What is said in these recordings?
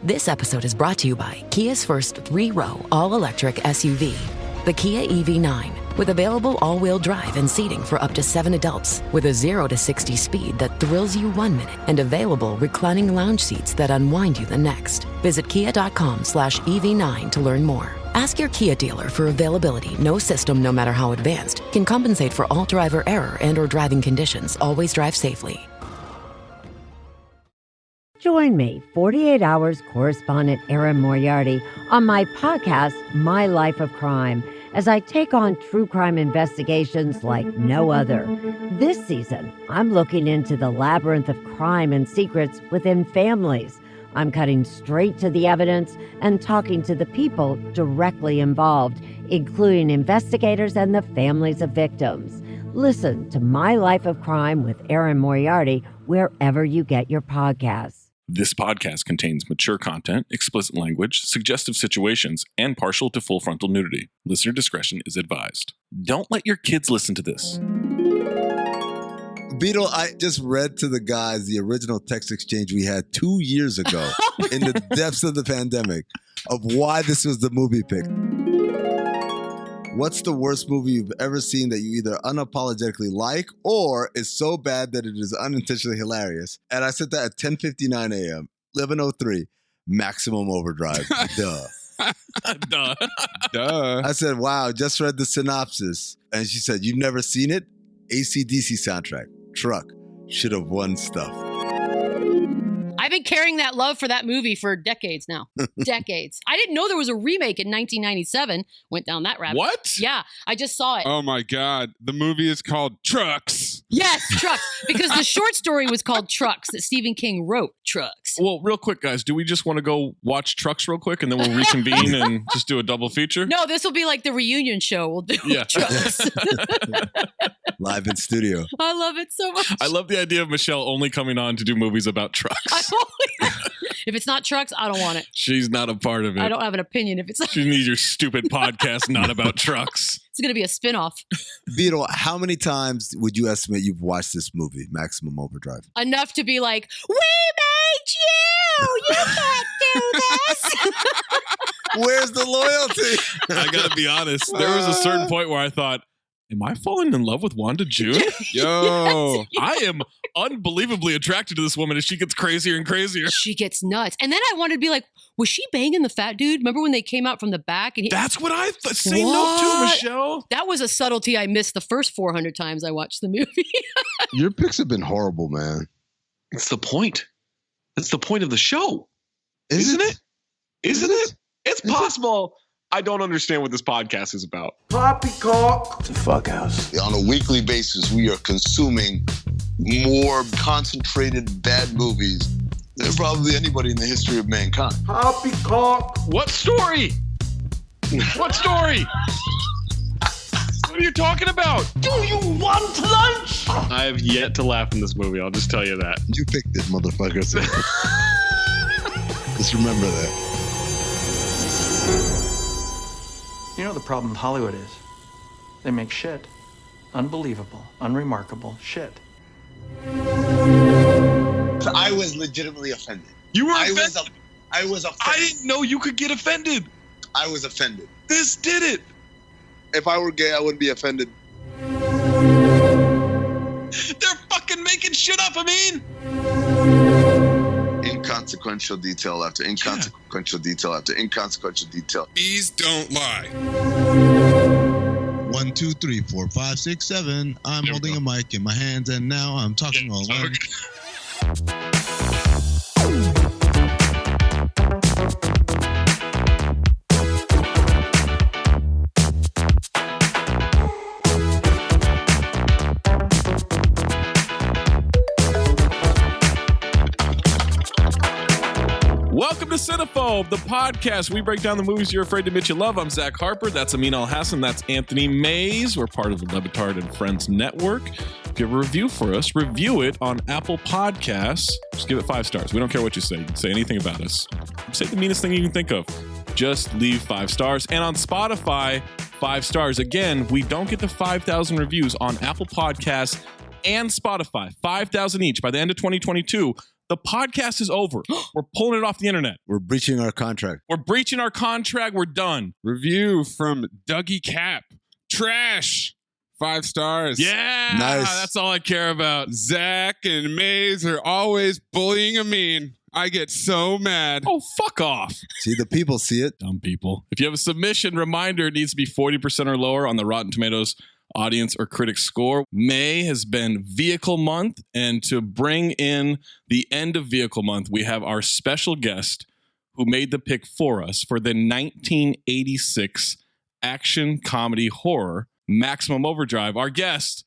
This episode is brought to you by Kia's first 3-row all-electric SUV, the Kia EV9, with available all-wheel drive and seating for up to 7 adults, with a 0 to 60 speed that thrills you 1 minute, and available reclining lounge seats that unwind you the next. Visit kia.com/EV9 to learn more. Ask your Kia dealer for availability. No system, no matter how advanced, can compensate for all driver error and or driving conditions. Always drive safely. Join me, 48 Hours correspondent Erin Moriarty, on my podcast, My Life of Crime, as I take on true crime investigations like no other. This season, I'm looking into the labyrinth of crime and secrets within families. I'm cutting straight to the evidence and talking to the people directly involved, including investigators and the families of victims. Listen to My Life of Crime with Erin Moriarty wherever you get your podcasts. This podcast contains mature content, explicit language, suggestive situations, and partial to full frontal nudity. Listener discretion is advised. Don't let your kids listen to this. Beadle, I just read to the guys the original text exchange we had 2 years ago in the depths of the pandemic of why this was the movie pick. What's the worst movie you've ever seen that you either unapologetically like or is so bad that it is unintentionally hilarious? And I said that at 10:59 a.m., 11:03, Maximum Overdrive. Duh. Duh. I said, wow, just read the synopsis. And she said, you've never seen it? AC/DC soundtrack. Truck. Should have won stuff. I've been carrying that love for that movie for decades now. Decades. I didn't know there was a remake in 1997. Went down that rabbit. What? Yeah, I just saw it. Oh my God. The movie is called Trucks. Yes, Trucks. Because the short story was called Trucks that Stephen King wrote. Trucks. Well, real quick, guys, do we just want to go watch Trucks real quick and then we'll reconvene and just do a double feature? No, this will be like the reunion show. We'll do Trucks. Live in studio. I love it so much. I love the idea of Michelle only coming on to do movies about trucks. If it's not Trucks, I don't want it. She's not a part of it. I don't have an opinion if it's not. She needs your stupid podcast not about trucks. It's going to be a spinoff. Beadle, how many times would you estimate you've watched this movie, Maximum Overdrive? Enough to be like, we made you! You can't do this! Where's the loyalty? I gotta be honest. There was a certain point where I thought, am I falling in love with Wanda June? Yo, Yes. I am unbelievably attracted to this woman as she gets crazier and crazier. She gets nuts. And then I wanted to be like, was she banging the fat dude? Remember when they came out from the back? And That's what I thought. Say no to, Michelle. That was a subtlety I missed the first 400 times I watched the movie. Your picks have been horrible, man. It's the point. That's the point of the show. Isn't it? Isn't it? It's possible. I don't understand what this podcast is about. Poppycock. It's a fuck house. On a weekly basis, we are consuming more concentrated bad movies than probably anybody in the history of mankind. Poppycock. What story? What story? What are you talking about? Do you want lunch? I have yet to laugh in this movie. I'll just tell you that. You picked it, motherfucker. Just remember that. You know the problem with Hollywood is? They make shit. Unbelievable, unremarkable shit. I was legitimately offended. You were offended? I was offended. I didn't know you could get offended. I was offended. This did it. If I were gay, I wouldn't be offended. They're fucking making shit up, Amin. Inconsequential detail after inconsequential detail after inconsequential detail. Bees don't lie. 1, 2, 3, 4, 5, 6, 7. I'm holding a mic in my hands, and now I'm talking all alone. Welcome to Cinephobe, the podcast. We break down the movies you're afraid to admit you love. I'm Zach Harper. That's Amin Al-Hassan. That's Anthony Mayes. We're part of the Levitard and Friends Network. If you have a review for us, review it on Apple Podcasts. Just give it 5 stars. We don't care what you say. You can say anything about us. Say the meanest thing you can think of. Just leave 5 stars. And on Spotify, 5 stars. Again, we don't get to 5,000 reviews on Apple Podcasts and Spotify. 5,000 each. By the end of 2022, The podcast is over. We're pulling it off the internet. We're breaching our contract. We're breaching our contract. We're done. Review from Dougie Cap. Trash. 5 stars. Yeah. Nice. That's all I care about. Zach and Mays are always bullying Amin. I get so mad. Oh, fuck off. See, the people see it. Dumb people. If you have a submission, reminder, it needs to be 40% or lower on the Rotten Tomatoes audience or critic score. May has been Vehicle Month, and to bring in the end of Vehicle Month, we have our special guest who made the pick for us for the 1986 action comedy horror Maximum Overdrive. Our guest,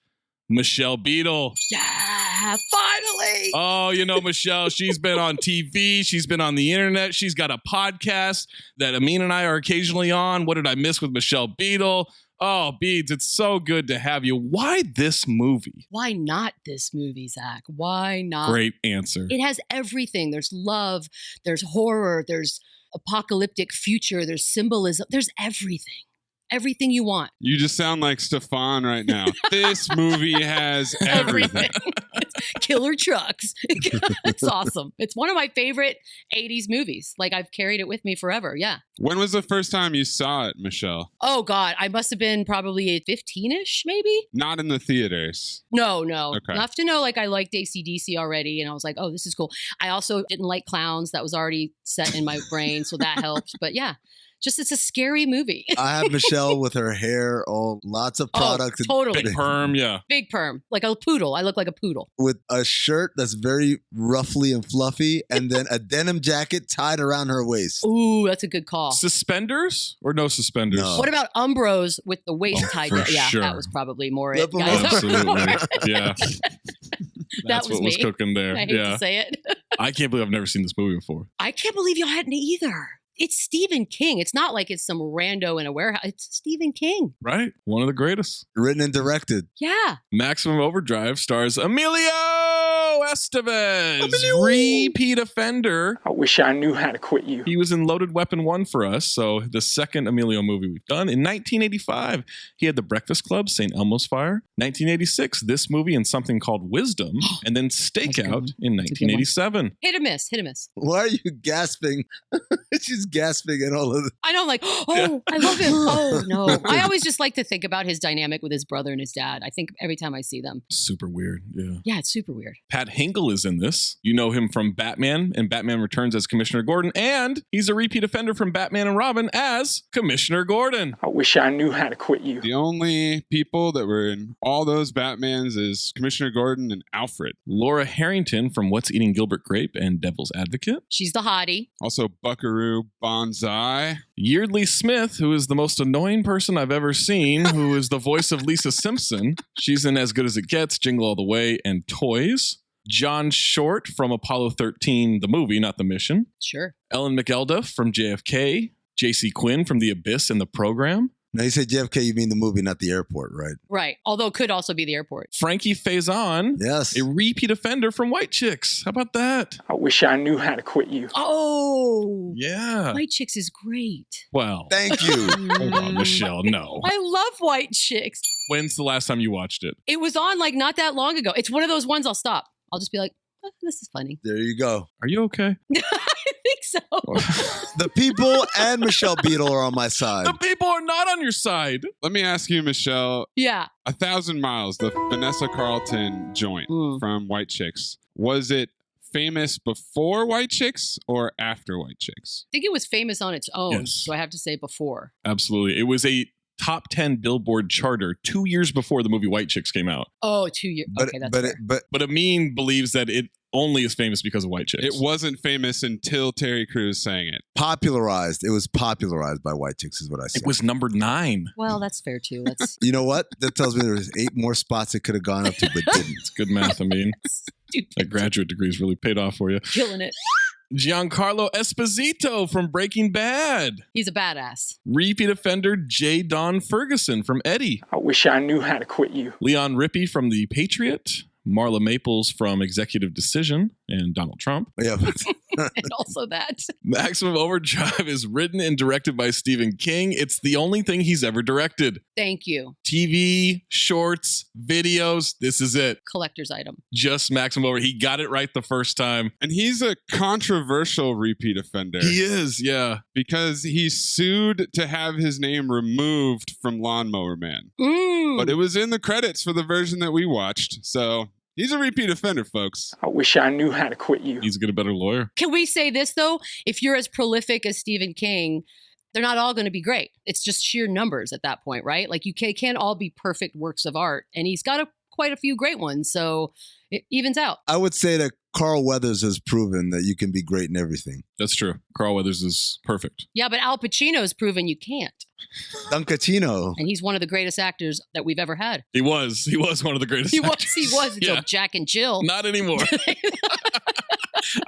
Michelle Beadle. Yeah, finally. Oh, you know, Michelle, she's been on TV. She's been on the internet. She's got a podcast that Amin and I are occasionally on. What Did I Miss with Michelle Beadle? Oh, Beads, it's so good to have you. Why this movie? Why not this movie, Zach? Why not? Great answer. It has everything. There's love, there's horror, there's apocalyptic future, there's symbolism, there's everything. Everything you want. You just sound like Stefan right now. This movie has everything. Killer trucks. It's awesome. It's one of my favorite 80s movies. Like, I've carried it with me forever. Yeah. When was the first time you saw it, Michelle? Oh, God. I must have been probably 15-ish, maybe? Not in the theaters. No. Okay. Enough to know, like, I liked AC/DC already, and I was like, oh, this is cool. I also didn't like clowns. That was already set in my brain, so that helped. But yeah. Just, it's a scary movie. I have Michelle with her hair, lots of products. Totally. Big perm, yeah. Big perm. Like a poodle. I look like a poodle. With a shirt that's very ruffly and fluffy, and then a denim jacket tied around her waist. Ooh, that's a good call. Suspenders or no suspenders? No. What about Umbros with the waist tied down? Yeah, sure. that was probably more it, Flip 'em guys. up. Absolutely. Yeah. That's was what was me. cooking there. I hate Yeah. to say it. I can't believe I've never seen this movie before. I can't believe y'all hadn't either. It's Stephen King. It's not like it's some rando in a warehouse. It's Stephen King. Right? One of the greatest. Written and directed. Yeah. Maximum Overdrive stars Emilio Estevez, repeat offender. I wish I knew how to quit you. He was in Loaded Weapon 1 for us, so the second Emilio movie we've done. In 1985, he had The Breakfast Club, St. Elmo's Fire. 1986, this movie and something called Wisdom, and then Stakeout in 1987. Hit or miss. Hit or miss. Why are you gasping? She's gasping at all of this. I know, like, oh, I love him. Oh, no. I always just like to think about his dynamic with his brother and his dad. I think every time I see them. Super weird, yeah. Yeah, it's super weird. Pat Hingle is in this. You know him from Batman and Batman Returns as Commissioner Gordon, and he's a repeat offender from Batman and Robin as Commissioner Gordon. I wish I knew how to quit you. The only people that were in all those Batmans is Commissioner Gordon and Alfred. Laura Harrington from What's Eating Gilbert Grape and Devil's Advocate. She's the hottie. Also Buckaroo Banzai. Yeardley Smith, who is the most annoying person I've ever seen, who is the voice of Lisa Simpson. She's in As Good as It Gets, Jingle All the Way, and Toys. John Short from Apollo 13, the movie, not the mission. Sure. Ellen McElduff from JFK. J.C. Quinn from The Abyss and The Program. Now, you say JFK, you mean the movie, not the airport, right? Right. Although it could also be the airport. Frankie Faison, Yes. a repeat offender from White Chicks. How about that? I wish I knew how to quit you. Oh. Yeah. White Chicks is great. Well, Thank you. hold on, Michelle. No. I love White Chicks. When's the last time you watched it? It was on like not that long ago. It's one of those ones I'll stop. I'll just be like, oh, this is funny. There you go. Are you okay? I think so. The people and Michelle Beadle are on my side. The people are not on your side. Let me ask you, Michelle. Yeah. 1,000 Miles, the Vanessa Carlton joint from White Chicks. Was it famous before White Chicks or after White Chicks? I think it was famous on its own. Yes. So I have to say before. Absolutely. It was a top 10 Billboard charter 2 years before the movie White Chicks came out. Oh, 2 years. Okay, that's fair. But Amin believes that it only is famous because of White Chicks. It wasn't famous until Terry Crews sang it. Popularized. It was popularized by White Chicks, is what I said. It was number 9. Well, that's fair too. That's You know what? That tells me there was 8 more spots it could have gone up to, but didn't. It's good math, Amin. stupid. That graduate degree's really paid off for you. Killing it. Giancarlo Esposito from Breaking Bad. He's a badass. Repeat offender J. Don Ferguson from Eddie. I wish I knew how to quit you. Leon Rippey from The Patriot. Marla Maples from Executive Decision. and Donald Trump. Yeah, And also that. Maximum Overdrive is written and directed by Stephen King. It's the only thing he's ever directed. Thank you. TV, shorts, videos. This is it. Collector's item. Just Maximum Over. He got it right the first time. And he's a controversial repeat offender. He is, yeah. Because he sued to have his name removed from Lawnmower Man. But it was in the credits for the version that we watched. So he's a repeat offender, folks. I wish I knew how to quit you. He's a better lawyer. Can we say this, though? If you're as prolific as Stephen King, they're not all going to be great. It's just sheer numbers at that point, right? Like, you can't all be perfect works of art. And he's got quite a few great ones. So it evens out. I would say that Carl Weathers has proven that you can be great in everything. That's true. Carl Weathers is perfect. Yeah, but Al Pacino's proven you can't. Duncatino. And he's one of the greatest actors that we've ever had. He was one of the greatest actors. He was until Yeah. Jack and Jill. Not anymore.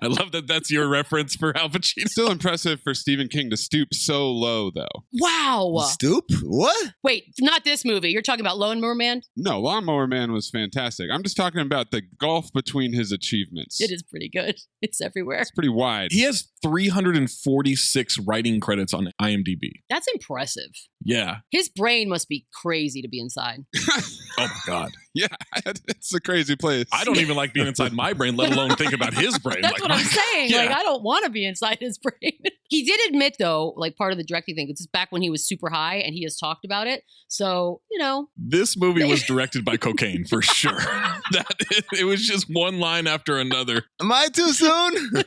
I love that that's your reference for Al Pacino. Still impressive for Stephen King to stoop so low, though. Wow. Stoop? What? Wait, not this movie. You're talking about Lawnmower Man? No, Lawnmower Man was fantastic. I'm just talking about the gulf between his achievements. It is pretty good. It's everywhere. It's pretty wide. He has 346 writing credits on IMDb. That's impressive. Yeah. His brain must be crazy to be inside. Oh my God. Yeah, it's a crazy place. I don't even like being inside my brain, let alone think about his brain. That's what I'm saying. Yeah. Like, I don't want to be inside his brain. He did admit, though, like part of the directing thing, this is back when he was super high and he has talked about it. So, This movie was directed by cocaine for sure. It was just one line after another. Am I too soon?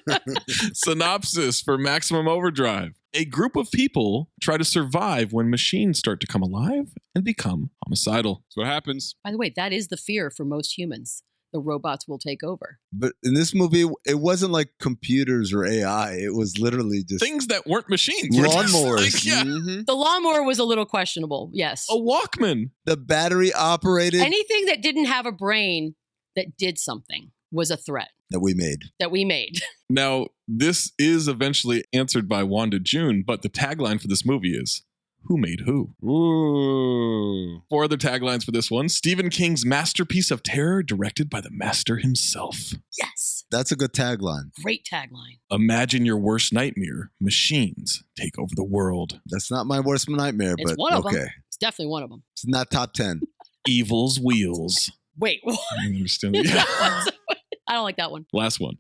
Synopsis for Maximum Overdrive. A group of people try to survive when machines start to come alive and become homicidal. That's what happens. By the way, that is the fear for most humans. The robots will take over. But in this movie, it wasn't like computers or AI. It was literally just things that weren't machines. Were just lawnmowers. like, yeah. Mm-hmm. The lawnmower was a little questionable. Yes. A Walkman. The battery operated Anything that didn't have a brain that did something was a threat that we made. Now, this is eventually answered by Wanda June, but the tagline for this movie is, who made who? Ooh. 4 other taglines for this one. Stephen King's masterpiece of terror directed by the master himself. Yes. That's a good tagline. Great tagline. Imagine your worst nightmare. Machines take over the world. That's not my worst nightmare, It's but one of okay. them. It's definitely one of them. It's not top 10. Evil's Wheels. Wait, what? I understand that. Yeah. I don't like that one. Last one.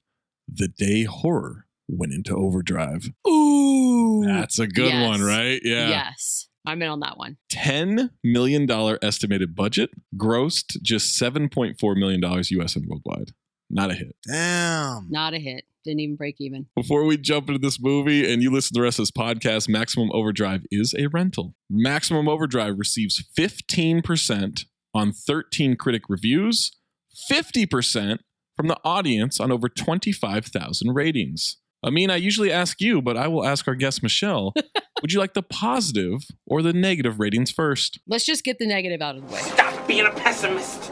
The day horror went into overdrive. Ooh. That's a good Yes. one, right? Yeah. Yes. I'm in on that one. $10 million estimated budget, grossed just $7.4 million US and worldwide. Not a hit. Damn. Not a hit. Didn't even break even. Before we jump into this movie and you listen to the rest of this podcast, Maximum Overdrive is a rental. Maximum Overdrive receives 15% on 13 critic reviews, 50% from the audience on over 25,000 ratings. I mean, I usually ask you, but I will ask our guest, Michelle, would you like the positive or the negative ratings first? Let's just get the negative out of the way. Stop being a pessimist.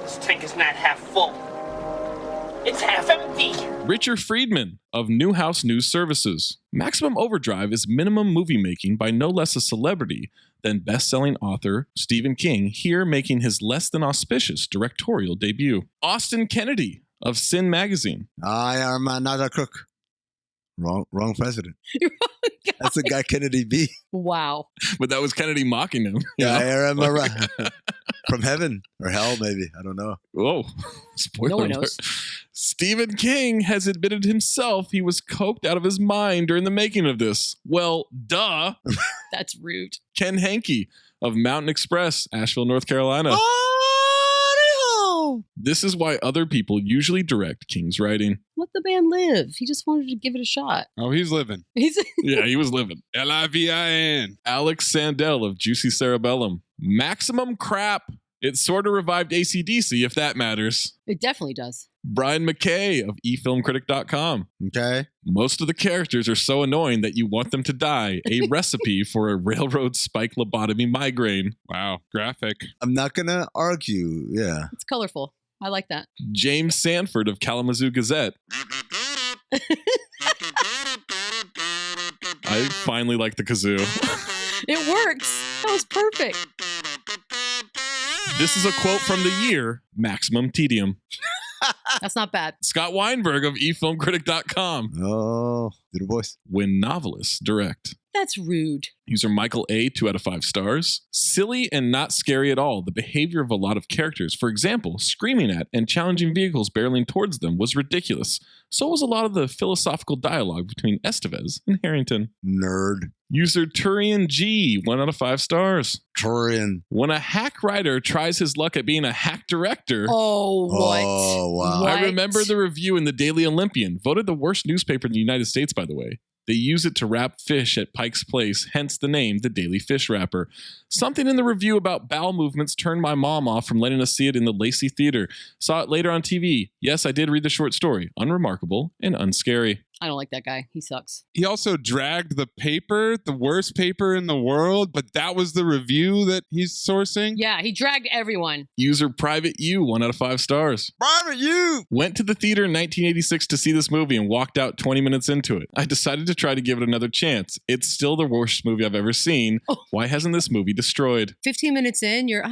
This tank is not half full. It's half empty. Richard Friedman of Newhouse News Services. Maximum Overdrive is minimum movie making by no less a celebrity than best-selling author Stephen King, here making his less than auspicious directorial debut. Austin Kennedy of Sin Magazine. I am not a crook. Wrong president. That's the guy Kennedy B. Wow. But that was Kennedy mocking him. Yeah, I am from heaven or hell, maybe. I don't know. Whoa. Spoiler No one alert. knows. Stephen King has admitted himself he was coked out of his mind during the making of this. Well, duh. That's rude. Ken Hankey of Mountain Express, Asheville, North Carolina. This is why other people usually direct King's writing. Let the man live. He just wanted to give it a shot. Oh, he's living. Yeah, he was living. Livin. Alex Sandell of Juicy Cerebellum. Maximum crap. It sort of revived AC/DC, if that matters. It definitely does. Brian McKay of eFilmCritic.com. Okay. Most of the characters are so annoying that you want them to die. A recipe for a railroad spike lobotomy migraine. Wow. Graphic. I'm not going to argue. Yeah. It's colorful. I like that. James Sanford of Kalamazoo Gazette. I finally like the kazoo. It works. That was perfect. This is a quote from the year, Maximum Tedium. That's not bad. Scott Weinberg of eFilmCritic.com. Oh, do the voice. When novelists direct. That's rude. User Michael A, 2 out of 5 stars. Silly and not scary at all. The behavior of a lot of characters, for example, screaming at and challenging vehicles barreling towards them, was ridiculous. So was a lot of the philosophical dialogue between Estevez and Harrington. Nerd. User Turian G, 1 out of 5 stars. Turian. When a hack writer tries his luck at being a hack director. Oh, what? Oh, wow. What? I remember the review in the Daily Olympian, voted the worst newspaper in the United States, by the way. They use it to wrap fish at Pike's Place, hence the name, the Daily Fish Wrapper. Something in the review about bowel movements turned my mom off from letting us see it in the Lacey Theater. Saw it later on TV. Yes, I did read the short story. Unremarkable and unscary. I don't like that guy. He sucks. He also dragged the paper, the worst paper in the world, but that was the review that he's sourcing? Yeah, he dragged everyone. User Private U, 1 out of 5 stars. Private U! Went to the theater in 1986 to see this movie and walked out 20 minutes into it. I decided to try to give it another chance. It's still the worst movie I've ever seen. Oh. Why hasn't this movie destroyed? 15 minutes in, you're,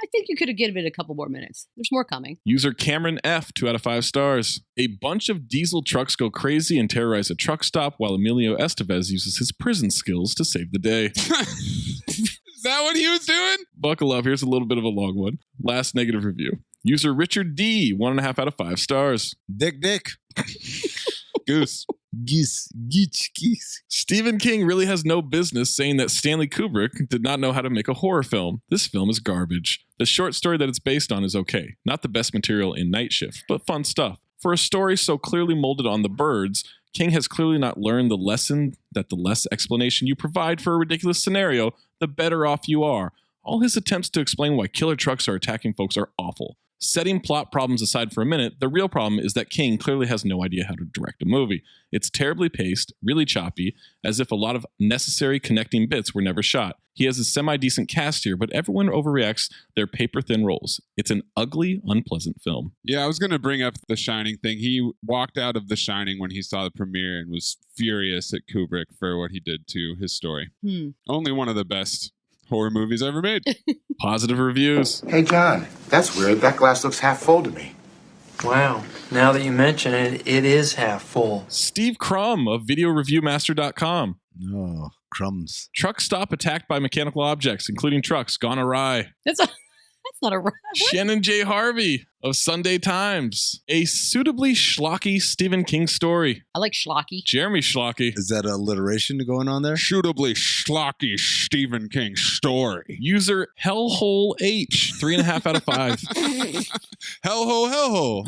I think you could have given it a couple more minutes. There's more coming. User Cameron F, 2 out of 5 stars. A bunch of diesel trucks go crazy and terrorize a truck stop while Emilio Estevez uses his prison skills to save the day. Is that what he was doing? Buckle up. Here's a little bit of a long one. Last negative review. User Richard D, 1.5 out of 5 stars. Dick. Goose. Geese. Stephen King really has no business saying that Stanley Kubrick did not know how to make a horror film. This film is garbage. The short story that it's based on is okay. Not the best material in Night Shift, but fun stuff. For a story so clearly molded on the birds, King has clearly not learned the lesson that the less explanation you provide for a ridiculous scenario, the better off you are. All his attempts to explain why killer trucks are attacking folks are awful. Setting plot problems aside for a minute, the real problem is that King clearly has no idea how to direct a movie. It's terribly paced, really choppy, as if a lot of necessary connecting bits were never shot. He has a semi-decent cast here, but everyone overreacts their paper-thin roles. It's an ugly, unpleasant film. Yeah, I was going to bring up the Shining thing. He walked out of The Shining when he saw the premiere and was furious at Kubrick for what he did to his story. Only one of the best horror movies ever made. Positive reviews. Hey, John, that's weird. That glass looks half full to me. Wow. Now that you mention it, it is half full. Steve Crum of VideoReviewMaster.com. Oh, crumbs. Truck stop attacked by mechanical objects, including trucks, gone awry. That's not a what? Shannon J. Harvey of Sunday Times. A suitably schlocky Stephen King story. I like schlocky. Jeremy Schlocky. Is that alliteration going on there? Suitably schlocky Stephen King story. User Hellhole H, 3.5 out of 5. Hellhole.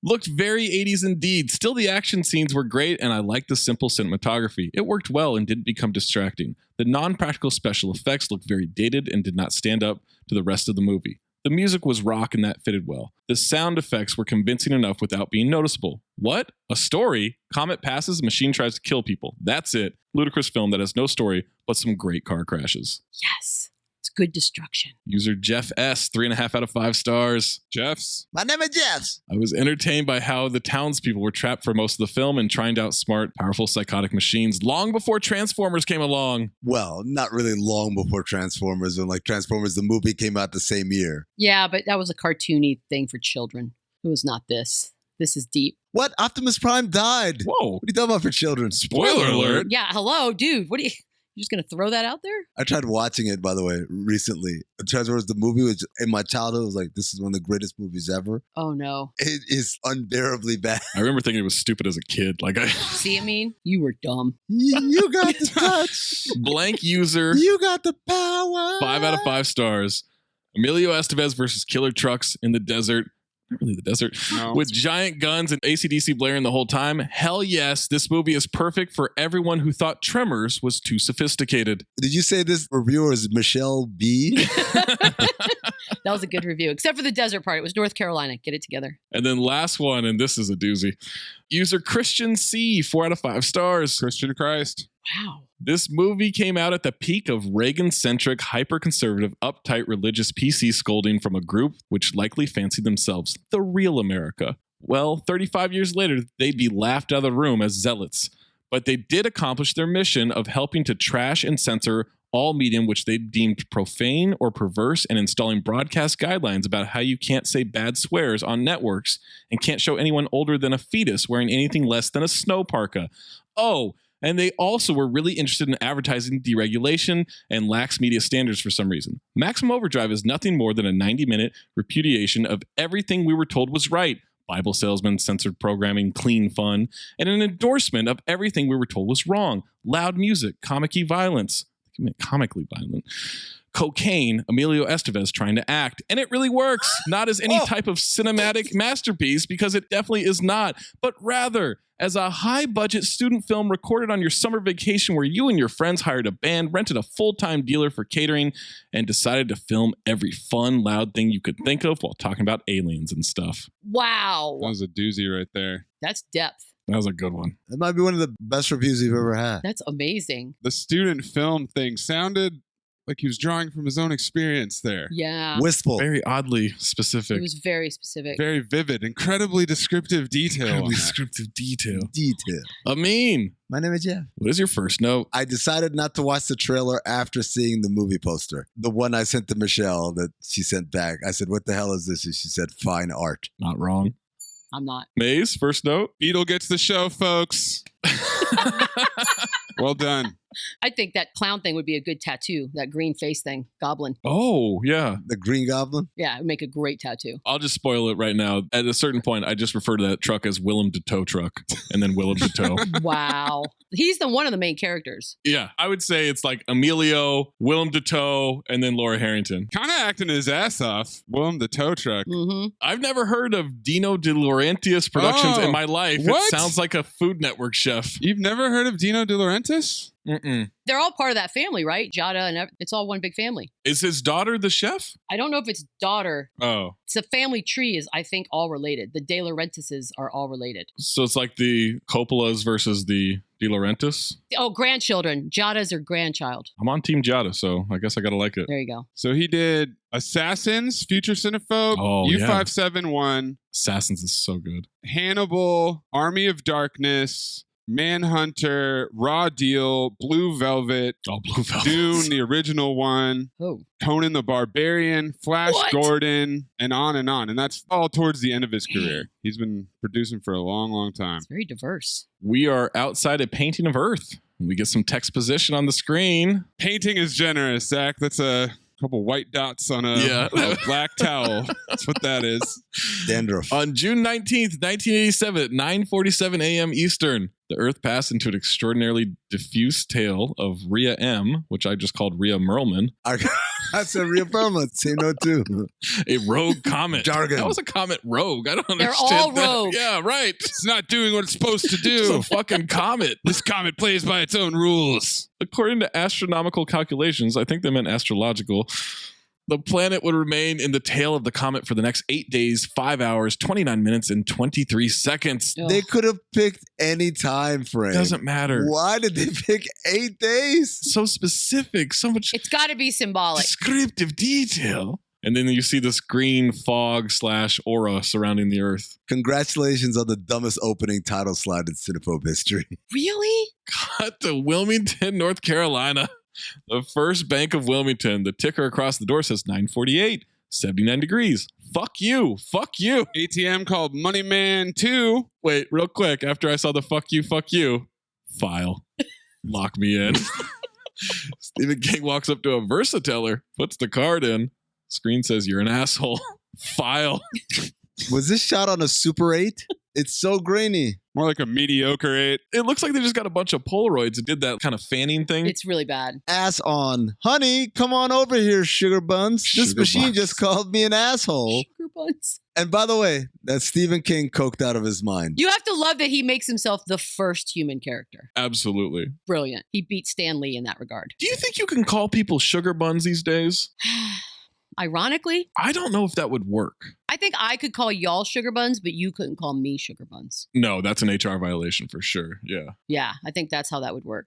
Looked very 80s indeed. Still, the action scenes were great, and I liked the simple cinematography. It worked well and didn't become distracting. The non-practical special effects looked very dated and did not stand up to the rest of the movie. The music was rock and that fitted well. The sound effects were convincing enough without being noticeable. What? A story? Comet passes, machine tries to kill people. That's it. Ludicrous film that has no story, but some great car crashes. Yes. It's good destruction. User Jeff S, 3.5 out of 5 stars. Jeffs. My name is Jeffs. I was entertained by how the townspeople were trapped for most of the film and trying to outsmart powerful psychotic machines long before Transformers came along. Well, not really long before Transformers. When Transformers, the movie came out the same year. Yeah, but that was a cartoony thing for children. It was not this. This is deep. What? Optimus Prime died. Whoa. What are you talking about for children? Spoiler alert. Yeah, hello, dude. What are you just going to throw that out there? I tried watching it, by the way, recently. Transformers, the movie was, in my childhood, was like, this is one of the greatest movies ever. Oh, no. It is unbearably bad. I remember thinking it was stupid as a kid. See, you were dumb. You got the touch. Blank user. You got the power. 5 out of 5 stars. Emilio Estevez versus killer trucks in the desert. Not really the desert. No. With giant guns and AC/DC blaring the whole time. Hell yes, this movie is perfect for everyone who thought Tremors was too sophisticated. Did you say this reviewer is Michelle B? That was a good review, except for the desert part. It was North Carolina. Get it together. And then last one, and this is a doozy. User Christian C, 4 out of 5 stars. Christian Christ. Wow. This movie came out at the peak of Reagan-centric, hyper-conservative, uptight religious PC scolding from a group which likely fancied themselves the real America. Well, 35 years later, they'd be laughed out of the room as zealots. But they did accomplish their mission of helping to trash and censor all media which they deemed profane or perverse and installing broadcast guidelines about how you can't say bad swears on networks and can't show anyone older than a fetus wearing anything less than a snow parka. Oh, and they also were really interested in advertising deregulation and lax media standards for some reason. Maximum Overdrive is nothing more than a 90-minute repudiation of everything we were told was right. Bible salesman, censored programming, clean fun, and an endorsement of everything we were told was wrong. Loud music, comically violent, cocaine, Emilio Estevez trying to act, and it really works. Not as any type of cinematic masterpiece, because it definitely is not, but rather as a high-budget student film recorded on your summer vacation where you and your friends hired a band, rented a full-time dealer for catering, and decided to film every fun, loud thing you could think of while talking about aliens and stuff. Wow. That was a doozy right there. That's depth. That was a good one. That might be one of the best reviews you've ever had. That's amazing. The student film thing sounded like he was drawing from his own experience there. Yeah. Wistful. Very oddly specific. It was very specific. Very vivid, incredibly descriptive detail. Incredibly descriptive detail. Detail. Amin. My name is Jeff. What is your first note? I decided not to watch the trailer after seeing the movie poster. The one I sent to Michelle that she sent back. I said, what the hell is this? And she said, fine art. Not wrong. I'm not. Mayes, first note. Beadle gets the show, folks. Well done. I think that clown thing would be a good tattoo. That green face thing. Goblin. Oh, yeah. The Green Goblin? Yeah, it would make a great tattoo. I'll just spoil it right now. At a certain point, I just refer to that truck as Willem de Tow truck and then Willem de Tow. Wow. He's one of the main characters. Yeah, I would say it's like Emilio, Willem de Tow, and then Laura Harrington. Kind of acting his ass off. Willem the tow truck. Mm-hmm. I've never heard of Dino De Laurentiis Productions in my life. What? It sounds like a Food Network chef. You've never heard of Dino De Laurentiis? Mm-mm. They're all part of that family, right? Jada and it's all one big family. Is his daughter the chef? I don't know if it's daughter. Oh. It's a family tree is, I think, all related. The De Laurentises are all related. So it's like the Coppolas versus the De Laurentiis? Oh, grandchildren. Jada's her grandchild. I'm on Team Jada, so I guess I got to like it. There you go. So he did Assassins, Future Cinephobe, U571. Assassins is so good. Hannibal, Army of Darkness, Manhunter, Raw Deal, Blue Velvet, Blue Velvet, Dune, the original one, Conan the Barbarian, Flash Gordon, and on. And that's all towards the end of his career. He's been producing for a long, long time. It's very diverse. We are outside a painting of Earth. We get some text position on the screen. Painting is generous, Zach. That's a couple white dots on a black towel. That's what that is. Dandruff. On June 19th, 1987 at 9:47 a.m. Eastern, the Earth passed into an extraordinarily diffuse tale of Rhea M., which I just called Rhea Merlman. I said Rhea Merlman. Same note too. A rogue comet. Jargon. How is a comet rogue? I don't understand. They're all that. rogue. Yeah, right. It's not doing what it's supposed to do. It's a fucking comet. This comet plays by its own rules. According to astronomical calculations, I think they meant astrological, the planet would remain in the tail of the comet for the next 8 days, 5 hours, 29 minutes, and 23 seconds. They could have picked any time frame. Doesn't matter. Why did they pick 8 days? So specific, so much It's got to be symbolic. descriptive detail. And then you see this green fog / aura surrounding the Earth. Congratulations on the dumbest opening title slide in Cinephobe history. Really? Cut to Wilmington, North Carolina. The first bank of Wilmington. The ticker across the door says 948, 79 degrees. Fuck you. Fuck you. ATM called Money Man 2. Wait, real quick. After I saw the fuck you, file. Lock me in. Stephen King walks up to a Versateller, puts the card in. Screen says, you're an asshole. File. Was this shot on a Super 8? It's so grainy. More like a mediocre 8. It looks like they just got a bunch of Polaroids and did that kind of fanning thing. It's really bad. Ass on. Honey, come on over here, sugar buns. This Sugar machine buns. just called me an asshole. Sugar buns. And by the way, that's Stephen King coked out of his mind. You have to love that he makes himself the first human character. Absolutely. Brilliant. He beat Stan Lee in that regard. Do you think you can call people sugar buns these days? Ironically, I don't know if that would work. I think I could call y'all sugar buns, but you couldn't call me sugar buns. No, that's an HR violation for sure. Yeah. Yeah, I think that's how that would work.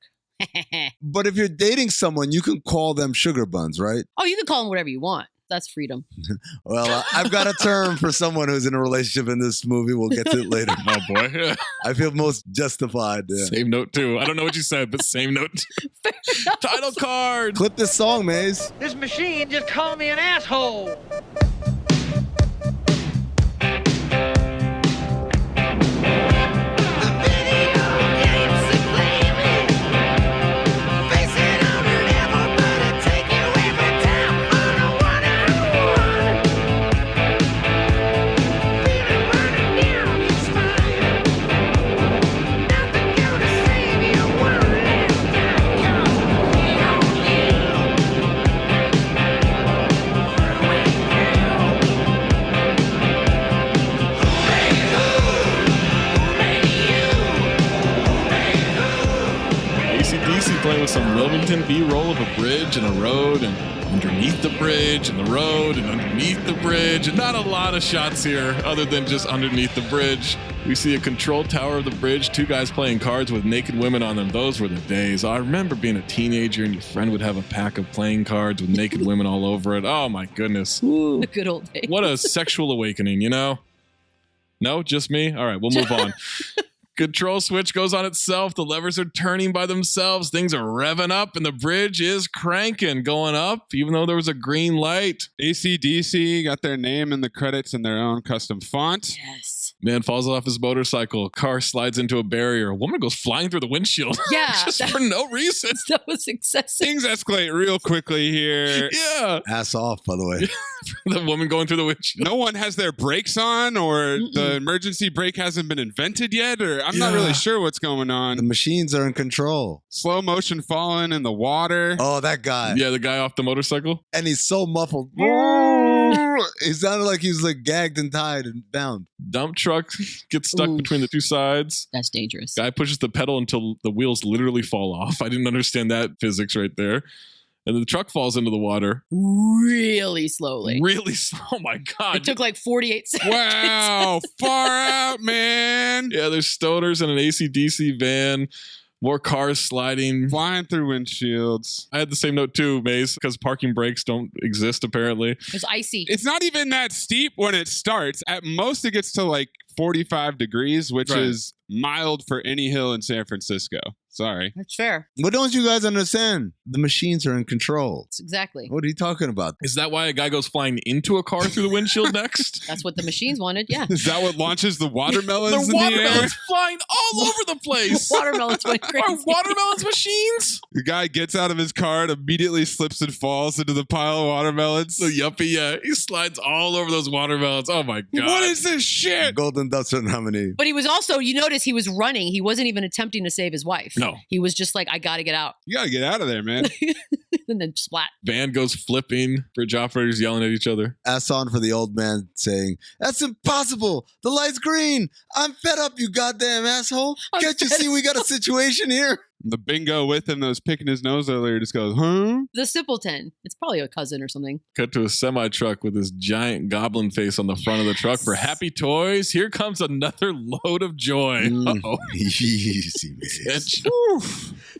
But if you're dating someone, you can call them sugar buns, right? Oh, you can call them whatever you want. That's freedom. Well, I've got a term for someone who's in a relationship in this movie. We'll get to it later. Oh, boy. I feel most justified. Yeah. Same note, too. I don't know what you said, but same note. Title card. Clip this song, Maze. This machine just called me an asshole. Playing with some Wilmington B-roll of a bridge and a road and underneath the bridge and the road and underneath the bridge, and not a lot of shots here other than just underneath the bridge. We see a control tower of the bridge, 2 guys playing cards with naked women on them. Those were the days. I remember being a teenager and your friend would have a pack of playing cards with naked women all over it. Oh my goodness. The good old days. What a sexual awakening, you know? No, just me? All right, we'll move on. Control switch goes on itself. The levers are turning by themselves. Things are revving up and the bridge is cranking, going up, even though there was a green light. AC/DC got their name in the credits in their own custom font. Yes. Man falls off his motorcycle. Car slides into a barrier. A woman goes flying through the windshield. Yeah. Just for no reason. That was excessive. Things escalate real quickly here. Yeah. Ass off, by the way. The woman going through the windshield. No one has their brakes on, or the emergency brake hasn't been invented yet, or I'm not really sure what's going on. The machines are in control. Slow motion falling in the water. Oh, that guy. Yeah, the guy off the motorcycle. And he's so muffled. He sounded like he was like gagged and tied and bound. Dump truck gets stuck between the 2 sides. That's dangerous. Guy pushes the pedal until the wheels literally fall off. I didn't understand that physics right there. And then the truck falls into the water. Really slowly. Really slow. Oh my God. It took like 48 seconds. Wow. Far out, man. Yeah, there's stoners in an AC/DC van. More cars sliding. Flying through windshields. I had the same note too, Mace, because parking brakes don't exist apparently. It's icy. It's not even that steep when it starts. At most, it gets to like 45 degrees, which is mild for any hill in San Francisco. Sorry. That's fair. What don't you guys understand? The machines are in control. That's exactly. What are you talking about? Is that why a guy goes flying into a car through the windshield next? That's what the machines wanted, yeah. Is that what launches the watermelons The in watermelons the air? flying all over the place. Watermelons went crazy. Are watermelons machines? The guy gets out of his car and immediately slips and falls into the pile of watermelons. The yuppie, yeah. He slides all over those watermelons. Oh my God. What is this shit? Golden Duster nominee. But he was also, you notice he was running. He wasn't even attempting to save his wife. No. He was just like, I got to get out. You gotta get out of there, man. And then splat. Van goes flipping. Bridge operators yelling at each other. Ass on for the old man saying, "That's impossible. The light's green. I'm fed up, you goddamn asshole. Can't you see we got a situation here?" The bingo with him that was picking his nose earlier just goes, huh? The simpleton. It's probably a cousin or something. Cut to a semi-truck with this giant goblin face on the front of the truck for happy toys. Here comes another load of joy. Uh-oh. Easy, man.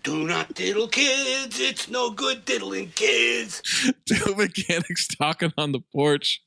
Do not diddle, kids. It's no good diddling, kids. 2 mechanics talking on the porch.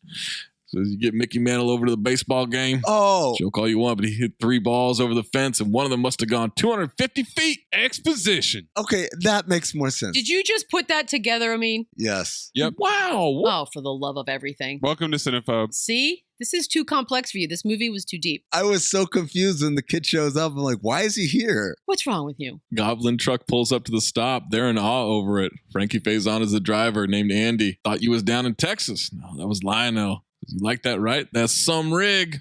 Says you get Mickey Mantle over to the baseball game. Oh. Joke all you want, but he hit 3 balls over the fence, and one of them must have gone 250 feet. Exposition. Okay, that makes more sense. Did you just put that together, Amin? Yes. Yep. Wow. Oh, for the love of everything. Welcome to Cinephobe. See? This is too complex for you. This movie was too deep. I was so confused when the kid shows up. I'm like, why is he here? What's wrong with you? Goblin truck pulls up to the stop. They're in awe over it. Frankie Faison is the driver, named Andy. Thought you was down in Texas. No, that was Lionel. You like that, right? That's some rig.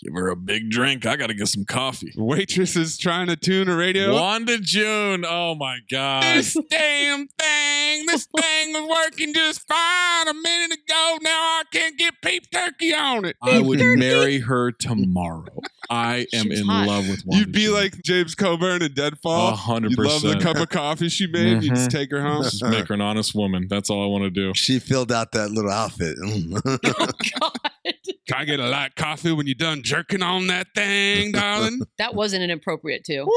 Give her a big drink. I got to get some coffee. Waitress is trying to tune a radio. Wanda June. Oh, my God. This damn thing. This thing was working just fine a minute ago. Now I can't get beef turkey on it. I would marry her tomorrow. I am in love with Wanda You'd be June. like James Coburn in Deadfall. 100%. You'd love the cup of coffee she made. You'd just take her home. Just make her an honest woman. That's all I want to do. She filled out that little outfit. Oh, God. Can I get a light coffee when you're done jerking on that thing, darling? That wasn't inappropriate, too.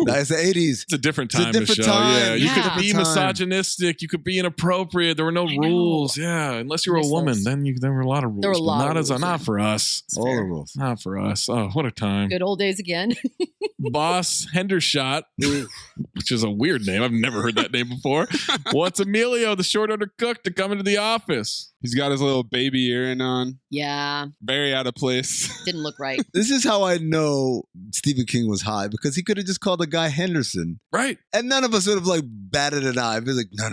That's the 80s. It's a different time. It's a different Michelle. time. Yeah, you Yeah. could be misogynistic. You could be inappropriate. There were no rules. Yeah, unless you were a Miss woman, those. then there were a lot of rules. There were a but lot not of as rules, not yeah. for us. All the rules. Not for us. Oh, what a time. Good old days again. Boss Hendershot, which is a weird name. I've never heard that name before. Wants Emilio, the short order cook, to come into the office. He's got his little baby earring on. Yeah, Very out of place. didn't look right. This is how I know Stephen King was high, because he could have just called the guy Henderson. Right. And none of us would have like batted an eye. He was like, no.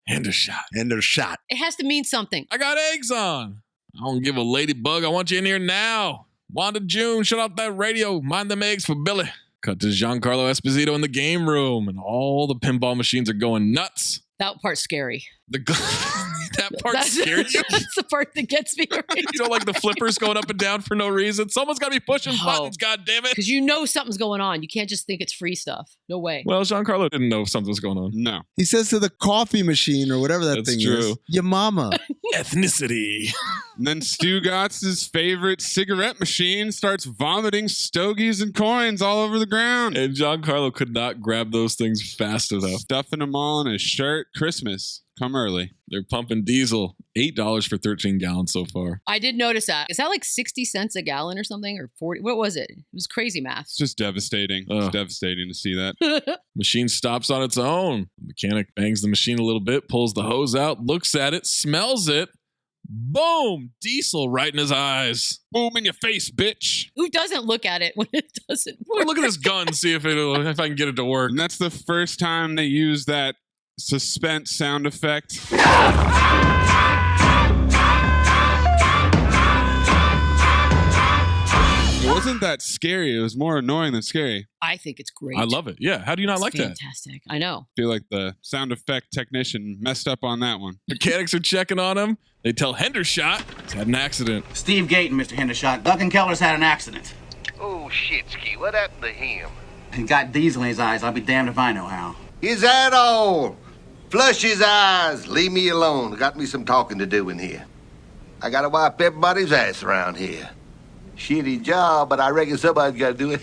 Hendershot. Hendershot. It has to mean something. I got eggs on. I don't give a ladybug. I want you in here now. Wanda June, shut off that radio. Mind them eggs for Billy. Cut to Giancarlo Esposito in the game room, and all the pinball machines are going nuts. That part's scary. That part scared you? That's the part that gets me. Right? You know, like the flippers going up and down for no reason. Someone's got to be pushing buttons, God damn it. Because you know something's going on. You can't just think it's free stuff. No way. Well, Giancarlo didn't know something was going on. No. He says to the coffee machine or whatever that That's thing true. is, your mama. Ethnicity. And then Stu Gotz's favorite cigarette machine starts vomiting stogies and coins all over the ground. And Giancarlo could not grab those things fast enough. Stuffing them all in his shirt. Christmas. Come early. They're pumping diesel. $8 for 13 gallons so far. I did notice that. Is that like 60 cents a gallon or something? Or 40? What was it? It was crazy math. It's just devastating. It's devastating to see that. Machine stops on its own. The mechanic bangs the machine a little bit, pulls the hose out, looks at it, smells it. Boom! Diesel right in his eyes. Boom in your face, bitch. Who doesn't look at it when it doesn't work? Look at this gun, see if I can get it to work. And that's the first time they use that suspense sound effect. It wasn't that scary. It was more annoying than scary. I think it's great. I love it. Yeah. How do you not It's like that? fantastic. I know. I feel like the sound effect technician messed up on that one. Mechanics are checking on him. They tell Hendershot he's had an accident. Steve Gayton, Mr. Hendershot. Duncan Keller's had an accident. Oh, shit, Ski. What happened to him? He got diesel in his eyes. I'll be damned if I know how. Is that all? Flush his eyes. Leave me alone. Got me some talking to do in here. I gotta wipe everybody's ass around here. Shitty job, but I reckon somebody's gotta do it.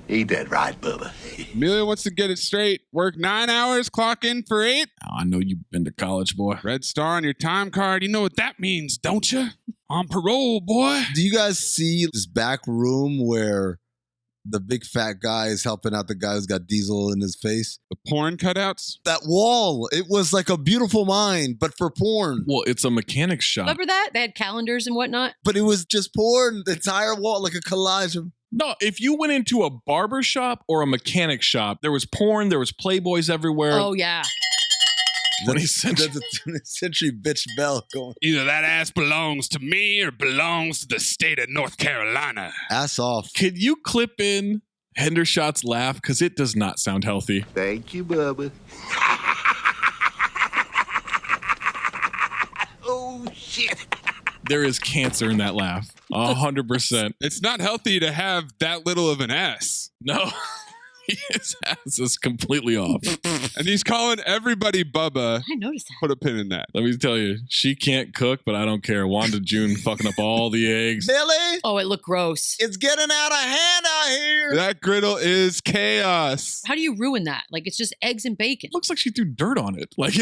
Ain't that right, Bubba? Amelia wants to get it straight. Work 9 hours, clock in for 8. Oh, I know you've been to college, boy. Red star on your time card. You know what that means, don't you? On parole, boy. Do you guys see this back room where the big fat guy is helping out the guy who's got diesel in his face? The porn cutouts? That wall, it was like a beautiful mind, but for porn. Well, it's a mechanic shop. Remember that? They had calendars and whatnot. But it was just porn, the entire wall, like a collage of... No, if you went into a barber shop or a mechanic shop, there was porn, there was Playboys everywhere. Oh, yeah. 20th century. That's a 20th century bitch bell going. Either that ass belongs to me or belongs to the state of North Carolina. Ass off. Could you clip in Hendershot's laugh? Because it does not sound healthy. Thank you, Bubba. Oh, shit. There is cancer in that laugh. 100%. It's not healthy to have that little of an ass. No. His ass is completely off. And he's calling everybody Bubba. I noticed that. Put a pin in that. Let me tell you, she can't cook, but I don't care. Wanda June fucking up all the eggs. Billy, Oh, it looked gross. it's getting out of hand out here. That griddle is chaos. How do you ruin that? Like, it's just eggs and bacon. Looks like she threw dirt on it. Like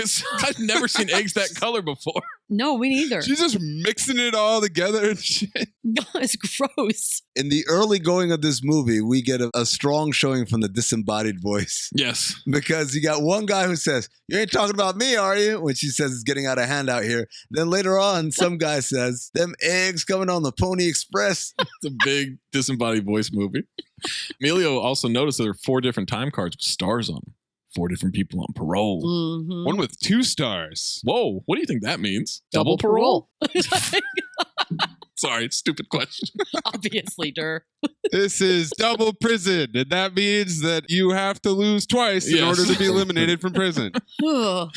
I've never seen eggs that color before. No, me neither. She's just mixing it all together and shit. It's gross. In the early going of this movie, we get a strong showing from the disembodied voice. Yes. Because you got one guy who says, "You ain't talking about me, are you?" When she says it's getting out of hand out here. Then later on, some guy says, "Them eggs coming on the Pony Express." It's a big disembodied voice movie. Emilio also noticed there are 4 different time cards with stars on them. 4 different people on parole. Mm-hmm. One with 2 stars. Whoa, what do you think that means? Double parole. Sorry, stupid question. Obviously, Dur. This is double prison, and that means that you have to lose twice in Yes. order to be eliminated from prison. Ugh.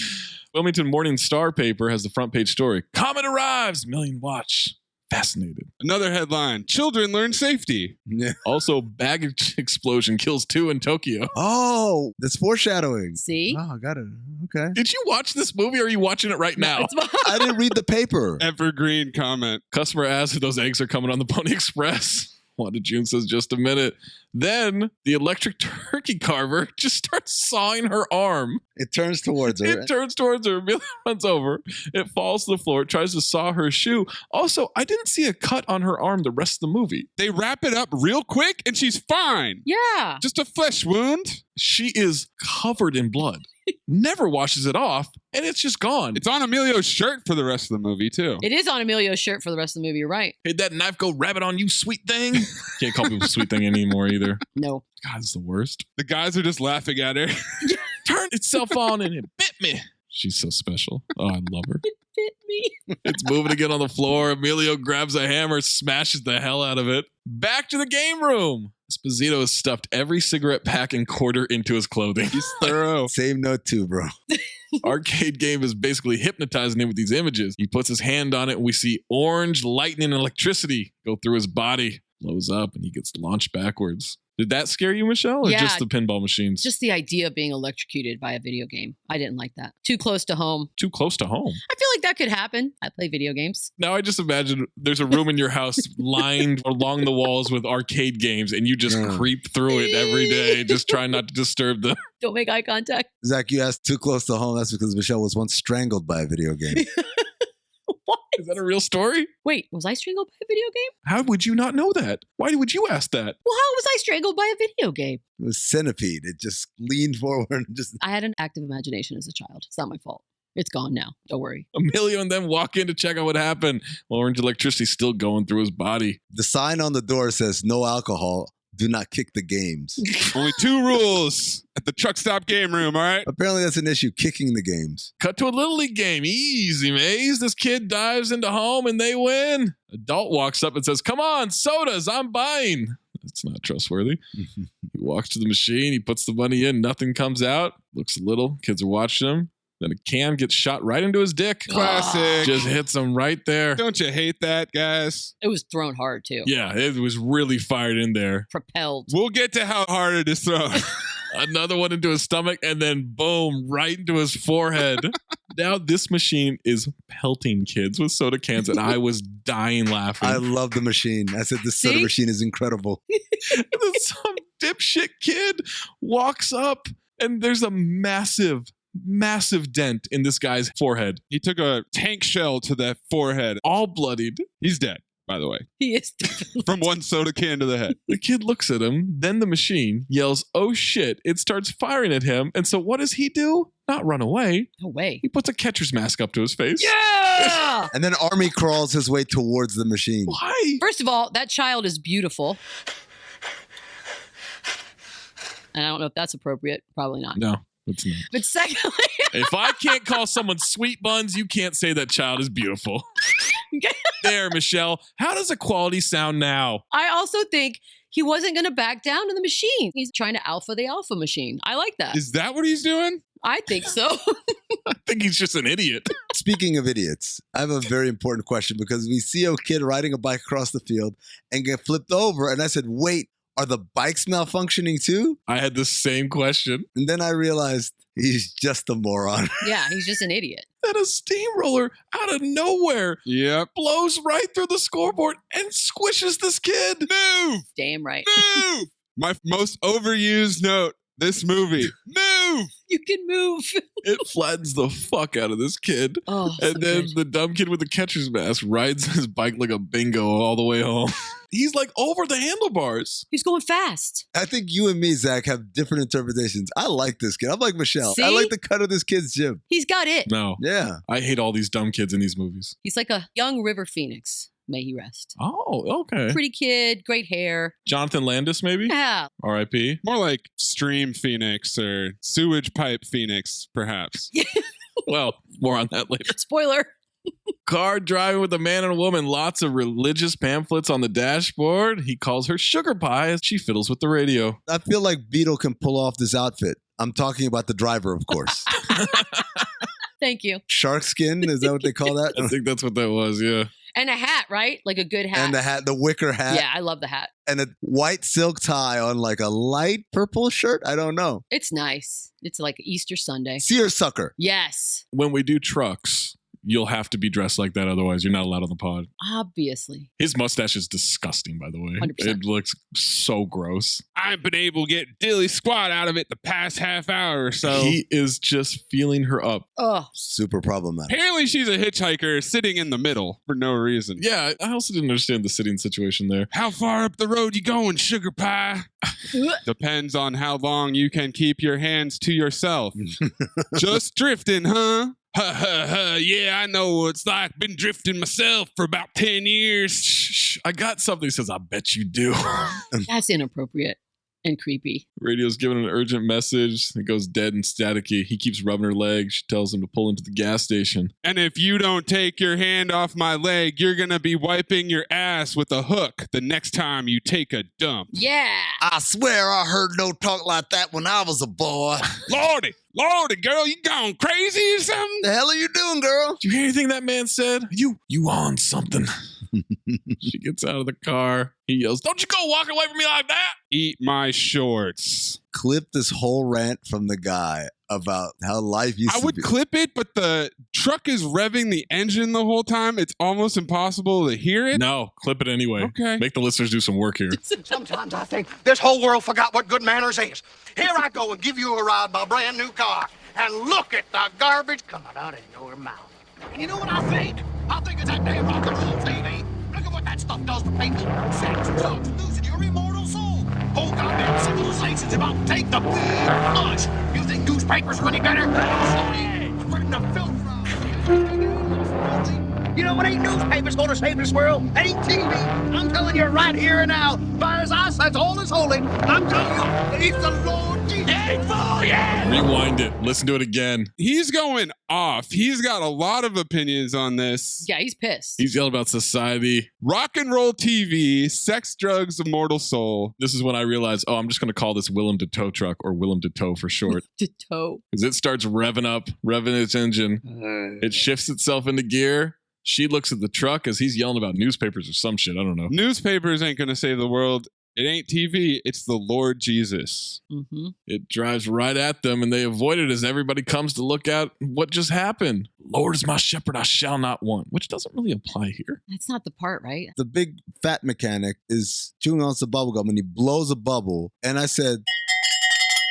Wilmington Morning Star paper has the front page story. Comet arrives, million watch. Fascinated. Another headline, children learn safety. Yeah. Also, baggage explosion kills 2 in Tokyo. Oh, that's foreshadowing. See? Oh, I got it. Okay. Did you watch this movie or are you watching it right now? I didn't read the paper. Evergreen comment. Customer asks if those eggs are coming on the Pony Express. Wanda June says, just a minute. Then the electric turkey carver just starts sawing her arm. It turns towards her. It turns towards her. Amelia runs over. It falls to the floor. It tries to saw her shoe. Also, I didn't see a cut on her arm the rest of the movie. They wrap it up real quick and she's fine. Yeah. Just a flesh wound. She is covered in blood. Never washes it off, and it's just gone. It's on Emilio's shirt for the rest of the movie, too. It is on Emilio's shirt for the rest of the movie. You're right. Hey, that knife go rabbit on you, sweet thing. Can't call people sweet thing anymore either. No. God, it's the worst. The guys are just laughing at her. Turned itself on and it bit me. She's so special. Oh, I love her. It bit me. It's moving again on the floor. Emilio grabs a hammer, smashes the hell out of it. Back to the game room. Esposito has stuffed every cigarette pack and quarter into his clothing. He's thorough. Same note too, bro. Arcade game is basically hypnotizing him with these images. He puts his hand on it and we see orange lightning and electricity go through his body. Blows up and he gets launched backwards. Did that scare you, Michelle, or just the pinball machines? Just the idea of being electrocuted by a video game. I didn't like that. Too close to home. Too close to home? I feel like that could happen. I play video games. Now I just imagine there's a room in your house lined along the walls with arcade games and you just creep through it every day, just trying not to disturb them. Don't make eye contact. Zach, you asked too close to home. That's because Michelle was once strangled by a video game. What? Is that a real story? Wait, was I strangled by a video game? How would you not know that? Why would you ask that? Well, how was I strangled by a video game? It was Centipede. It just leaned forward and just... I had an active imagination as a child. It's not my fault. It's gone now. Don't worry. Emilio and them walk in to check out what happened. Orange electricity's still going through his body. The sign on the door says, "No alcohol. Do not kick the games." Only 2 rules at the truck stop game room, all right? Apparently that's an issue, kicking the games. Cut to a Little League game. Easy, Maze. This kid dives into home and they win. Adult walks up and says, "Come on, sodas, I'm buying." That's not trustworthy. He walks to the machine. He puts the money in. Nothing comes out. Looks a little. Kids are watching him. Then a can gets shot right into his dick. Classic. Just hits him right there. Don't you hate that, guys? It was thrown hard, too. Yeah, it was really fired in there. Propelled. We'll get to how hard it is thrown. Another one into his stomach, and then boom, right into his forehead. Now this machine is pelting kids with soda cans, and I was dying laughing. I love the machine. I said, this soda machine is incredible. And then some dipshit kid walks up, and there's a massive dent in this guy's forehead. He took a tank shell to that forehead. All bloodied. He's dead, by the way. He is from one soda can to the head. The kid looks at him, then the machine yells, "Oh shit." It starts firing at him. And so what does he do? Not run away. No way. He puts a catcher's mask up to his face. Yeah! And then Army crawls his way towards the machine. Why? First of all, that child is beautiful. And I don't know if that's appropriate. Probably not. No, it's not. But secondly... If I can't call someone sweet buns, you can't say that child is beautiful. There, Michelle. How does equality sound now? I also think he wasn't going to back down to the machine. He's trying to alpha the alpha machine. I like that. Is that what he's doing? I think so. I think he's just an idiot. Speaking of idiots, I have a very important question because we see a kid riding a bike across the field and get flipped over. And I said, wait, are the bikes malfunctioning too? I had the same question. And then I realized he's just a moron. Yeah, he's just an idiot. Then a steamroller out of nowhere blows right through the scoreboard and squishes this kid. Move! Damn right. Move! My most overused note. This movie. Move! You can move. It flattens the fuck out of this kid. Oh, and so then good. the dumb kid with the catcher's mask rides his bike like a bingo all the way home. He's like over the handlebars. He's going fast. I think you and me, Zach, have different interpretations. I like this kid. I'm like Michelle. See? I like the cut of this kid's gym. He's got it. No. Yeah. I hate all these dumb kids in these movies. He's like a young River Phoenix. May he rest. Oh, okay. Pretty kid, great hair. Jonathan Landis, maybe? Yeah. R.I.P. More like Stream Phoenix or Sewage Pipe Phoenix, perhaps. Well, more on that later. Spoiler. Car driving with a man and a woman. Lots of religious pamphlets on the dashboard. He calls her Sugar Pie as she fiddles with the radio. I feel like Beadle can pull off this outfit. I'm talking about the driver, of course. Thank you. Shark skin? Is that what they call that? I think that's what that was, yeah. And a hat, right? Like a good hat. And the hat, the wicker hat. Yeah, I love the hat. And a white silk tie on like a light purple shirt. I don't know. It's nice. It's like Easter Sunday. Seersucker. Yes. When we do trucks, you'll have to be dressed like that. Otherwise, you're not allowed on the pod. Obviously. His mustache is disgusting, by the way. 100%. It looks so gross. I haven't been able to get dilly squat out of it the past half hour or so. He is just feeling her up. Oh, super problematic. Apparently, she's a hitchhiker sitting in the middle for no reason. Yeah, I also didn't understand the sitting situation there. How far up the road you going, sugar pie? Depends on how long you can keep your hands to yourself. Just drifting, huh? Ha ha ha, yeah, I know what it's like. Been drifting myself for about 10 years. Shh, I got something that says, I bet you do. That's inappropriate and creepy. Radio's giving an urgent message. It goes dead and staticky. He keeps rubbing her leg. She tells him to pull into the gas station. And if you don't take your hand off my leg, you're going to be wiping your ass with a hook the next time you take a dump. Yeah. I swear I heard no talk like that when I was a boy. Lordy, girl, you gone crazy or something? The hell are you doing, girl? Did you hear anything that man said? You on something. She gets out of the car. He yells, don't you go walking away from me like that. Eat my shorts. Clip this whole rant from the guy about how life used to be. I would clip it, but the truck is revving the engine the whole time. It's almost impossible to hear it. No, clip it anyway. Okay. Make the listeners do some work here. Sometimes I think this whole world forgot what good manners is. Here I go and give you a ride in my brand new car. And look at the garbage coming out of your mouth. And you know what I think? I think it's that damn rock and roll TV. Look at what that stuff does to people. Sex, drugs, losing your immortal soul. Whole goddamn civilization's about to take the flush. You think newspapers are any better? Spreading the filth around. You know what ain't newspapers gonna save this world? Ain't TV. I'm telling you right here and now. By his eyesight, all is holy. I'm telling you, it's the Lord Jesus. Yeah. Rewind it. Listen to it again. He's going off. He's got a lot of opinions on this. Yeah, he's pissed. He's yelling about society. Rock and roll TV, sex, drugs, immortal soul. This is when I realized, I'm just going to call this Willem de Tow truck, or Willem de Tow for short. De Tow. Because it starts revving its engine. It shifts itself into gear. She looks at the truck as he's yelling about newspapers or some shit. I don't know. Newspapers ain't going to save the world. It ain't TV. It's the Lord Jesus. Mm-hmm. It drives right at them, and they avoid it as everybody comes to look at what just happened. Lord is my shepherd, I shall not want, which doesn't really apply here. That's not the part, right? The big fat mechanic is chewing on some bubble gum, and he blows a bubble. And I said,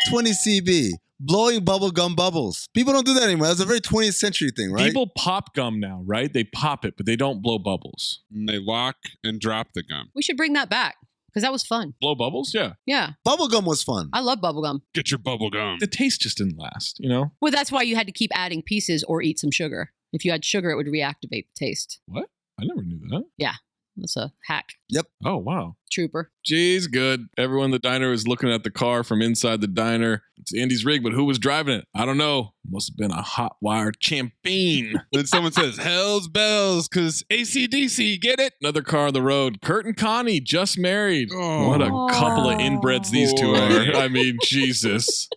20 CB. Blowing bubble gum bubbles. People don't do that anymore. That's a very 20th century thing, right? People pop gum now, right? They pop it, but they don't blow bubbles. And they lock and drop the gum. We should bring that back because that was fun. Blow bubbles? Yeah. Yeah. Bubble gum was fun. I love bubble gum. Get your bubble gum. The taste just didn't last, you know? Well, that's why you had to keep adding pieces or eat some sugar. If you had sugar, it would reactivate the taste. What? I never knew that. Yeah. That's a hack. Yep. Oh, wow. Trooper. Geez, good. Everyone in the diner is looking at the car from inside the diner. It's Andy's rig, but who was driving it? I don't know. Must have been a hot wire champion. Then someone says, hell's bells, because AC/DC, get it? Another car on the road. Kurt and Connie, just married. Oh. What a couple of inbreds these two are. I mean, Jesus.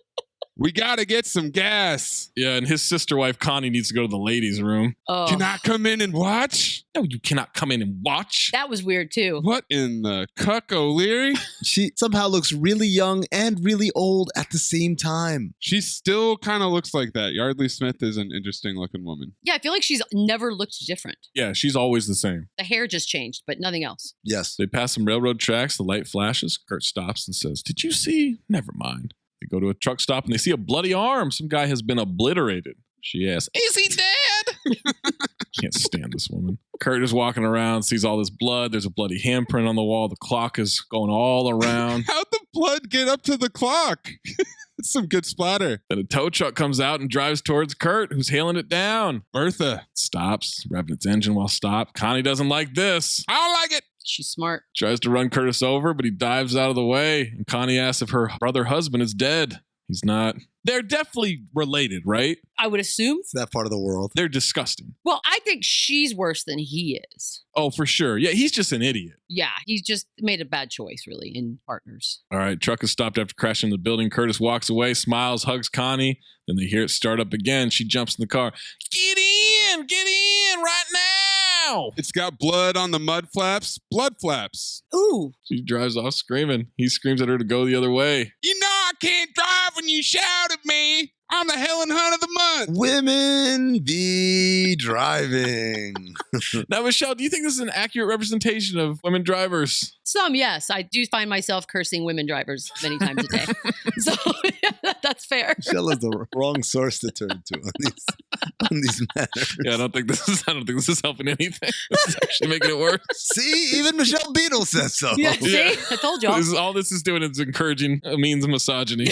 We got to get some gas. Yeah, and his sister wife, Connie, needs to go to the ladies' room. Oh. Can I come in and watch? No, you cannot come in and watch. That was weird, too. What in the cuck O'Leary? She somehow looks really young and really old at the same time. She still kind of looks like that. Yardley Smith is an interesting looking woman. Yeah, I feel like she's never looked different. Yeah, she's always the same. The hair just changed, but nothing else. Yes. They pass some railroad tracks. The light flashes. Kurt stops and says, did you see? Never mind. They go to a truck stop and they see a bloody arm. Some guy has been obliterated. She asks, is he dead? Can't stand this woman. Kurt is walking around, sees all this blood. There's a bloody handprint on the wall. The clock is going all around. How'd the blood get up to the clock? It's some good splatter. Then a tow truck comes out and drives towards Kurt, who's hailing it down. Bertha stops, revving its engine while stopped. Connie doesn't like this. I don't like it. She's smart. Tries to run Curtis over, but he dives out of the way. And Connie asks if her brother husband is dead. He's not. They're definitely related, right? I would assume. It's that part of the world. They're disgusting. Well, I think she's worse than he is. Oh, for sure. Yeah, he's just an idiot. Yeah, he's just made a bad choice, really, in partners. All right, truck is stopped after crashing in the building. Curtis walks away, smiles, hugs Connie. Then they hear it start up again. She jumps in the car. Get in right now. It's got blood on the mud flaps. Blood flaps. Ooh. She drives off screaming. He screams at her to go the other way. You know I can't drive when you shout at me. I'm the Helen Hunt of the month. Women be driving. Now, Michelle, do you think this is an accurate representation of women drivers? Some, yes. I do find myself cursing women drivers many times a day. So yeah, that's fair. Michelle is the wrong source to turn to on these matters. Yeah, I don't think this is helping anything. This is actually making it worse. See, even Michelle Beadle says so. Yeah, see? I told y'all. All this is doing is encouraging Amin's misogyny.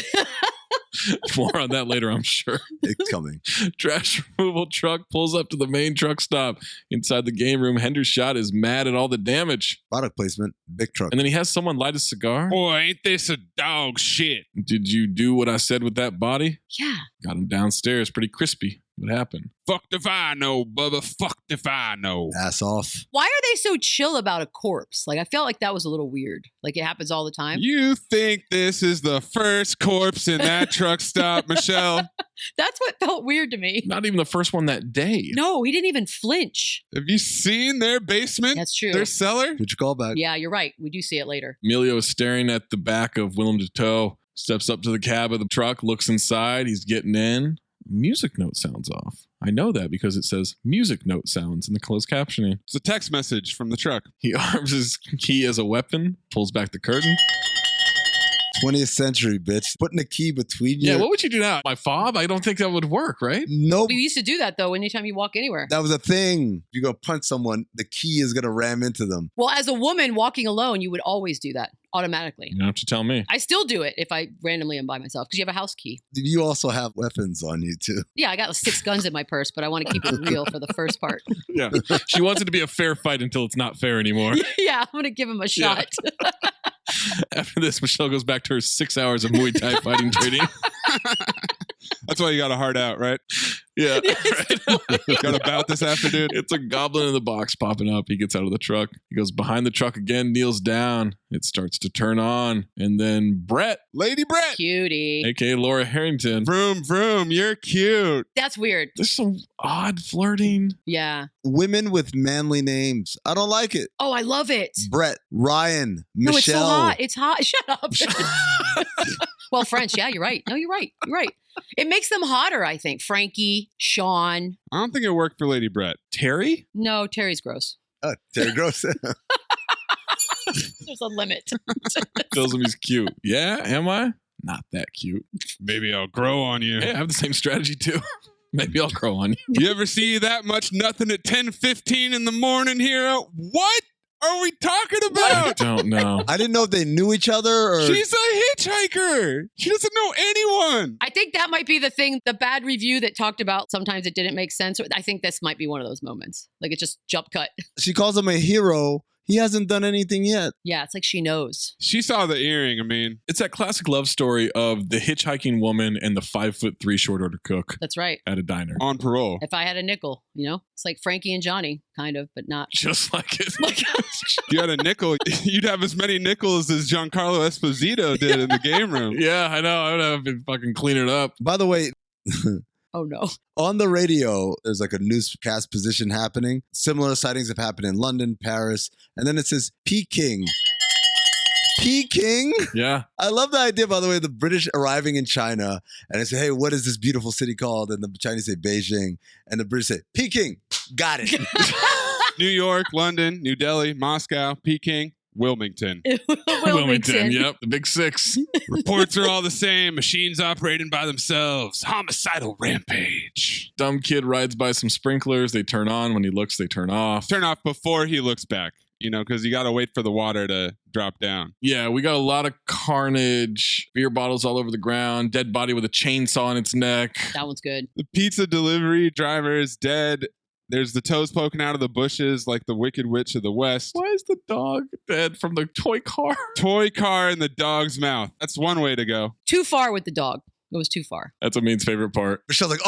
More on that later, I'm sure. It's coming. Trash removal truck pulls up to the main truck stop. Inside the game room, Hendershot is mad at all the damage. Product placement, big truck. And then he has someone light a cigar. Boy, ain't this a dog shit. Did you do what I said with that body? Yeah. Got him downstairs, pretty crispy. What happened? Fucked if I know, Bubba. Fucked if I know. Ass off. Why are they so chill about a corpse? Like, I felt like that was a little weird. Like, it happens all the time. You think this is the first corpse in that truck stop, Michelle? That's what felt weird to me. Not even the first one that day. No, he didn't even flinch. Have you seen their basement? That's true. Their cellar? Did you call back? Yeah, you're right. We do see it later. Emilio is staring at the back of Willem Dafoe, steps up to the cab of the truck, looks inside. He's getting in. Music note sounds off. I know that because it says music note sounds in the closed captioning. It's a text message from the truck. He arms his key as a weapon, pulls back the curtain. 20th century, bitch. Putting a key between you. Yeah, what would you do now? My fob? I don't think that would work, right? Nope. We used to do that, though, anytime you walk anywhere. That was a thing. If you go punch someone, the key is going to ram into them. Well, as a woman walking alone, you would always do that automatically. You don't have to tell me. I still do it if I randomly am by myself because you have a house key. You also have weapons on you, too. Yeah, I got 6 guns in my purse, but I want to keep it real for the first part. Yeah. She wants it to be a fair fight until it's not fair anymore. Yeah, I'm going to give him a shot. Yeah. After this, Michelle goes back to her 6 hours of Muay Thai fighting training. That's why you got a heart out, right? Yeah. Right. Got a bout this afternoon. It's a goblin in the box popping up. He gets out of the truck. He goes behind the truck again, kneels down. It starts to turn on. And then Brett. Lady Brett. Cutie. A.K.A. Laura Harrington. Vroom, vroom. You're cute. That's weird. There's some odd flirting. Yeah. Women with manly names. I don't like it. Oh, I love it. Brett, Ryan, No, Michelle. it's so hot. It's hot. Shut up. Well, French. Yeah, you're right. No, you're right. You're right. It makes them hotter, I think. Frankie, Sean. I don't think it worked for Lady Brett. Terry? No, Terry's gross. Terry Gross. There's a limit. Tells him he's cute. Yeah, am I? Not that cute. Maybe I'll grow on you. Hey, I have the same strategy too. Maybe I'll grow on you. You ever see that much nothing at 10:15 in the morning, hero? What are we talking about? I don't know. I didn't know if they knew each other or... She's a hitchhiker. She doesn't know anyone. I think that might be the thing, the bad review that talked about sometimes it didn't make sense. I think this might be one of those moments. Like it just jump cut. She calls him a hero. He hasn't done anything yet. Yeah, it's like she knows. She saw the earring, I mean. It's that classic love story of the hitchhiking woman and the 5'3" short order cook. That's right. At a diner. On parole. If I had a nickel, you know? It's like Frankie and Johnny, kind of, but not. Just like it. If you had a nickel, you'd have as many nickels as Giancarlo Esposito did in the game room. Yeah, I know. I would have been fucking cleaning it up. By the way... Oh, no. On the radio, there's like a newscast position happening. Similar sightings have happened in London, Paris. And then it says Peking. Peking? Yeah. I love the idea, by the way, the British arriving in China. And they say, hey, what is this beautiful city called? And the Chinese say Beijing. And the British say, Peking. Got it. New York, London, New Delhi, Moscow, Peking. Wilmington. Wilmington, yep. The big 6. Reports are all the same. Machines operating by themselves. Homicidal rampage. Dumb kid rides by some sprinklers. They turn on. When he looks, they turn off. Turn off before he looks back. You know, because you got to wait for the water to drop down. Yeah, we got a lot of carnage. Beer bottles all over the ground. Dead body with a chainsaw on its neck. That one's good. The pizza delivery driver is dead. There's the toes poking out of the bushes like the Wicked Witch of the West. Why is the dog dead from the toy car? Toy car in the dog's mouth. That's one way to go. Too far with the dog. It was too far. That's Amin's favorite part. Michelle's like,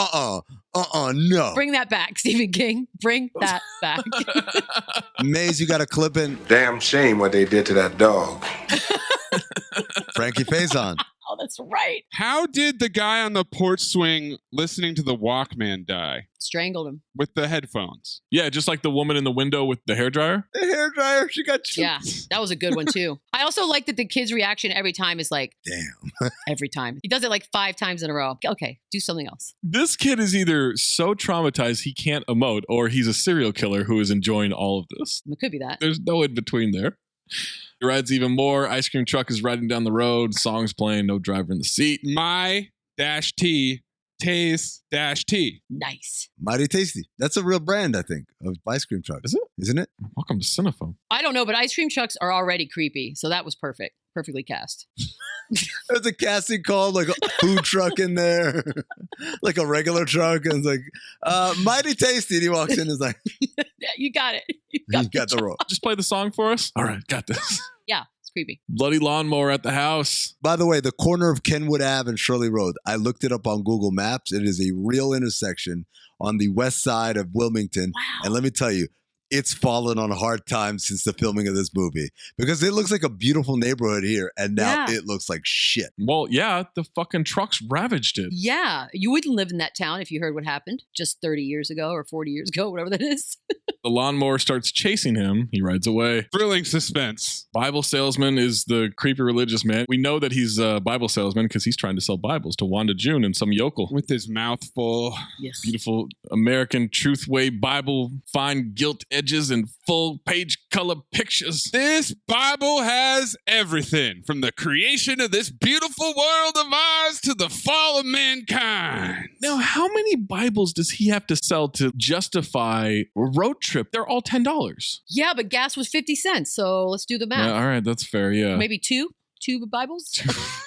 no. Bring that back, Stephen King. Bring that back. Maze, you got a clip in. Damn shame what they did to that dog. Frankie Faison. Oh, that's right. How did the guy on the porch swing listening to the Walkman die? Strangled him. With the headphones. Yeah, just like the woman in the window with the hairdryer. The hairdryer, she got choked. Yeah, that was a good one too. I also like that the kid's reaction every time is like, damn. Every time. He does it like 5 times in a row. Okay, do something else. This kid is either so traumatized he can't emote, or he's a serial killer who is enjoying all of this. It could be that. There's no in between there. He rides even more. Ice cream truck is riding down the road. Songs playing. No driver in the seat. My-T Taste-T. Nice. Mighty Tasty. That's a real brand, I think, of ice cream truck. Is it? Isn't it? Welcome to Cinephobe. I don't know, but ice cream trucks are already creepy. So that was perfect. Perfectly cast. There's a casting call, like a food truck in there, like a regular truck. And it's like, Mighty Tasty. And he walks in and is like, Yeah, you got it. You got the role. Just play the song for us. All right, got this. Yeah, it's creepy. Bloody lawnmower at the house. By the way, the corner of Kenwood Ave and Shirley Road, I looked it up on Google Maps. It is a real intersection on the west side of Wilmington. Wow. And let me tell you, it's fallen on hard times since the filming of this movie because it looks like a beautiful neighborhood here. And now it looks like shit. Well, yeah, the fucking trucks ravaged it. Yeah, you wouldn't live in that town if you heard what happened just 30 years ago or 40 years ago, whatever that is. The lawnmower starts chasing him. He rides away. Thrilling suspense. Bible salesman is the creepy religious man. We know that he's a Bible salesman because he's trying to sell Bibles to Wanda June and some yokel. With his mouth full. Yes. Beautiful American Truth Way Bible, fine gilt edges and full page color pictures. This Bible has everything from the creation of this beautiful world of ours to the fall of mankind. Now, how many Bibles does he have to sell to justify a road trip? They're all $10. Yeah, but gas was 50 cents. So let's do the math. Yeah, all right, that's fair. Yeah. Maybe two Bibles?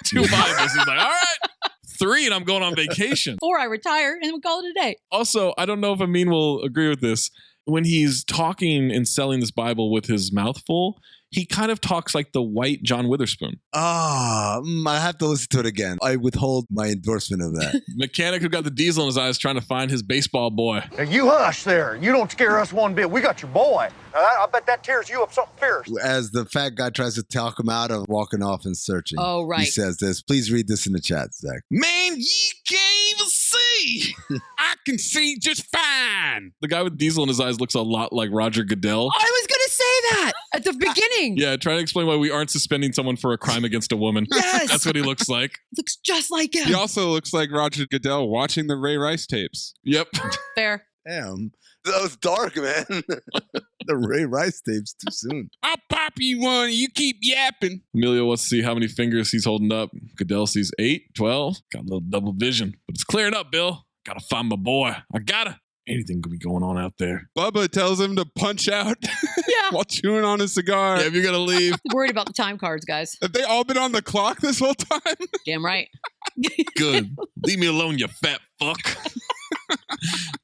Two Bibles. He's like, all right. 3 and I'm going on vacation. 4, I retire and we call it a day. Also, I don't know if Amin will agree with this. When he's talking and selling this Bible with his mouth full, he kind of talks like the white John Witherspoon. I have to listen to it again. I withhold my endorsement of that. Mechanic who got the diesel in his eyes trying to find his baseball boy. Now you hush there. You don't scare us one bit. We got your boy. I bet that tears you up something fierce. As the fat guy tries to talk him out of walking off and searching. Oh, right. He says this. Please read this in the chat, Zach. Man, you can't even see. I can see just fine. The guy with diesel in his eyes looks a lot like Roger Goodell. I was going to say that at the beginning. Yeah, trying to explain why we aren't suspending someone for a crime against a woman. Yes. That's what he looks like. Looks just like him. He also looks like Roger Goodell watching the Ray Rice tapes. Yep. Fair. Damn. That was dark, man. The Ray Rice tapes too soon. I'll pop you one. You keep yapping. Emilio wants to see how many fingers he's holding up. Goodell sees 8, 12. Got a little double vision. But it's clearing up, Bill. Gotta find my boy. I gotta. Anything could be going on out there. Bubba tells him to punch out Yeah. while chewing on a cigar. Yeah, if you're gonna leave. Worried about the time cards, guys. Have they all been on the clock this whole time? Damn right. Good. Leave me alone, you fat fuck.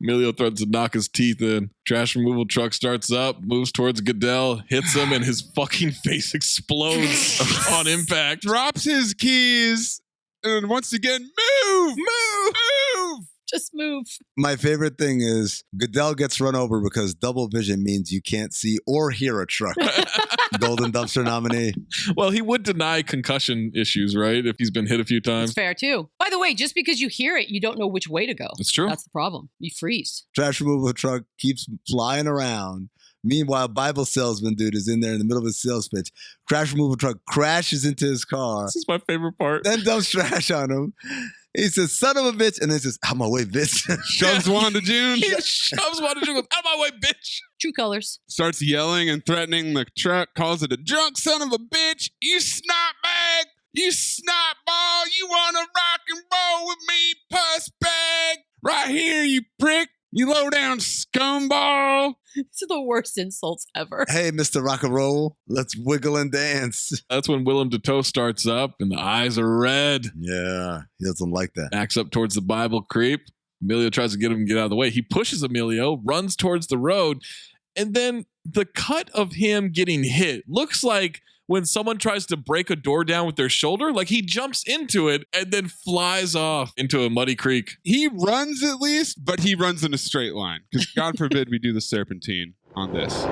Emilio threatens to knock his teeth in. Trash removal truck starts up, moves towards Goodell, hits him, and his fucking face explodes on impact. Drops his keys, and once again, move! Just move. My favorite thing is Goodell gets run over because double vision means you can't see or hear a truck. Golden Dumpster nominee. Well, he would deny concussion issues, right? If he's been hit a few times. It's fair, too. By the way, just because you hear it, you don't know which way to go. That's true. That's the problem. You freeze. Trash removal truck keeps flying around. Meanwhile, Bible salesman dude is in there in the middle of his sales pitch. Trash removal truck crashes into his car. This is my favorite part. Then dumps trash on him. He says, son of a bitch. And then says, out of my way, bitch. Shoves Wanda June. Yeah, shoves Wanda June. Out of my way, bitch. True colors. Starts yelling and threatening the truck. Calls it a drunk son of a bitch. You snot bag. You snot ball. You want to rock and roll with me, puss bag. Right here, you prick. You low down scumball. These are the worst insults ever. Hey, Mr. Rock and Roll, let's wiggle and dance. That's when Willem Dafoe starts up and the eyes are red. Yeah, he doesn't like that. Backs up towards the Bible creep. Emilio tries to get him to get out of the way. He pushes Emilio, runs towards the road, and then the cut of him getting hit looks like when someone tries to break a door down with their shoulder, like he jumps into it and then flies off into a muddy creek. He runs at least, but he runs in a straight line because God forbid we do the serpentine on this.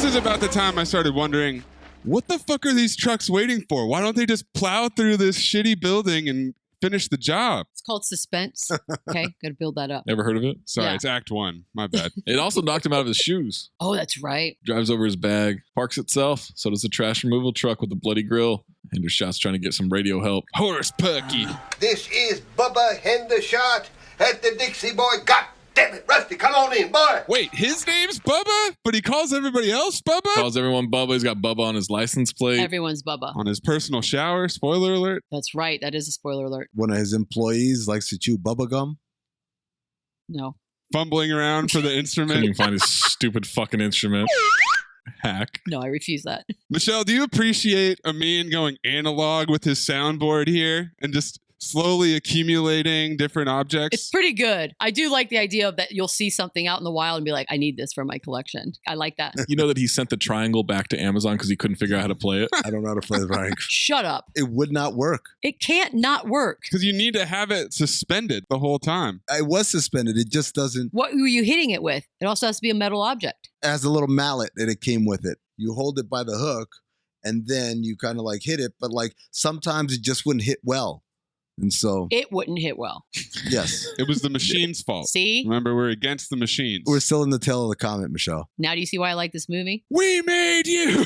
is about the time I started wondering, what the fuck are these trucks waiting for? Why don't they just plow through this shitty building and finish the job? It's called suspense. Okay, got to build that up. Never heard of it? Sorry, Yeah. it's Act 1. My bad. It also knocked him out of his shoes. Oh, that's right. Drives over his bag, parks itself. So does the trash removal truck with the bloody grill. Hendershot's trying to get some radio help. Horse Pucky. This is Bubba Hendershot at the Dixie Boy. God damn it, Rusty, come on in, boy. Wait, his name's Bubba? But he calls everybody else Bubba? Calls everyone Bubba. He's got Bubba on his license plate. Everyone's Bubba. On his personal shower, spoiler alert. That's right. That is a spoiler alert. One of his employees likes to chew bubba gum. No. Fumbling around for the Couldn't instrument. even find his stupid fucking instrument. Hack. No, I refuse that. Michelle, do you appreciate Amin going analog with his soundboard here and just slowly accumulating different objects? It's pretty good. I do like the idea of that you'll see something out in the wild and be like, I need this for my collection. I like that. You know that he sent the triangle back to Amazon because he couldn't figure out how to play it? I don't know how to play the triangle. Shut up. It would not work. It can't not work. Because you need to have it suspended the whole time. It was suspended. It just doesn't. What were you hitting it with? It also has to be a metal object. It has a little mallet and it came with it. You hold it by the hook and then you kind of like hit it, but like sometimes it just wouldn't hit well. And so It wouldn't hit well. yes, It was the machine's fault. See? Remember, we're against the machines. we're still in the tail of the comet, Michelle. Now do you see why I like this movie? We made you!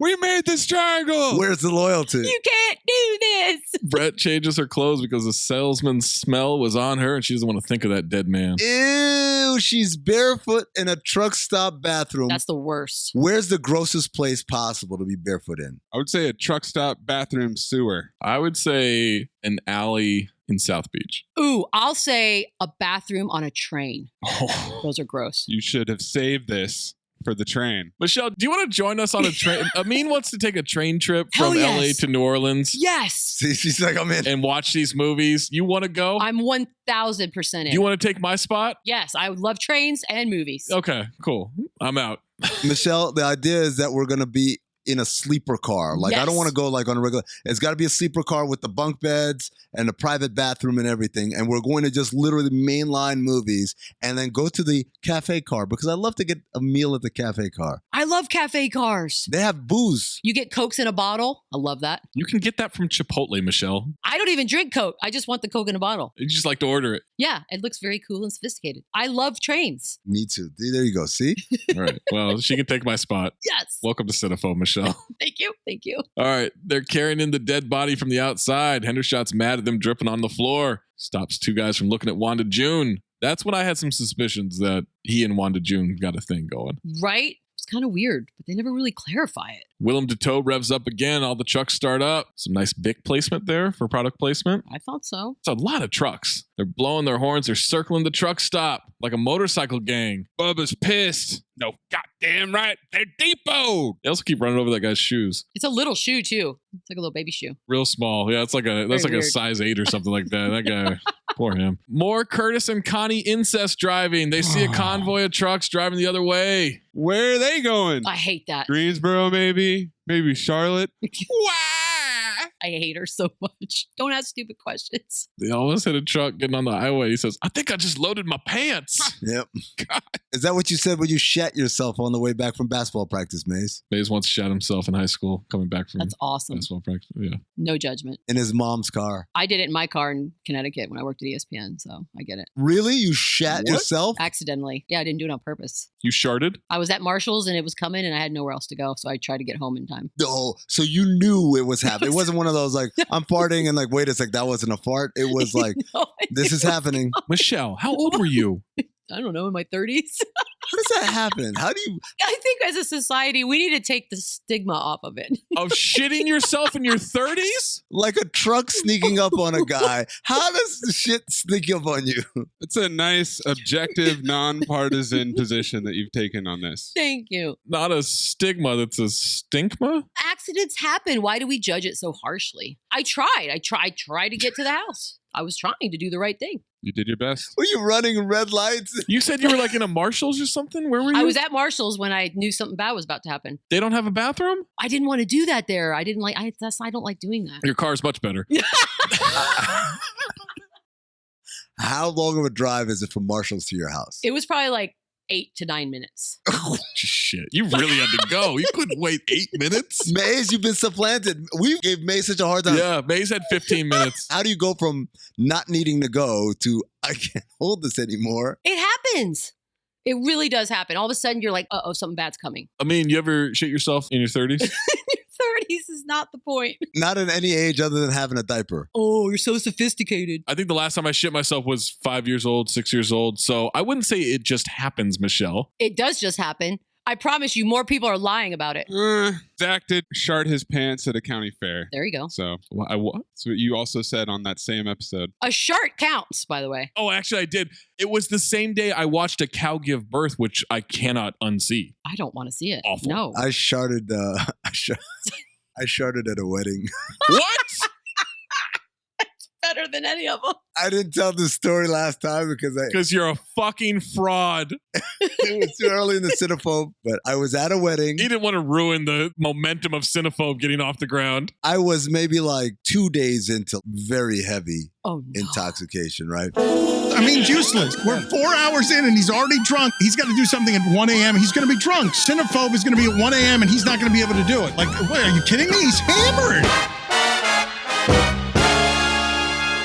We made this triangle! Where's the loyalty? You can't do this. Brett changes her clothes because the salesman's smell was on her and she doesn't want to think of that dead man. Ew, she's barefoot in a truck stop bathroom. That's the worst. Where's the grossest place possible to be barefoot in? I would say a truck stop bathroom sewer. I would say an alley in South Beach. Ooh, I'll say a bathroom on a train. Oh. Those are gross. You should have saved this for the train. Michelle, do you want to join us on a train? Amin wants to take a train trip Hell from yes. LA to New Orleans Yes. See, she's like, I'm in. and watch these movies. You want to go? I'm 1,000% in. Do you want to take my spot? Yes, I would love trains and movies. Okay, cool. I'm out. Michelle, the idea is that we're going to be in a sleeper car. Like, I don't Yes. want to go like on a regular. It's got to be a sleeper car with the bunk beds and a private bathroom and everything. And we're going to just literally mainline movies and then go to the cafe car because I love to get a meal at the cafe car. I love cafe cars. They have booze. You get Cokes in a bottle. I love that. You can get that from Chipotle, Michelle. I don't even drink Coke. I just want the Coke in a bottle. You just like to order it. Yeah, it looks very cool and sophisticated. I love trains. Me too. There you go. See? All right. Well, she can take my spot. Yes. Welcome to Cinephobe, Michelle. Thank you. Thank you. All right. They're carrying in the dead body from the outside. Hendershot's mad at them dripping on the floor. Stops two guys from looking at Wanda June. That's when I had some suspicions that he and Wanda June got a thing going. Right? It's kind of weird, but they never really clarify it. Willem Dafoe revs up again. All the trucks start up. Some nice Bic placement there for product placement. I thought so. It's a lot of trucks. They're blowing their horns. They're circling the truck stop like a motorcycle gang. Bubba's pissed. No, goddamn right. They're depot. They also keep running over that guy's shoes. It's a little shoe too. It's like a little baby shoe. Real small. Yeah, it's like a that's like Very a weird. size 8 or something like that. That guy. Poor him. More Curtis and Connie incest driving. They see a convoy of trucks driving the other way. Where are they going? I hate that. Greensboro, maybe? Maybe Charlotte? I hate her so much. Don't ask stupid questions. They almost hit a truck getting on the highway. He says, I think I just loaded my pants. Yep. Is that what you said when you shat yourself on the way back from basketball practice, Maze? Maze once shot himself in high school coming back from That's awesome. basketball practice. Yeah. No judgment. In his mom's car. I did it in my car in Connecticut when I worked at ESPN, so I get it. Really? You shat What? yourself? Accidentally. Yeah, I didn't do it on purpose. You sharded? I was at Marshall's and it was coming and I had nowhere else to go, so I tried to get home in time. No. So you knew it was happening. It wasn't one of those like, I'm farting and like, wait a sec, that wasn't a fart. It was like, No, this is happening. Michelle, how old were you? I don't know, in my 30s. How does that happen? How do you? I think as a society, we need to take the stigma off of it. Of shitting yourself in your 30s? Like a truck sneaking up on a guy. How does the shit sneak up on you? It's a nice, objective, nonpartisan position that you've taken on this. Thank you. Not a stigma, that's a stinkma? Accidents happen. Why do we judge it so harshly? I tried to get to the house. I was trying to do the right thing. You did your best. Were you running red lights? You said you were like in a Marshall's or something? Where were you? I was at Marshall's when I knew something bad was about to happen. They don't have a bathroom? I didn't want to do that there. I don't like doing that. Your car's much better. How long of a drive is it from Marshall's to your house? It was probably like 8 to 9 minutes. Oh, shit. You really had to go. You couldn't wait 8 minutes? Maze, you've been supplanted. We gave Maze such a hard time. Yeah, Maze had 15 minutes. How do you go from not needing to go to I can't hold this anymore? It happens. It really does happen. All of a sudden, you're like, uh-oh, something bad's coming. I mean, you ever shit yourself in your 30s? 30s is not the point. Not in any age other than having a diaper. Oh, you're so sophisticated. I think the last time I shit myself was 5 years old, 6 years old. So I wouldn't say it just happens, Michelle. It does just happen. I promise you, more people are lying about it. Zach did shart his pants at a county fair. There you go. So that's what you also said on that same episode. A shart counts, by the way. Oh, actually, I did. It was the same day I watched a cow give birth, which I cannot unsee. I don't want to see it. Awful. No. I sharted. I sharted at a wedding. What? Better than any of them. I didn't tell this story last time because you're a fucking fraud. It was too early in the Cinephobe, but I was at a wedding. He didn't want to ruin the momentum of Cinephobe getting off the ground. I was maybe like 2 days into very heavy intoxication, right? I mean, it's useless. We're 4 hours in and he's already drunk. He's got to do something at 1 a.m. He's going to be drunk. Cinephobe is going to be at 1 a.m. and he's not going to be able to do it. Like, what, are you kidding me? He's hammered.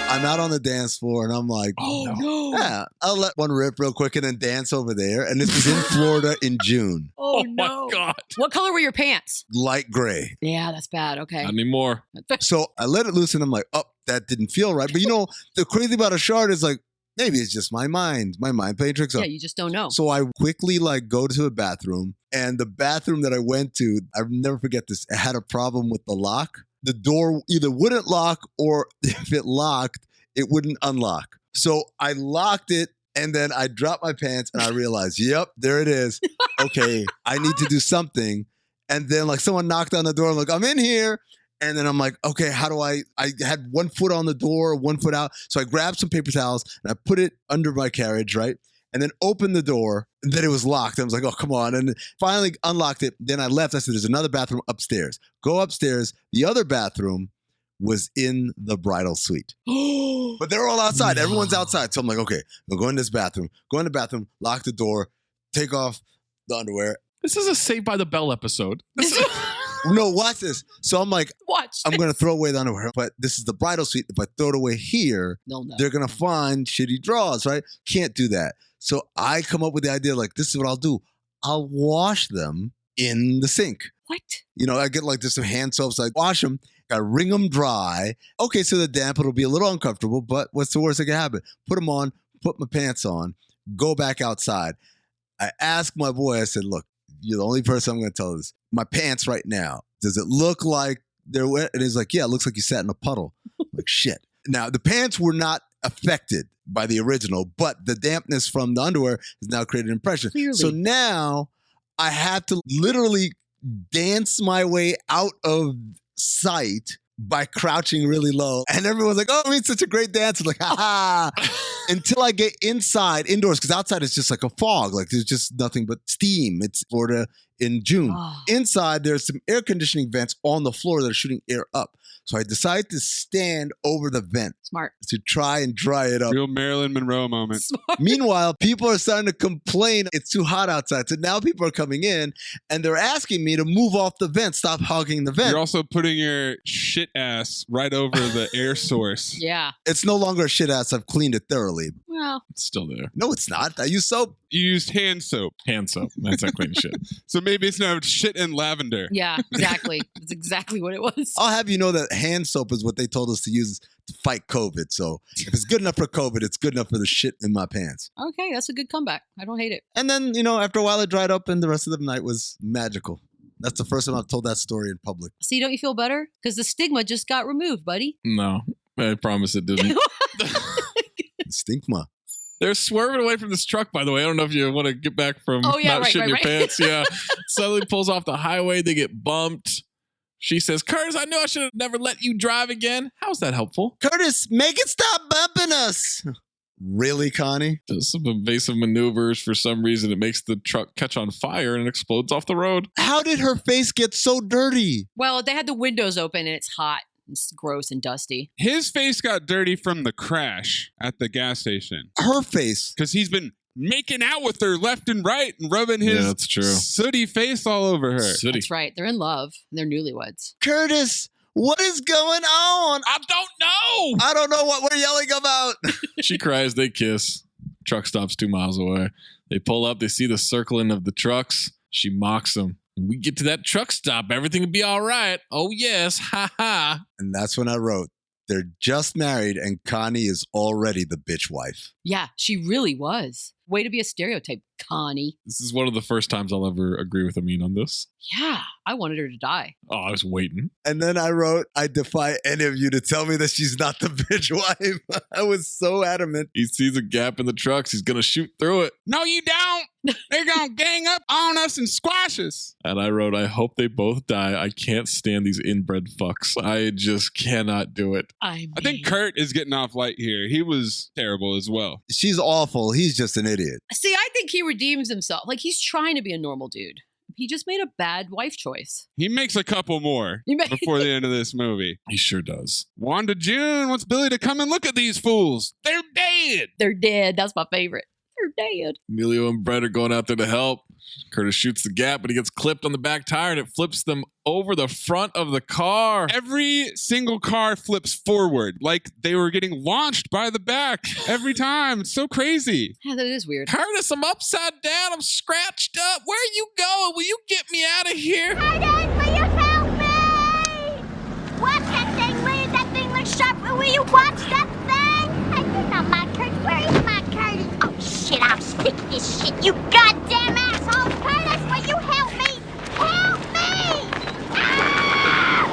I'm out on the dance floor and I'm like, oh no. Yeah, I'll let one rip real quick and then dance over there. And this was in Florida in June. Oh, no. My God. What color were your pants? Light gray. Yeah, that's bad. Okay. Not anymore. So I let it loose and I'm like, oh, that didn't feel right. But you know, the crazy about a shard is like, maybe it's just my mind playing tricks on. Yeah, you just don't know. So I quickly go to a bathroom, and the bathroom that I went to, I'll never forget this, it had a problem with the lock. The door either wouldn't lock, or if it locked, it wouldn't unlock. So I locked it, and then I dropped my pants, and I realized, yep, there it is. Okay, I need to do something. And then someone knocked on the door, I'm like, I'm in here. And then I'm like, okay, how do I had 1 foot on the door, 1 foot out. So I grabbed some paper towels and I put it under my carriage, right? And then opened the door, and then it was locked. I was like, oh, come on. And finally unlocked it. Then I left. I said, there's another bathroom upstairs. Go upstairs. The other bathroom was in the bridal suite. But they're all outside. No. Everyone's outside. So I'm like, okay, we'll go in this bathroom. Go in the bathroom, lock the door, take off the underwear. This is a Saved by the Bell episode. No, watch this. So I'm like, I'm going to throw away the underwear, but this is the bridal suite. If I throw it away here, they're going to find shitty drawers, right? Can't do that. So I come up with the idea, this is what I'll do. I'll wash them in the sink. What? I get there's some hand soaps. I wash them. I wring them dry. Okay, so the damp, it'll be a little uncomfortable, but what's the worst that can happen? Put them on, put my pants on, go back outside. I asked my boy, I said, look, you're the only person I'm going to tell this. My pants right now, does it look like they're wet? And he's like, yeah, it looks like you sat in a puddle. I'm like, shit. Now, the pants were not affected by the original, but the dampness from the underwear has now created an impression. Clearly. So now I have to literally dance my way out of sight by crouching really low. And everyone's like, oh, I mean, such a great dance. I'm like, ha until I get indoors, because outside it's just like a fog. There's just nothing but steam. It's Florida in June. Oh. Inside, there's some air conditioning vents on the floor that are shooting air up. So I decided to stand over the vent. Smart. To try and dry it up. Real Marilyn Monroe moment. Smart. Meanwhile, people are starting to complain it's too hot outside. So now people are coming in and they're asking me to move off the vent, stop hogging the vent. You're also putting your shit ass right over the air source. Yeah. It's no longer a shit ass. I've cleaned it thoroughly. Well, it's still there. No, it's not. I use soap. You used hand soap. Hand soap. That's not clean shit. So maybe it's now shit and lavender. Yeah, exactly. That's exactly what it was. I'll have you know that hand soap is what they told us to use to fight COVID. So if it's good enough for COVID, it's good enough for the shit in my pants. Okay, that's a good comeback. I don't hate it. And then, after a while it dried up and the rest of the night was magical. That's the first time I've told that story in public. See, don't you feel better? Because the stigma just got removed, buddy. No, I promise it didn't. Stigma. They're swerving away from this truck, by the way. I don't know if you want to get back from not shitting your pants. Yeah. Suddenly pulls off the highway. They get bumped. She says, Curtis, I knew I should have never let you drive again. How's that helpful? Curtis, make it stop bumping us. Really, Connie? Just some evasive maneuvers. For some reason, it makes the truck catch on fire and it explodes off the road. How did her face get so dirty? Well, they had the windows open and it's hot. It's gross and dusty. His face got dirty from the crash at the gas station. Her face. Because he's been making out with her left and right and rubbing his that's true. sooty face all over her. Sooty. That's right. They're in love. They're newlyweds. Curtis, what is going on? I don't know. I don't know what we're yelling about. She cries. They kiss. Truck stops 2 miles away. They pull up. They see the circling of the trucks. She mocks them. When we get to that truck stop, everything will be all right. Oh, yes. Ha ha. And that's when I wrote, they're just married and Connie is already the bitch wife. Yeah, she really was. Way to be a stereotype, Connie. This is one of the first times I'll ever agree with Amin on this. Yeah, I wanted her to die. Oh, I was waiting. And then I wrote, I defy any of you to tell me that she's not the bitch wife. I was so adamant. He sees a gap in the trucks. He's going to shoot through it. No, you don't. They're going to gang up on us and squash us. And I wrote, I hope they both die. I can't stand these inbred fucks. I just cannot do it. I think Kurt is getting off light here. He was terrible as well. She's awful. He's just an idiot. See, I think he redeems himself. Like, he's trying to be a normal dude. He just made a bad wife choice. He makes a couple more before the end of this movie. He sure does. Wanda June wants Billy to come and look at these fools. They're dead. They're dead. That's my favorite. They're dead. Emilio and Brett are going out there to help. Curtis shoots the gap, but he gets clipped on the back tire and it flips them over the front of the car. Every single car flips forward like they were getting launched by the back every time. It's so crazy. Yeah, that is weird. Curtis, I'm upside down. I'm scratched up. Where are you going? Will you get me out of here? Curtis, will you help me? Watch that thing, Lee. That thing looks sharp. Will you watch that thing? Hey, you're not my Curtis. Where is my Curtis? Oh, shit, I'll stick this shit, you goddamn asshole. Curtis, will you help me? Help me!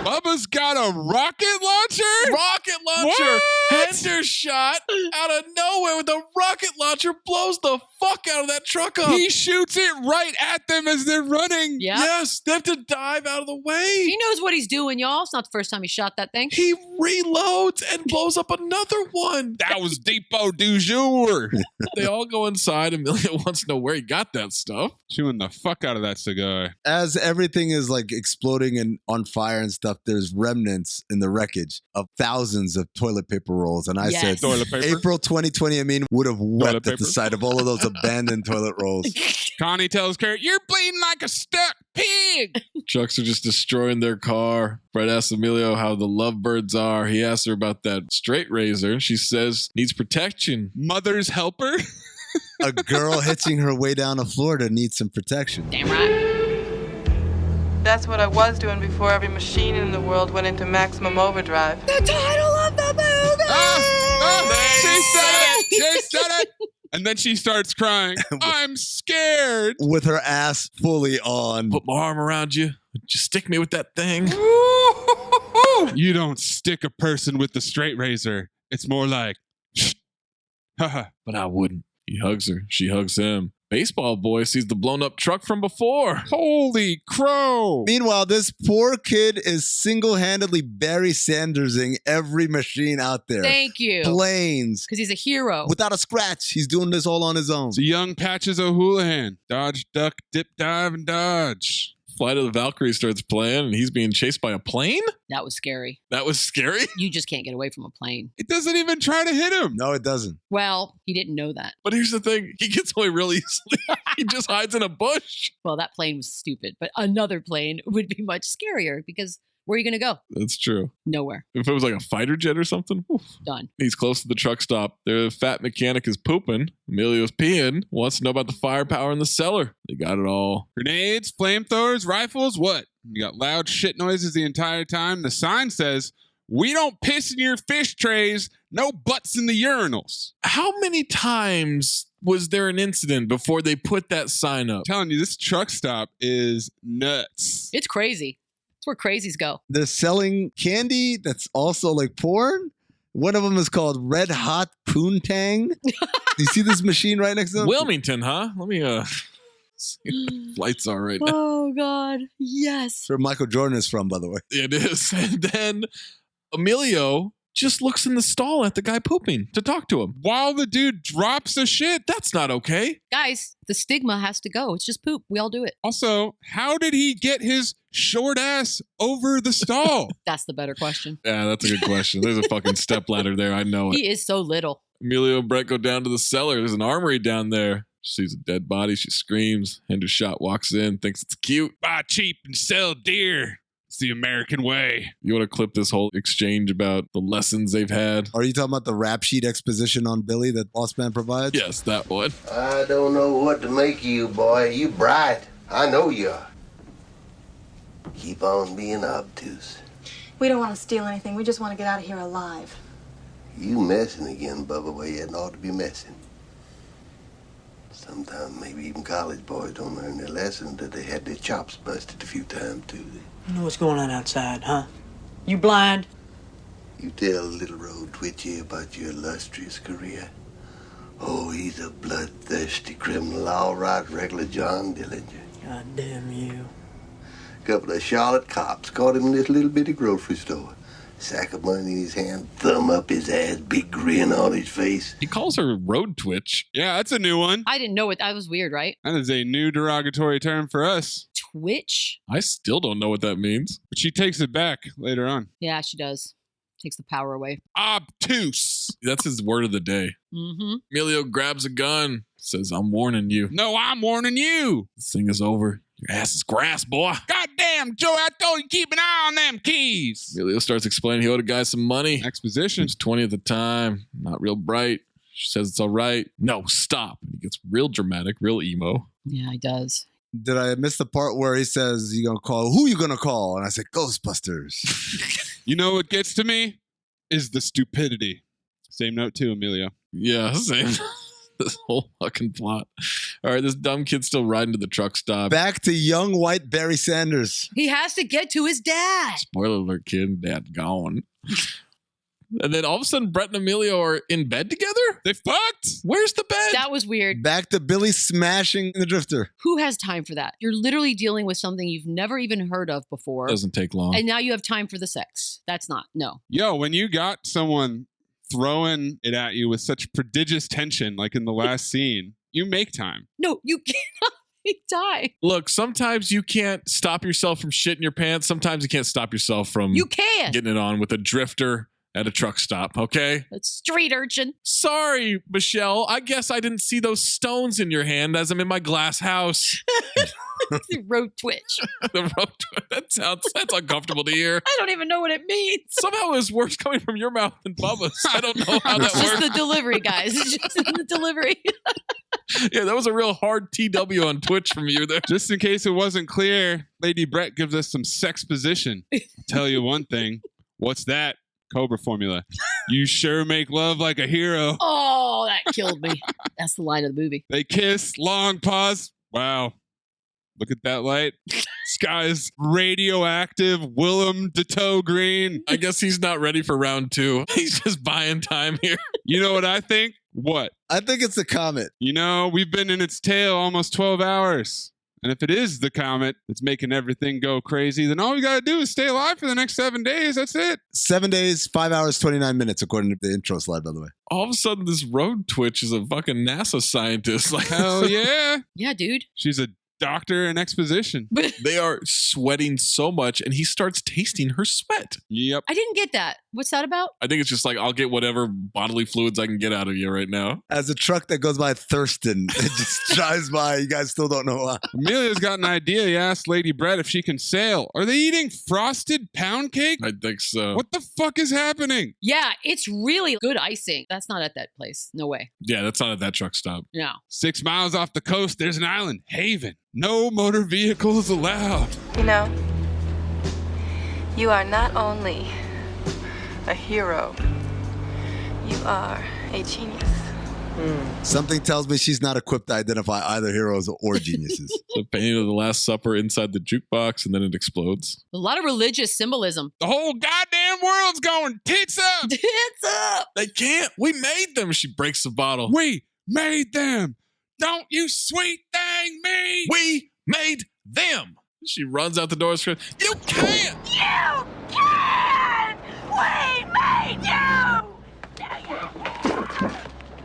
Bubba's got a rocket launcher? Rocket launcher! Hender shot out of nowhere with a rocket launcher blows the fuck out of that truck up. He shoots it right at them as they're running. Yeah. Yes, they have to dive out of the way. He knows what he's doing, y'all. It's not the first time he shot that thing. He reloads and blows up another one. That was depot du jour. They all go inside. Amelia wants to know where he got that stuff. Chewing the fuck out of that cigar. As everything is like exploding and on fire and stuff, there's remnants in the wreckage of thousands of toilet paper rolls. And I said, Toilet paper. April 2020, I mean, would have wept at paper. the sight of all of those abandoned toilet rolls. Connie tells Kurt, "You're bleeding like a stuck pig." Trucks are just destroying their car. Brett asks Emilio how the lovebirds are. He asks her about that straight razor. She says needs protection. Mother's helper? A girl hitching her way down to Florida needs some protection. Damn right. That's what I was doing before every machine in the world went into maximum overdrive. The title of the movie! She said it! She said it! And then she starts crying. I'm scared. With her ass fully on. Put my arm around you. Just stick me with that thing. You don't stick a person with the straight razor. It's more like, haha. But I wouldn't. He hugs her. She hugs him. Baseball boy sees the blown up truck from before. Holy crow. Meanwhile, this poor kid is single-handedly Barry Sandersing every machine out there. Thank you. Planes. Because he's a hero. Without a scratch. He's doing this all on his own. It's a young Patches O'Houlihan. Dodge, duck, dip, dive, and dodge. Flight of the Valkyrie starts playing and he's being chased by a plane? That was scary. That was scary? You just can't get away from a plane. It doesn't even try to hit him. No, it doesn't. Well, he didn't know that. But here's the thing. He gets away real easily. He just hides in a bush. Well, that plane was stupid, but another plane would be much scarier because where are you going to go? That's true. Nowhere. If it was like a fighter jet or something, oof. Done. He's close to the truck stop. The fat mechanic is pooping. Emilio's peeing. Wants to know about the firepower in the cellar. They got it all. Grenades, flamethrowers, rifles, what? You got loud shit noises the entire time. The sign says, "We don't piss in your fish trays. No butts in the urinals." How many times was there an incident before they put that sign up? I'm telling you, this truck stop is nuts. It's crazy. It's where crazies go. They're selling candy that's also like porn. One of them is called Red Hot Poontang. You see this machine right next to them? Wilmington, huh? Let me see what the flights are right now. Oh, God. Yes. That's where Michael Jordan is from, by the way. It is. And then Emilio just looks in the stall at the guy pooping to talk to him. While the dude drops a shit. That's not okay. Guys, the stigma has to go. It's just poop. We all do it. Also, how did he get his short ass over the stall? That's the better question. Yeah, that's a good question. There's a fucking stepladder there. I know it. He is so little. Emilio and Brett go down to the cellar. There's an armory down there. She sees a dead body. She screams. Hendershot walks in, thinks it's cute. Buy cheap and sell dear. It's the American way. You want to clip this whole exchange about the lessons they've had? Are you talking about the rap sheet exposition on Billy that Boss Man provides? Yes, that one. I don't know what to make of you, boy. You bright. I know you are. Keep on being obtuse. We don't want to steal anything. We just want to get out of here alive. You messing again, Bubba, where you hadn't ought to be messing. Sometimes maybe even college boys don't learn their lesson until they had their chops busted a few times, too. You know what's going on outside, huh? You blind? You tell little road twitchy about your illustrious career. Oh, he's a bloodthirsty criminal, all right, regular John Dillinger. God damn you. A couple of Charlotte cops caught him in this little bitty grocery store. Sack of money in his hand, thumb up his ass, big grin on his face. He calls her road twitch. Yeah, that's a new one. I didn't know it. That was weird, right? That is a new derogatory term for us. Twitch? I still don't know what that means. But she takes it back later on. Yeah, she does. Takes the power away. Obtuse. That's his word of the day. Mm-hmm. Emilio grabs a gun, says, I'm warning you. No, I'm warning you. This thing is over. Your ass is grass, boy. Goddamn, Joe, I told you keep an eye on them keys. Emilio starts explaining he owed a guy some money. Exposition. It's 20 at the time. Not real bright. She says it's all right. No, stop. And he gets real dramatic, real emo. Yeah, he does. Did I miss the part where he says, you gonna call? Who you gonna call? And I said, Ghostbusters. You know what gets to me? Is the stupidity. Same note too, Emilio. Yeah, same. This whole fucking plot. All right, this dumb kid's still riding to the truck stop. Back to young white Barry Sanders. He has to get to his dad. Spoiler alert, kid. Dad's gone. And then all of a sudden, Brett and Emilio are in bed together? They fucked? Where's the bed? That was weird. Back to Billy smashing the drifter. Who has time for that? You're literally dealing with something you've never even heard of before. Doesn't take long. And now you have time for the sex. That's not, no. Yo, when you got someone throwing it at you with such prodigious tension, like in the last scene, you make time. No, you cannot make time. Look, sometimes you can't stop yourself from shitting your pants. Sometimes you can't stop yourself from You can. getting it on with a drifter at a truck stop, okay? That's street urchin. Sorry, Michelle. I guess I didn't see those stones in your hand as I'm in my glass house. The road twitch. The road twitch. That's uncomfortable to hear. I don't even know what it means. Somehow it's worse coming from your mouth than Bubba's. I don't know how that It's just works. the delivery, guys. It's just in the delivery. Yeah, that was a real hard TW on Twitch from you there. Just in case it wasn't clear, Lady Brett gives us some sex position. I'll tell you one thing. What's that? Cobra formula. You sure make love like a hero. Oh, that killed me. That's the line of the movie. They kiss, long pause. Wow. Look at that light. Sky's radioactive, Willem Dafoe green. I guess he's not ready for round 2. He's just buying time here. You know what I think? What? I think it's the comet. You know, we've been in its tail almost 12 hours. And if it is the comet that's making everything go crazy, then all we got to do is stay alive for the next 7 days. That's it. 7 days, 5 hours, 29 minutes, according to the intro slide, by the way. All of a sudden, this road twitch is a fucking NASA scientist. Like, hell yeah. Yeah, dude. She's a doctor in exposition. They are sweating so much, and he starts tasting her sweat. Yep. I didn't get that. What's that about? I think it's just like, I'll get whatever bodily fluids I can get out of you right now. As a truck that goes by Thurston, it just drives by. You guys still don't know why. Amelia's got an idea. He asked Lady Brett if she can sail. Are they eating frosted pound cake? I think so. What the fuck is happening? Yeah, it's really good icing. That's not at that place. No way. Yeah, that's not at that truck stop. No. 6 miles off the coast, there's an island, Haven. No motor vehicles allowed. You know, you are not only a hero, you are a genius. Something tells me she's not equipped to identify either heroes or geniuses. The painting of the Last Supper inside the jukebox, and then it explodes. A lot of religious symbolism. The whole goddamn world's going tits up. Tits up. They can't. We made them. She breaks the bottle. We made them. Don't you sweet thing me. We made them. She runs out the door. Screaming, you can't. You can! We made you!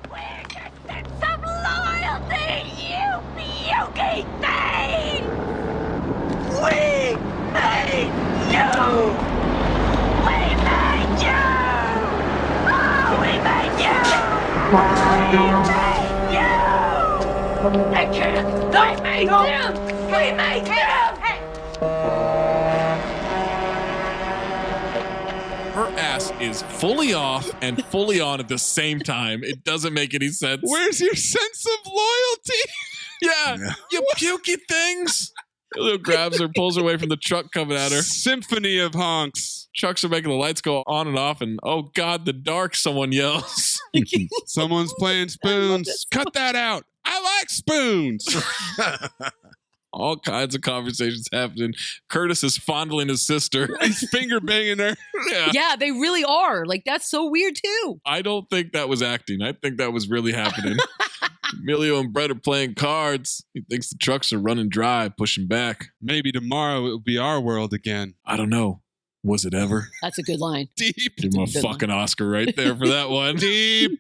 We're just in some loyalty, you puky thing! We made you! We made you! Oh, we made you! We made you! Hey, kid! Leave me, Jim! Leave me, Jim! Her ass is fully off and fully on at the same time. It doesn't make any sense. Where's your sense of loyalty? Yeah. You pukey things. Leo grabs her, pulls her away from the truck coming at her. Symphony of honks. Trucks are making the lights go on and off, and oh God, the dark, someone yells. Someone's playing spoons. Cut that out. I like spoons. All kinds of conversations happening. Curtis is fondling his sister. He's finger banging her. Yeah, they really are. Like, that's so weird too. I don't think that was acting. I think that was really happening. Emilio and Brett are playing cards. He thinks the trucks are running dry, pushing back. Maybe tomorrow it will be our world again. I don't know. Was it ever? That's a good line. Deep. Give him a fucking Oscar right there for that one. Deep.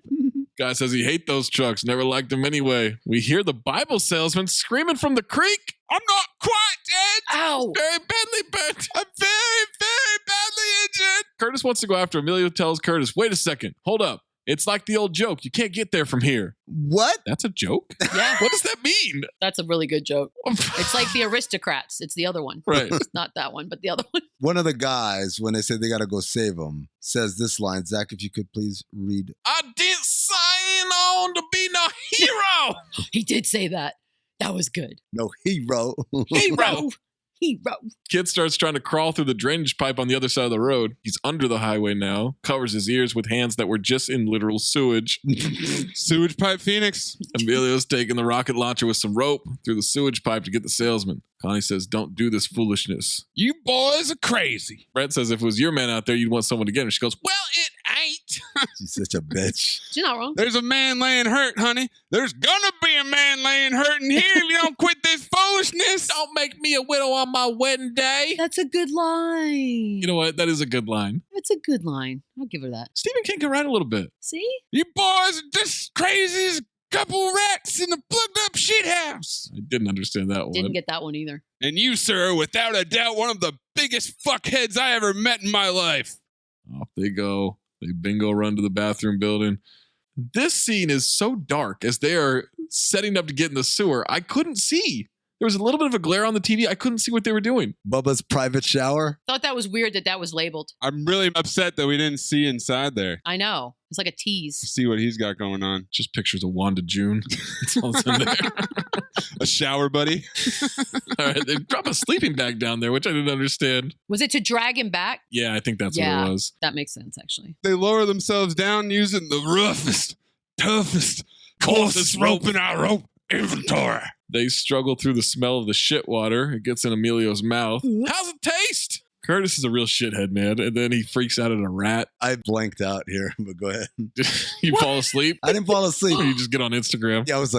Guy says he hates those trucks. Never liked them anyway. We hear the Bible salesman screaming from the creek. I'm not quite dead. Ow. Very badly burnt. I'm very, very badly injured. Curtis wants to go after Emilio. Tells Curtis, wait a second. Hold up. It's like the old joke. You can't get there from here. What? That's a joke? Yeah. What does that mean? That's a really good joke. It's like the Aristocrats. It's the other one. Right. It's not that one, but the other one. One of the guys, when they say they got to go save him, says this line. Zach, if you could please read. I didn't sign on to be no hero. He did say that. That was good. No hero. Hero. Kid starts trying to crawl through the drainage pipe on the other side of the road. He's under the highway now, covers his ears with hands that were just in literal sewage. Sewage pipe Phoenix. Emilio's taking the rocket launcher with some rope through the sewage pipe to get the salesman. Connie says, don't do this foolishness. You boys are crazy. Brett says, if it was your man out there, you'd want someone to get him. She goes, well, it ain't. She's such a bitch. She's not wrong. There's a man laying hurt, honey. There's gonna be a man laying hurt in here if you don't quit this foolishness. Don't make me a widow on my wedding day. That's a good line. You know what? That is a good line. That's a good line. I'll give her that. Stephen King can write a little bit. See? You boys are just crazy as a couple rats in a plugged up shit house. I didn't understand that one. Didn't get that one either. And you, sir, are without a doubt one of the biggest fuckheads I ever met in my life. Off they go. They bingo run to the bathroom building. This scene is so dark as they are setting up to get in the sewer. I couldn't see. There was a little bit of a glare on the TV. I couldn't see what they were doing. Bubba's private shower. Thought that was weird that was labeled. I'm really upset that we didn't see inside there. I know. It's like a tease. See what he's got going on. Just pictures of Wanda June. That's all that's in there. A shower buddy. All right, they drop a sleeping bag down there, which I didn't understand. Was it to drag him back? Yeah, I think that's what it was. That makes sense, actually. They lower themselves down using the roughest, toughest, coarsest rope in our rope inventory. They struggle through the smell of the shit water. It gets in Emilio's mouth. How's it taste? Curtis is a real shithead, man. And then he freaks out at a rat. I blanked out here, but go ahead. You fall asleep? I didn't fall asleep. Or you just get on Instagram? Yeah, I was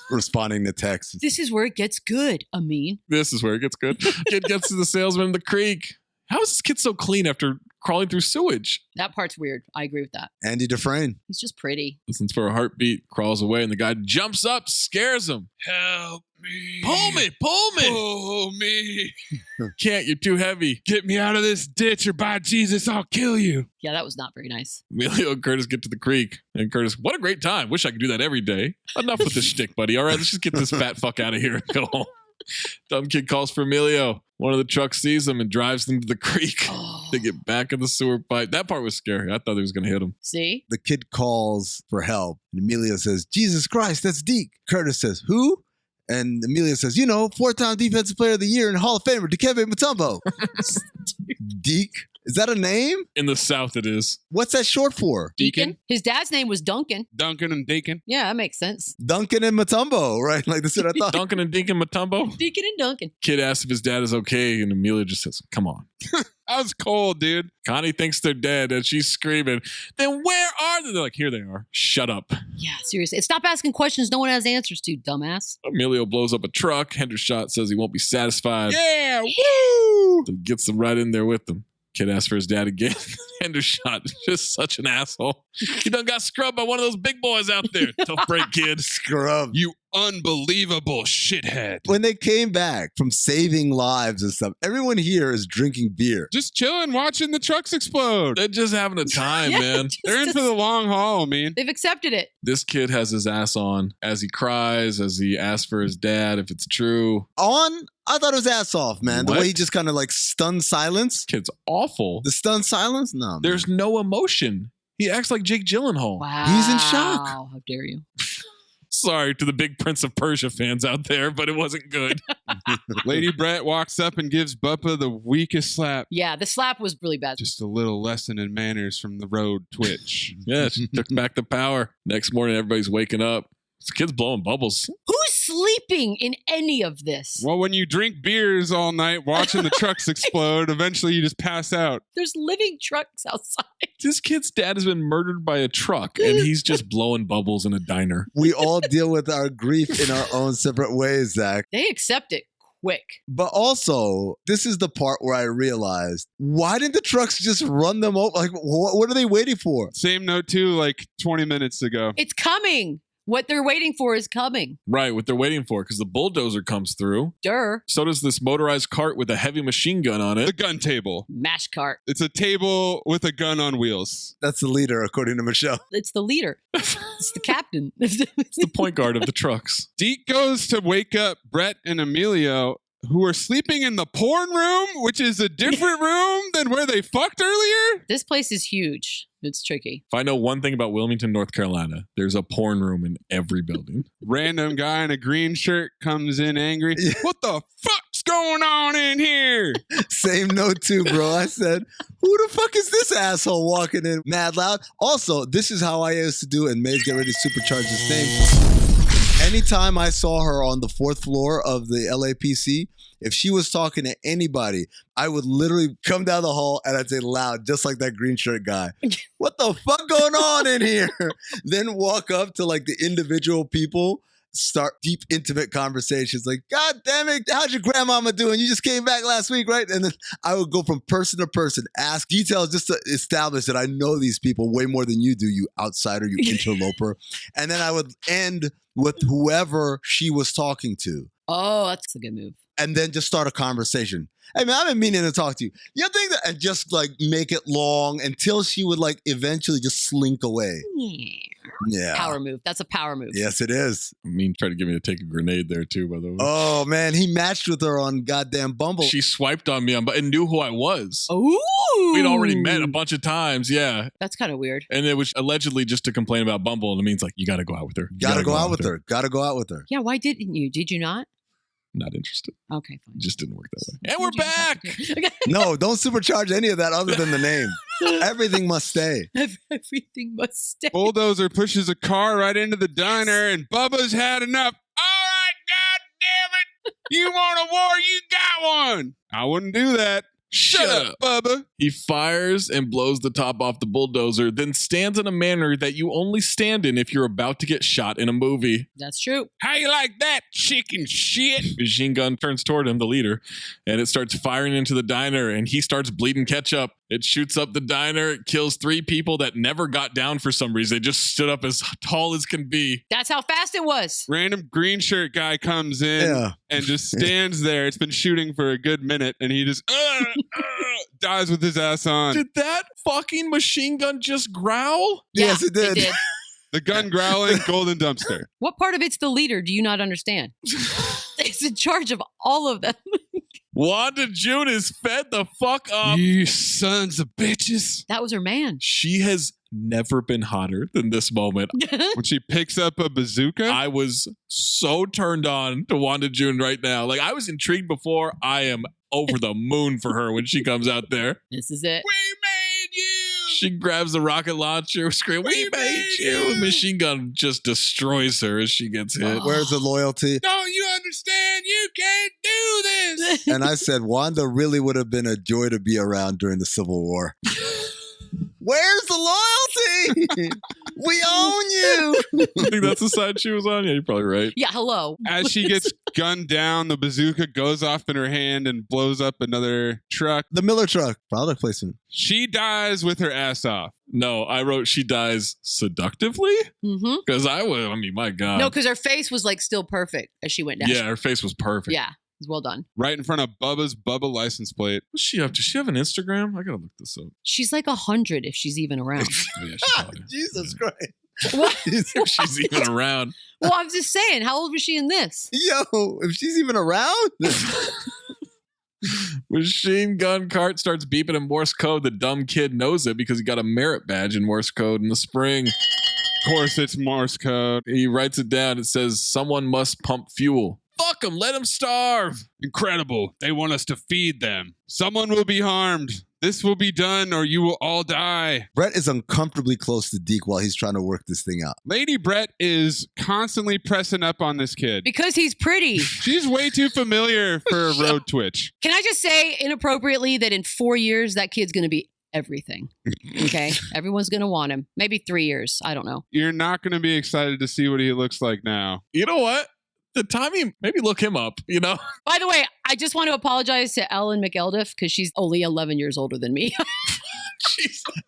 responding to texts. This is where it gets good, Amin. This is where it gets good. Kid gets to the salesman in the creek. How is this kid so clean after crawling through sewage? That part's weird. I agree with that. Andy Dufresne. He's just pretty. Listens for a heartbeat, crawls away, and the guy jumps up, scares him. Help me. Pull me, pull me. Pull me. Can't, you're too heavy. Get me out of this ditch or by Jesus, I'll kill you. Yeah, that was not very nice. Emilio and Curtis get to the creek. And Curtis, what a great time. Wish I could do that every day. Enough with this shtick, buddy. All right, let's just get this fat fuck out of here and go home. Dumb kid calls for Emilio. One of the trucks sees him and drives them to the creek. They get back in the sewer pipe. That part was scary. I thought he was going to hit him. See? The kid calls for help. And Emilio says, Jesus Christ, that's Deke. Curtis says, who? And Emilio says, 4-time Defensive Player of the Year and Hall of Famer, Dikembe Mutombo. Deke? Is that a name? In the South, it is. What's that short for? Deacon? His dad's name was Duncan. Duncan and Deacon. Yeah, that makes sense. Duncan and Mutombo, right? Like that's what I thought. Duncan and Deacon Mutombo? Deacon and Duncan. Kid asks if his dad is okay, and Amelia just says, come on. I was cold, dude. Connie thinks they're dead, and she's screaming, then where are they? They're like, here they are. Shut up. Yeah, seriously. Stop asking questions no one has answers to, dumbass. Emilio blows up a truck. Hendershot says he won't be satisfied. Yeah, woo! So gets them right in there with them. Kid asks for his dad again. Hendershot is just such an asshole. He done got scrubbed by one of those big boys out there. Tough break, kid. Scrub. You unbelievable shithead. When they came back from saving lives and stuff, everyone here is drinking beer. Just chilling, watching the trucks explode. They're just having a time, man. They're in for the long haul, man. They've accepted it. This kid has his ass on as he cries, as he asks for his dad, if it's true. On? I thought it was ass off, man. The way he just kind of like stunned silence. Kid's awful. The stunned silence? No. There's no emotion. He acts like Jake Gyllenhaal. Wow. He's in shock. How dare you? Sorry to the big Prince of Persia fans out there, but it wasn't good. Lady Brett walks up and gives Bubba the weakest slap. Yeah, the slap was really bad. Just a little lesson in manners from the road twitch. Yeah, she took back the power. Next morning, everybody's waking up. This kid's blowing bubbles. Who's sleeping in any of this? Well, when you drink beers all night watching the trucks explode, eventually you just pass out. There's living trucks outside. This kid's dad has been murdered by a truck, and he's just blowing bubbles in a diner. We all deal with our grief in our own separate ways, Zach. They accept it quick. But also, this is the part where I realized, why didn't the trucks just run them over? Like, what are they waiting for? Same note, too, like 20 minutes ago. It's coming. What they're waiting for is coming. Right, what they're waiting for, because the bulldozer comes through. Durr. So does this motorized cart with a heavy machine gun on it. The gun table. Mash cart. It's a table with a gun on wheels. That's the leader, according to Michelle. It's the leader. It's the captain. It's the point guard of the trucks. Deke goes to wake up Brett and Emilio, who are sleeping in the porn room, which is a different room than where they fucked earlier. This place is huge. It's tricky. If I know one thing about Wilmington, North Carolina, there's a porn room in every building. Random guy in a green shirt comes in angry. What the fuck's going on in here? Same note too, bro. I said, who the fuck is this asshole walking in mad loud? Also, this is how I used to do, and Mayes get ready to supercharge his thing. Anytime I saw her on the 4th floor of the LAPC, if she was talking to anybody, I would literally come down the hall and I'd say loud, just like that green shirt guy. What the fuck going on in here? Then walk up to like the individual people, start deep, intimate conversations. Like, God damn it, how's your grandmama doing? You just came back last week, right? And then I would go from person to person, ask details just to establish that I know these people way more than you do, you outsider, you interloper. And then I would end with whoever she was talking to. Oh, that's a good move. And then just start a conversation. Hey man, I've been meaning to talk to you. You think that, and just like make it long until she would like eventually just slink away. Yeah. Power move. That's a power move. Yes, it is. I mean, tried to get me to take a grenade there too, by the way. Oh man, he matched with her on goddamn Bumble. She swiped on me and knew who I was. Ooh. We'd already met a bunch of times, yeah. That's kind of weird. And it was allegedly just to complain about Bumble, and it means like, you got to go out with her. Gotta go out with her. Gotta go out with her. Yeah, why didn't you? Did you not? Not interested. Okay, fine. Just didn't work that way. And we're back. No, don't supercharge any of that other than the name. Everything must stay. Everything must stay. Bulldozer pushes a car right into the diner, and Bubba's had enough. All right, God damn it. You want a war? You got one. I wouldn't do that. Shut up, Bubba. He fires and blows the top off the bulldozer, then stands in a manner that you only stand in if you're about to get shot in a movie. That's true. How you like that, chicken shit? Machine gun turns toward him, the leader, and it starts firing into the diner, and he starts bleeding ketchup. It shoots up the diner. It kills 3 people that never got down for some reason. They just stood up as tall as can be. That's how fast it was. Random green shirt guy comes in and just stands there. It's been shooting for a good minute, and he just dies with his ass on. Did that fucking machine gun just growl? Yes, it did. The gun growling, golden dumpster. What part of it's the leader do you not understand? He's in charge of all of them. Wanda June is fed the fuck up. You sons of bitches. That was her man. She has never been hotter than this moment. When she picks up a bazooka? I was so turned on to Wanda June right now. Like, I was intrigued before. I am over the moon for her when she comes out there. This is it. We made you. She grabs the rocket launcher, scream, we made you. Machine gun just destroys her as she gets hit. Where's the loyalty? Don't you understand? You can't do this. And I said, Wanda really would have been a joy to be around during the Civil War. Where's the loyalty? We own you. I think that's the side she was on. Yeah, you're probably right. Yeah, hello. As she gets gunned down, the bazooka goes off in her hand and blows up another truck. The Miller truck. Product placement. She dies with her ass off. No, I wrote she dies seductively? Mm-hmm. Because I mean, my God. No, because her face was like still perfect as she went down. Yeah, her face was perfect. Yeah, it was well done. Right in front of Bubba's Bubba license plate. What's she up? Does she have an Instagram? I gotta look this up. She's like 100 if she's even around. Yeah, she probably- Jesus Christ. What? if she's even around. Well, I'm just saying, how old was she in this? Yo, if she's even around. Machine gun cart starts beeping in Morse code. The dumb kid knows it because he got a merit badge in Morse code in the spring. Of course, it's Morse code. He writes it down. It says, someone must pump fuel. Fuck them. Let them starve. Incredible. They want us to feed them. Someone will be harmed. This will be done or you will all die. Brett is uncomfortably close to Deke while he's trying to work this thing out. Lady Brett is constantly pressing up on this kid. Because he's pretty. She's way too familiar for a road twitch. Can I just say inappropriately that in 4 years, that kid's going to be everything. Okay? Everyone's going to want him. Maybe 3 years. I don't know. You're not going to be excited to see what he looks like now. You know what? The timing, maybe look him up, you know? By the way, I just want to apologize to Ellen McEldiff because she's only 11 years older than me.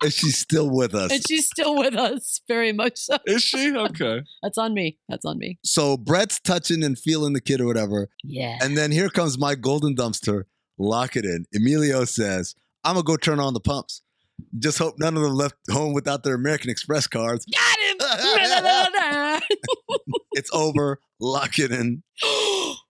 And she's still with us. And she's still with us, very much so. Is she? Okay. That's on me. That's on me. So Brett's touching and feeling the kid or whatever. Yeah. And then here comes my golden dumpster. Lock it in. Emilio says, I'm going to go turn on the pumps. Just hope none of them left home without their American Express cards. Got him! It's over. Lock it in.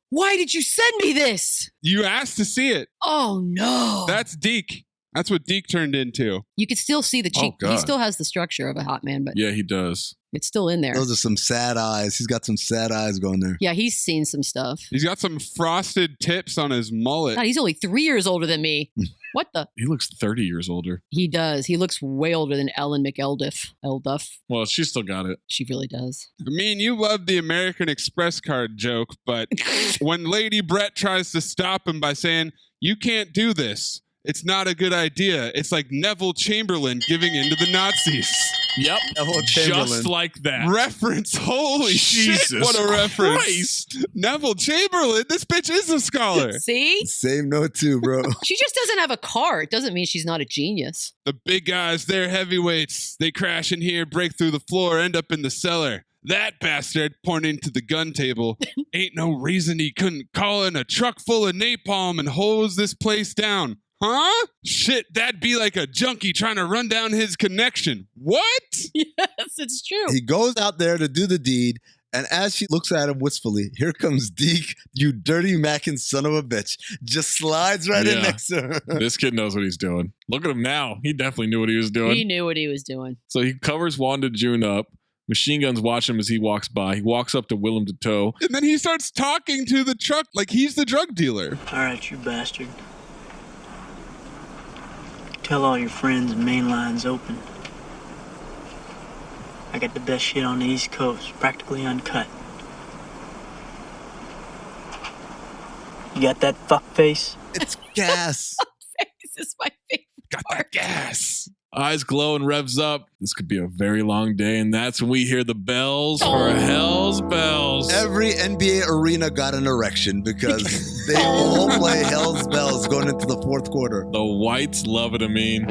Why did you send me this? You asked to see it. Oh, no. That's Deke. That's what Deke turned into. You could still see the cheek. God. He still has the structure of a hot man, but Yeah, he does. it's still in there. Those are some sad eyes. He's got some sad eyes going there. Yeah, he's seen some stuff. He's got some frosted tips on his mullet. God, he's only 3 years older than me. What the? He looks 30 years older. He does. He looks way older than Ellen McEldiff. Elduff. Well, she still got it. She really does. I mean, you love the American Express card joke, but when Lady Brett tries to stop him by saying, you can't do this, it's not a good idea. It's like Neville Chamberlain giving in to the Nazis. Yep. Neville Chamberlain. Just like that. Reference. Holy Jesus shit. What a reference. Christ. Neville Chamberlain. This bitch is a scholar. See? Same note too, bro. She just doesn't have a car. It doesn't mean she's not a genius. The big guys, they're heavyweights. They crash in here, break through the floor, end up in the cellar. That bastard, pointing to the gun table, ain't no reason he couldn't call in a truck full of napalm and hose this place down. Huh? Shit, that'd be like a junkie trying to run down his connection. What? Yes, it's true. He goes out there to do the deed, and as she looks at him wistfully, here comes Deke, you dirty mackin' son of a bitch. Just slides right in Yeah. next to her. This kid knows what he's doing. Look at him now. He definitely knew what he was doing. He knew what he was doing. So he covers Wanda June up. Machine guns watch him as he walks by. He walks up to Willem Dafoe. And then he starts talking to the truck like he's the drug dealer. All right, you bastard. Tell all your friends main line's open. I got the best shit on the East Coast, practically uncut. You got that fuck face? It's gas. This is my favorite. Got that gas. Eyes glow and revs up. This could be a very long day, and that's when we hear the bells for Hell's Bells. Every NBA arena got an erection because they all play Hell's Bells going into the fourth quarter. The whites love it, I mean.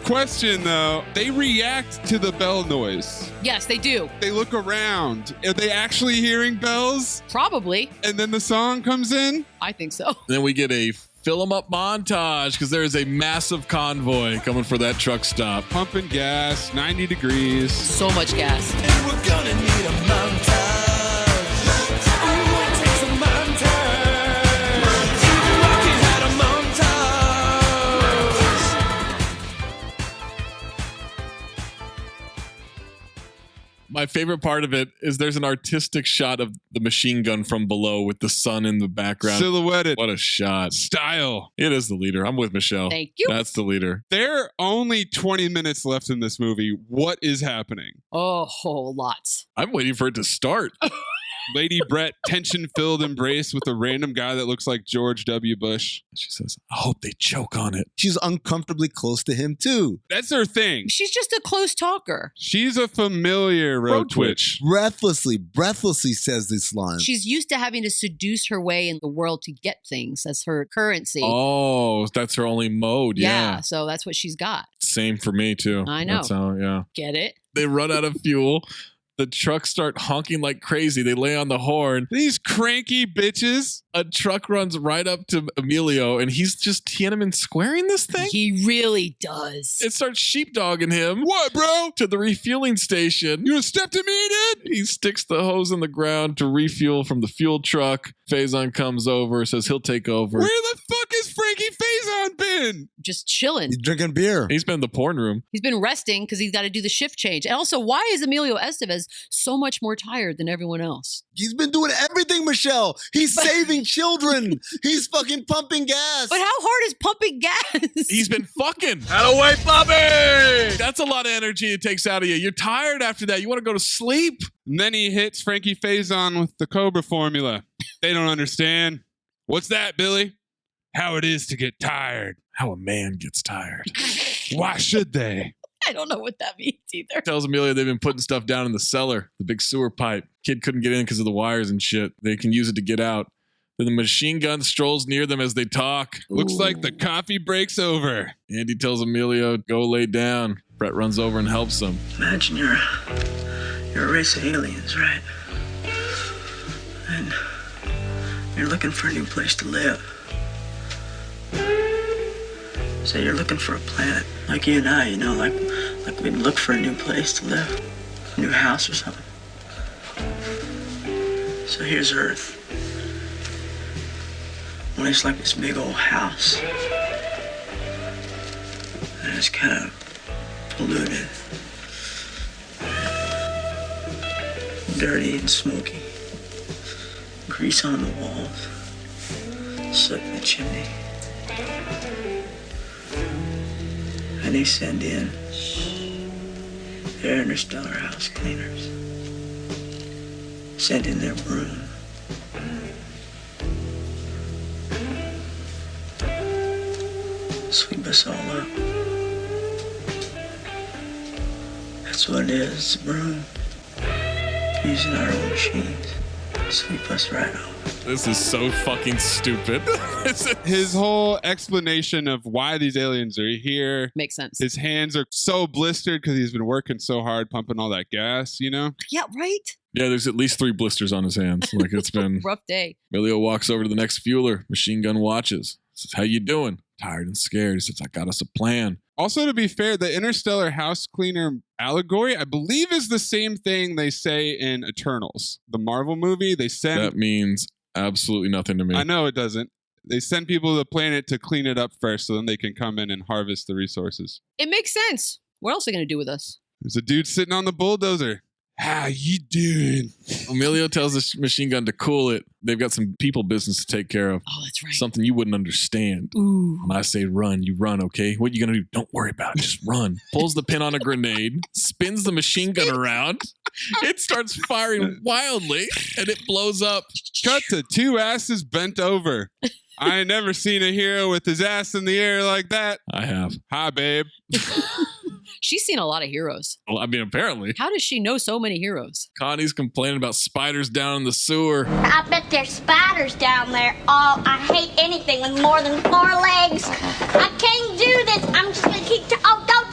Question, though. They react to the bell noise. Yes, they do. They look around. Are they actually hearing bells? Probably. And then the song comes in? I think so. Then we get a fill 'em up montage because there is a massive convoy coming for that truck stop. Pumping gas, 90 degrees. So much gas. And we're gonna need a montage. Ooh, it takes a montage. Rocky had a montage. My favorite part of it is there's an artistic shot of the machine gun from below with the sun in the background. Silhouetted. What a shot. Style. It is the leader. I'm with Michelle. Thank you. That's the leader. There are only 20 minutes left in this movie. What is happening? Oh, lots. I'm waiting for it to start. Lady Brett tension-filled embrace with a random guy that looks like George W. Bush. She says, I hope they choke on it. She's uncomfortably close to him, too. That's her thing. She's just a close talker. She's a familiar road twitch. Breathlessly says this line. She's used to having to seduce her way in the world to get things. That's her currency. Oh, that's her only mode. Yeah. So that's what she's got. Same for me, too. I know. That's how, yeah. Get it? They run out of fuel. The trucks start honking like crazy. They lay on the horn. These cranky bitches. A truck runs right up to Emilio, and he's just Tiananmen squaring this thing. He really does. It starts sheepdogging him. What, bro? To the refueling station. You gonna step to me, dude? He sticks the hose in the ground to refuel from the fuel truck. Faison comes over, says he'll take over. Where the fuck has Frankie Faison been? Just chilling. He's drinking beer. He's been in the porn room. He's been resting because he's got to do the shift change. And also, why is Emilio Estevez so much more tired than everyone else? He's been doing everything, Michelle. He's saving children. He's fucking pumping gas. But how hard is pumping gas? He's been fucking. Out of way, Bobby! That's a lot of energy it takes out of you. You're tired after that. You want to go to sleep. And then he hits Frankie Faison with the Cobra formula. They don't understand. What's that, Billy? How it is to get tired. How a man gets tired. Why should they? I don't know what that means either. Tells Amelia they've been putting stuff down in the cellar, the big sewer pipe. Kid couldn't get in because of the wires and shit. They can use it to get out. Then the machine gun strolls near them as they talk. Looks like the coffee breaks over. Andy tells Emilio, go lay down. Brett runs over and helps him. Imagine you're a race of aliens, right? And you're looking for a new place to live. So you're looking for a planet, like you and I, you know, like we'd look for a new place to live, a new house or something. So here's Earth. Well, it's like this big old house. And it's kind of polluted. Dirty and smoky. Grease on the walls. Soot in the chimney. And they send in their interstellar house cleaners. Send in their broom. Sweep us all up. That's what it is, it's a broom. Using our own machines. Sweep us right off. This is so fucking stupid. His whole explanation of why these aliens are here makes sense. His hands are so blistered because he's been working so hard pumping all that gas, you know? Yeah, right? Yeah, there's at least 3 blisters on his hands. Like it's been rough day. Emilio walks over to the next fueler. Machine gun watches. Says, how you doing? Tired and scared. He says, I got us a plan. Also, to be fair, the interstellar house cleaner allegory, I believe, is the same thing they say in Eternals, the Marvel movie. They send. That means absolutely nothing to me. I know it doesn't. They send people to the planet to clean it up first, so then they can come in and harvest the resources. It makes sense. What else are they going to do with us? There's a dude sitting on the bulldozer. How you doing? Emilio tells the machine gun to cool it. They've got some people business to take care of. Oh, that's right. Something you wouldn't understand. Ooh. When I say run, you run, okay? What you gonna do? Don't worry about it. Just run. Pulls the pin on a grenade, spins the machine gun around. It starts firing wildly, and it blows up. Cut to 2 asses bent over. I ain't never seen a hero with his ass in the air like that. I have. Hi, babe. She's seen a lot of heroes. Well, I mean, apparently. How does she know so many heroes? Connie's complaining about spiders down in the sewer. I bet there's spiders down there. Oh, I hate anything with more than 4 legs. I can't do this. I'm just gonna keep. Oh, don't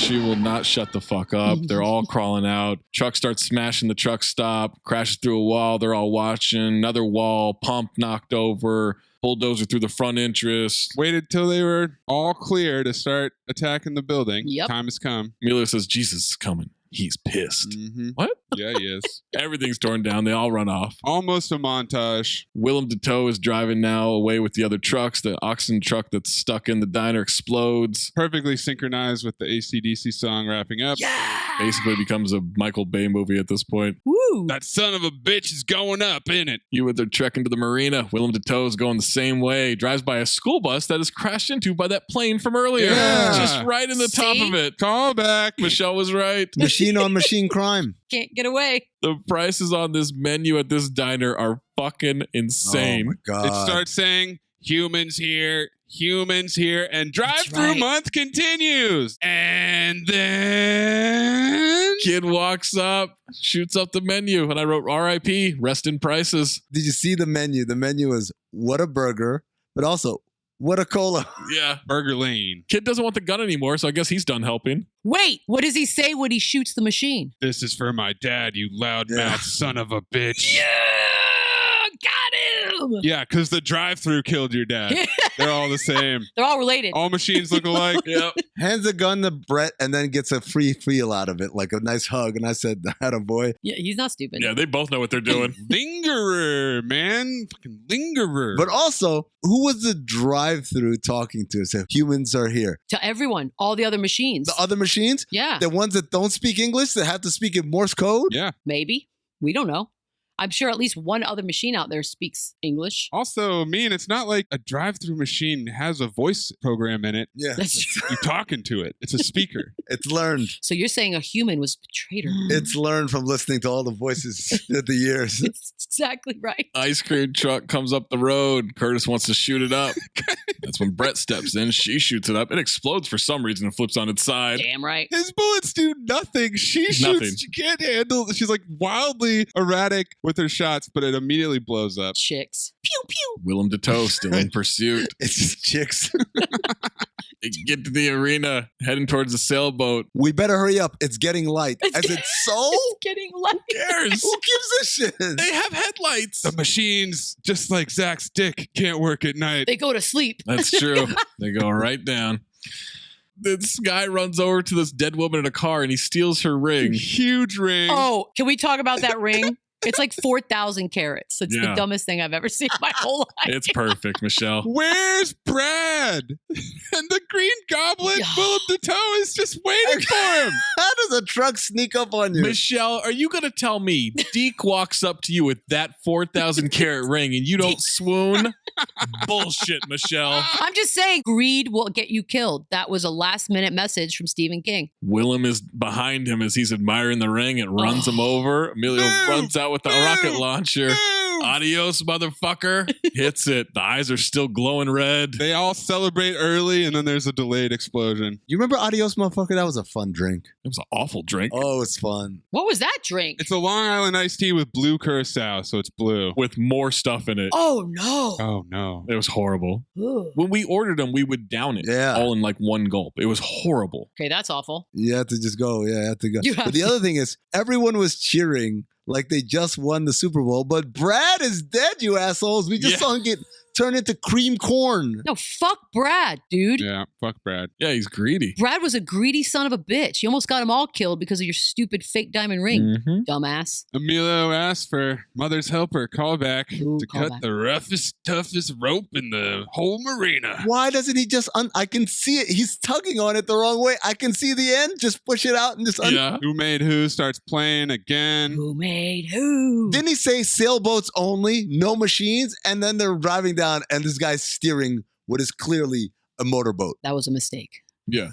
machine will not shut the fuck up. They're all crawling out. Truck starts smashing the truck stop, crashes through a wall. They're all watching. Another wall, pump knocked over. Bulldozer through the front entrance. Waited till they were all clear to start attacking the building. Yep. Time has come. Emilio says, Jesus is coming. He's pissed. Mm-hmm. What? Yeah, he is. Everything's torn down. They all run off. Almost a montage. Willem Dafoe is driving now away with the other trucks. The oxygen truck that's stuck in the diner explodes. Perfectly synchronized with the AC/DC song wrapping up. Yeah. Basically becomes a Michael Bay movie at this point. Woo. That son of a bitch is going up, ain't it? You with their trek into the marina. Willem Dafoe is going the same way. Drives by a school bus that is crashed into by that plane from earlier. Yeah. Just right in the top of it. Call back. Michelle was right. Machine on machine crime. Can't get away. The prices on this menu at this diner are fucking insane. Oh my God. It starts saying, humans here, and drive-through month continues. And then... Kid walks up, shoots up the menu, and I wrote RIP, rest in prices. Did you see the menu? The menu is what a burger, but also what a cola. Yeah. Burger Lane. Kid doesn't want the gun anymore, so I guess he's done helping. Wait, what does he say when he shoots the machine? This is for my dad, you loudmouth son of a bitch. Yeah, got him. Yeah, because the drive-through killed your dad. They're all the same. They're all related. All machines look alike. Yep. Hands a gun to Brett and then gets a free feel out of it, like a nice hug. And I said, attaboy. Yeah, he's not stupid. Yeah, they both know what they're doing. Lingerer, man. Fucking lingerer. But also, who was the drive-through talking to? Said humans are here. To everyone, all the other machines. The other machines? Yeah. The ones that don't speak English, that have to speak in Morse code? Yeah. Maybe. We don't know. I'm sure at least one other machine out there speaks English. Also, it's not like a drive-through machine has a voice program in it. Yeah. That's true. You're talking to it. It's a speaker. It's learned. So you're saying a human was betrayed her. It's learned from listening to all the voices of the years. That's exactly right. Ice cream truck comes up the road. Curtis wants to shoot it up. That's when Brett steps in. She shoots it up. It explodes for some reason and flips on its side. Damn right. His bullets do nothing. She shoots. Nothing. She can't handle. She's like wildly erratic with her shots, but it immediately blows up. Chicks. Pew, pew. Willem Dafoe still in pursuit. It's just chicks. They get to the arena, heading towards the sailboat. We better hurry up. It's getting light. Is it so? It's getting light. Who cares? Who gives a shit? They have headlights. The machines, just like Zach's dick, can't work at night. They go to sleep. That's true. They go right down. This guy runs over to this dead woman in a car and he steals her ring. Huge ring. Oh, can we talk about that ring? It's like 4,000 carats. It's the dumbest thing I've ever seen in my whole life. It's perfect, Michelle. Where's Brad? And the Green Goblin, Willem Dafoe, is just waiting for him. How does a truck sneak up on you? Michelle, are you going to tell me Deke walks up to you with that 4,000 carat ring and you don't swoon? Bullshit, Michelle. I'm just saying, greed will get you killed. That was a last minute message from Stephen King. Willem is behind him as he's admiring the ring. It runs him over. Emilio runs out with the rocket launcher. Adios, motherfucker. Hits it. The eyes are still glowing red. They all celebrate early, and then there's a delayed explosion. You remember Adios, motherfucker? That was a fun drink. It was an awful drink. Oh, it's fun. What was that drink? It's a Long Island iced tea with blue curacao, so it's blue. With more stuff in it. Oh, no. Oh, no. It was horrible. Ugh. When we ordered them, we would down it all in like one gulp. It was horrible. Okay, that's awful. You have to just go. Yeah, you have to go. You have But the to. other thing is, everyone was cheering like they just won the Super Bowl, but Brad is dead, you assholes. We just saw him get turned into cream corn. No, fuck Brad, dude. Yeah, fuck Brad. Yeah, he's greedy. Brad was a greedy son of a bitch. You almost got them all killed because of your stupid fake diamond ring, dumbass. Emilio asked for Mother's Helper callback to cut callback. the roughest, toughest rope in the whole marina. Why doesn't he just I can see it. He's tugging on it the wrong way. I can see the end. Just push it out and just Who Made Who starts playing again. Who made who? Didn't he say sailboats only, no machines? And then they're driving down and this guy's steering what is clearly a motorboat. That was a mistake. Yeah.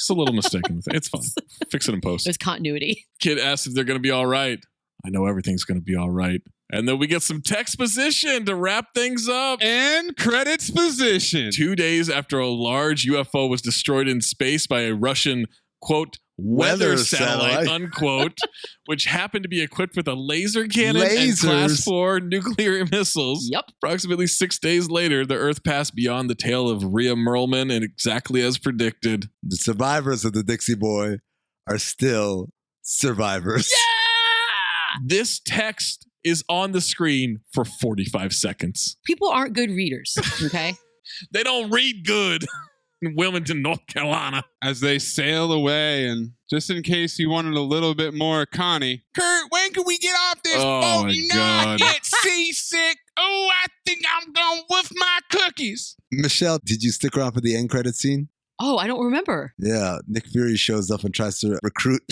Just a little mistake. It's fine. Fix it in post. There's continuity. Kid asks if they're going to be all right. I know everything's going to be all right. And then we get some texposition to wrap things up. And credits position. 2 days after a large UFO was destroyed in space by a Russian quote, weather Weather satellite, satellite. unquote, which happened to be equipped with a laser cannon and Lasers. Class 4 nuclear missiles. Yep. Approximately 6 days later, the Earth passed beyond the tail of Rhea Merlman, and exactly as predicted. The survivors of the Dixie Boy are still survivors. This text is on the screen for 45 seconds. People aren't good readers, okay? They don't read good in Wilmington, North Carolina. As they sail away, and just in case you wanted a little bit more, Connie, Kurt, when can we get off this Oh, boat? my You know, God. I get seasick. Oh, I think I'm going with my cookies. Michelle, did you stick around for the end credit scene? Oh, I don't remember. Yeah, Nick Fury shows up and tries to recruit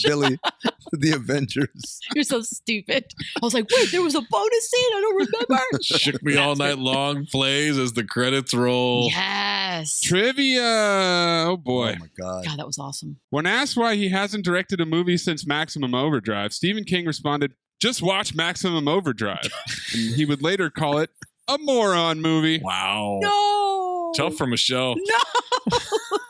Billy to the Avengers. You're so stupid. I was like, wait, there was a bonus scene? I don't remember. Shook Me All Night Long plays as the credits roll. Yes. Trivia. Oh, boy. Oh, my God. God, that was awesome. When asked why he hasn't directed a movie since Maximum Overdrive, Stephen King responded, just watch Maximum Overdrive. And he would later call it a moron movie. Wow. No. Tough for Michelle. No.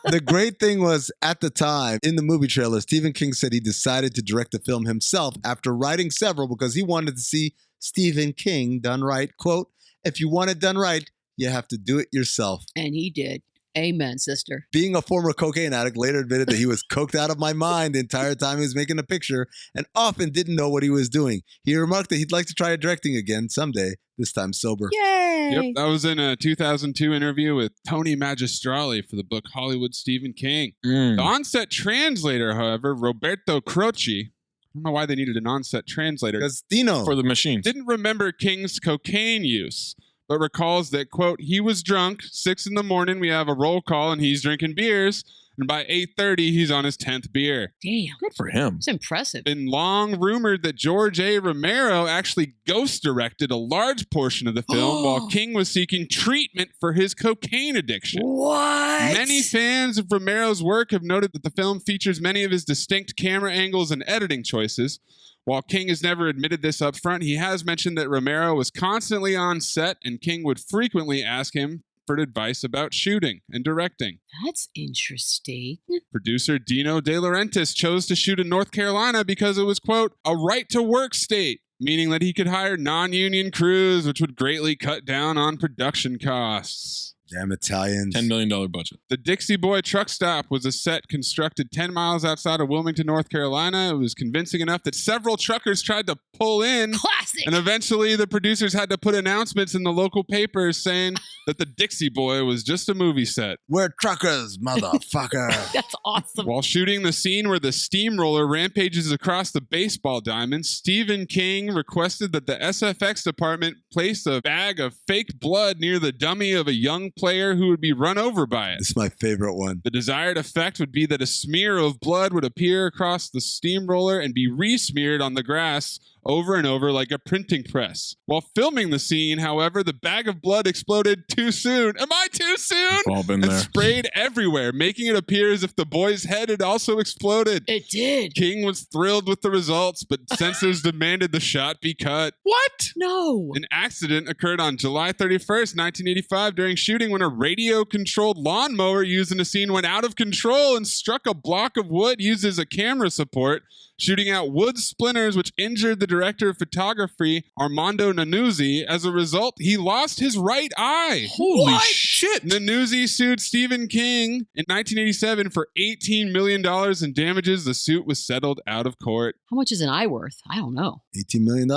The great thing was, at the time, in the movie trailer, Stephen King said he decided to direct the film himself after writing several because he wanted to see Stephen King done right. Quote, if you want it done right, you have to do it yourself. And he did. Amen, sister. Being a former cocaine addict, later admitted that he was coked out of my mind the entire time he was making a picture and often didn't know what he was doing. He remarked that he'd like to try directing again someday, this time sober. Yay. Yep, that was in a 2002 interview with Tony Magistrali for the book Hollywood Stephen King. The on-set translator, however, Roberto Croci, I don't know why they needed an on-set translator. Because Dino. For the machine. Didn't remember King's cocaine use, but recalls that, quote, he was drunk, 6 a.m, we have a roll call and he's drinking beers, and by 8:30 he's on his 10th beer. Damn. Good for him. It's impressive. Been long rumored that George A. Romero actually ghost directed a large portion of the film while King was seeking treatment for his cocaine addiction. What? Many fans of Romero's work have noted that the film features many of his distinct camera angles and editing choices. While King has never admitted this up front, he has mentioned that Romero was constantly on set and King would frequently ask him for advice about shooting and directing. That's interesting. Producer Dino De Laurentiis chose to shoot in North Carolina because it was, quote, a right-to-work state, meaning that he could hire non-union crews, which would greatly cut down on production costs. Damn Italians. $10 million budget. The Dixie Boy truck stop was a set constructed 10 miles outside of Wilmington, North Carolina. It was convincing enough that several truckers tried to pull in. Classic. And eventually the producers had to put announcements in the local papers saying that the Dixie Boy was just a movie set. We're truckers, motherfucker. That's awesome. While shooting the scene where the steamroller rampages across the baseball diamond, Stephen King requested that the SFX department place a bag of fake blood near the dummy of a young player who would be run over by it. This is my favorite one. The desired effect would be that a smear of blood would appear across the steamroller and be re-smeared on the grass over and over like a printing press. While filming the scene, however, the bag of blood exploded too soon. Am I too soon? We've all been And there. sprayed everywhere, making it appear as if the boy's head had also exploded. It did. King was thrilled with the results, but censors demanded the shot be cut. What? No. An accident occurred on July 31st, 1985 during shooting when a radio-controlled lawnmower used in a scene went out of control and struck a block of wood used as a camera support, shooting out wood splinters which injured the director of photography, Armando Nannuzzi. As a result, he lost his right eye. Holy shit. Nannuzzi sued Stephen King in 1987 for $18 million in damages. The suit was settled out of court. How much is an eye worth? I don't know. $18 million.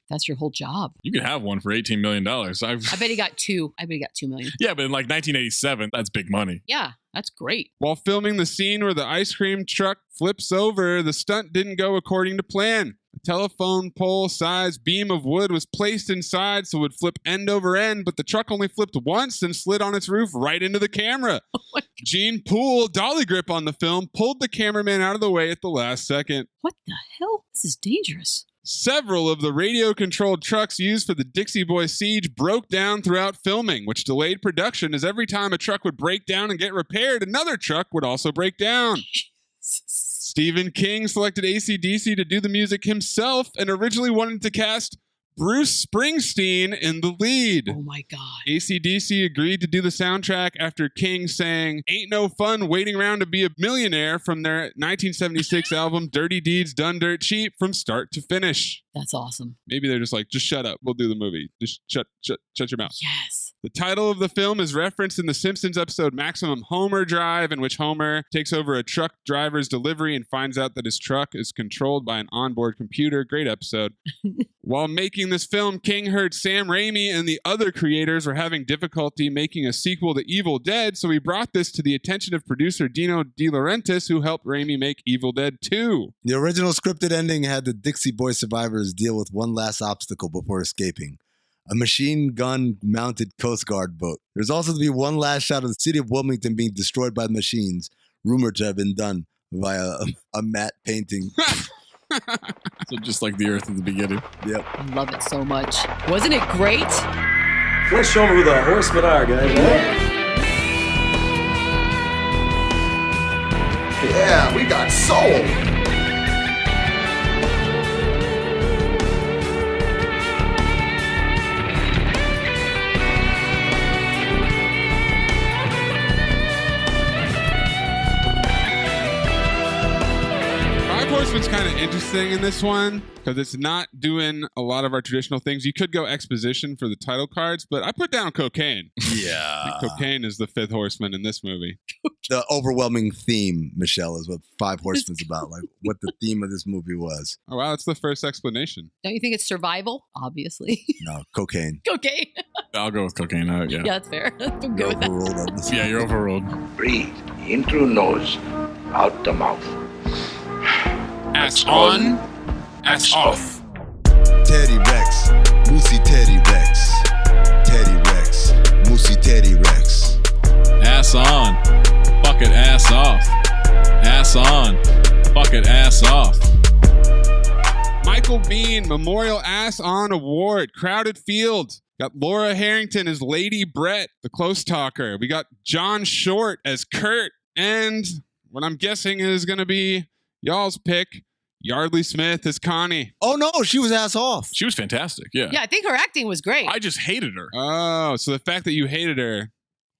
That's your whole job. You could have one for $18 million. I bet he got two. I bet he got $2 million. Yeah, but in like 1987, that's big money. Yeah, that's great. While filming the scene where the ice cream truck flips over, the stunt didn't go according to plan. A telephone pole-sized beam of wood was placed inside so it would flip end over end, but the truck only flipped once and slid on its roof right into the camera. Gene Poole, dolly grip on the film, pulled the cameraman out of the way at the last second. What the hell? This is dangerous. Several of the radio-controlled trucks used for the Dixie Boy siege broke down throughout filming, which delayed production as every time a truck would break down and get repaired, another truck would also break down. Stephen King selected AC/DC to do the music himself and originally wanted to cast Bruce Springsteen in the lead. Oh my God. AC/DC agreed to do the soundtrack after King sang Ain't No Fun Waiting Around to Be a Millionaire from their 1976 album Dirty Deeds Done Dirt Cheap from start to finish. That's awesome. Maybe they're just like, just shut up. We'll do the movie. Just shut your mouth. Yes. The title of the film is referenced in the Simpsons episode Maximum Overdrive, in which Homer takes over a truck driver's delivery and finds out that his truck is controlled by an onboard computer. Great episode. While making this film, King heard Sam Raimi and the other creators were having difficulty making a sequel to Evil Dead, so he brought this to the attention of producer Dino De Laurentiis, who helped Raimi make Evil Dead 2. The original scripted ending had the Dixie Boy survivors deal with one last obstacle before escaping: a machine gun mounted Coast Guard boat. There's also to be one last shot of the city of Wilmington being destroyed by the machines, rumored to have been done via a matte painting. So just like the Earth at the beginning. Yep. I love it so much. Wasn't it great? Let's show them who the horsemen are, guys. Yeah, we got soul. Horseman's kind of interesting in this one because it's not doing a lot of our traditional things. You could go exposition for the title cards, but I put down cocaine. Yeah. I think cocaine is the fifth horseman in this movie. The overwhelming theme, Michelle, is what Five Horsemen's about. Like what the theme of this movie was. Oh, wow. That's the first explanation. Don't you think it's survival? Obviously. No, cocaine. Cocaine. I'll go with cocaine. Yeah. Yeah, that's fair. I'm good with that. Overruled on this. Yeah, you're overruled. Breathe in through nose, out the mouth. Ass on, ass off. Teddy Rex, Moosey Teddy Rex. Teddy Rex, Moosey Teddy Rex. Ass on, fuck it, ass off. Ass on, fuck it, ass off. Michael Biehn Memorial Ass On Award, Crowded Field. Got Laura Harrington as Lady Brett, the close talker. We got John Short as Kurt. And what I'm guessing is going to be y'all's pick, Yardley Smith as Connie. Oh, no, she was ass off. She was fantastic, yeah. Yeah, I think her acting was great. I just hated her. Oh, so the fact that you hated her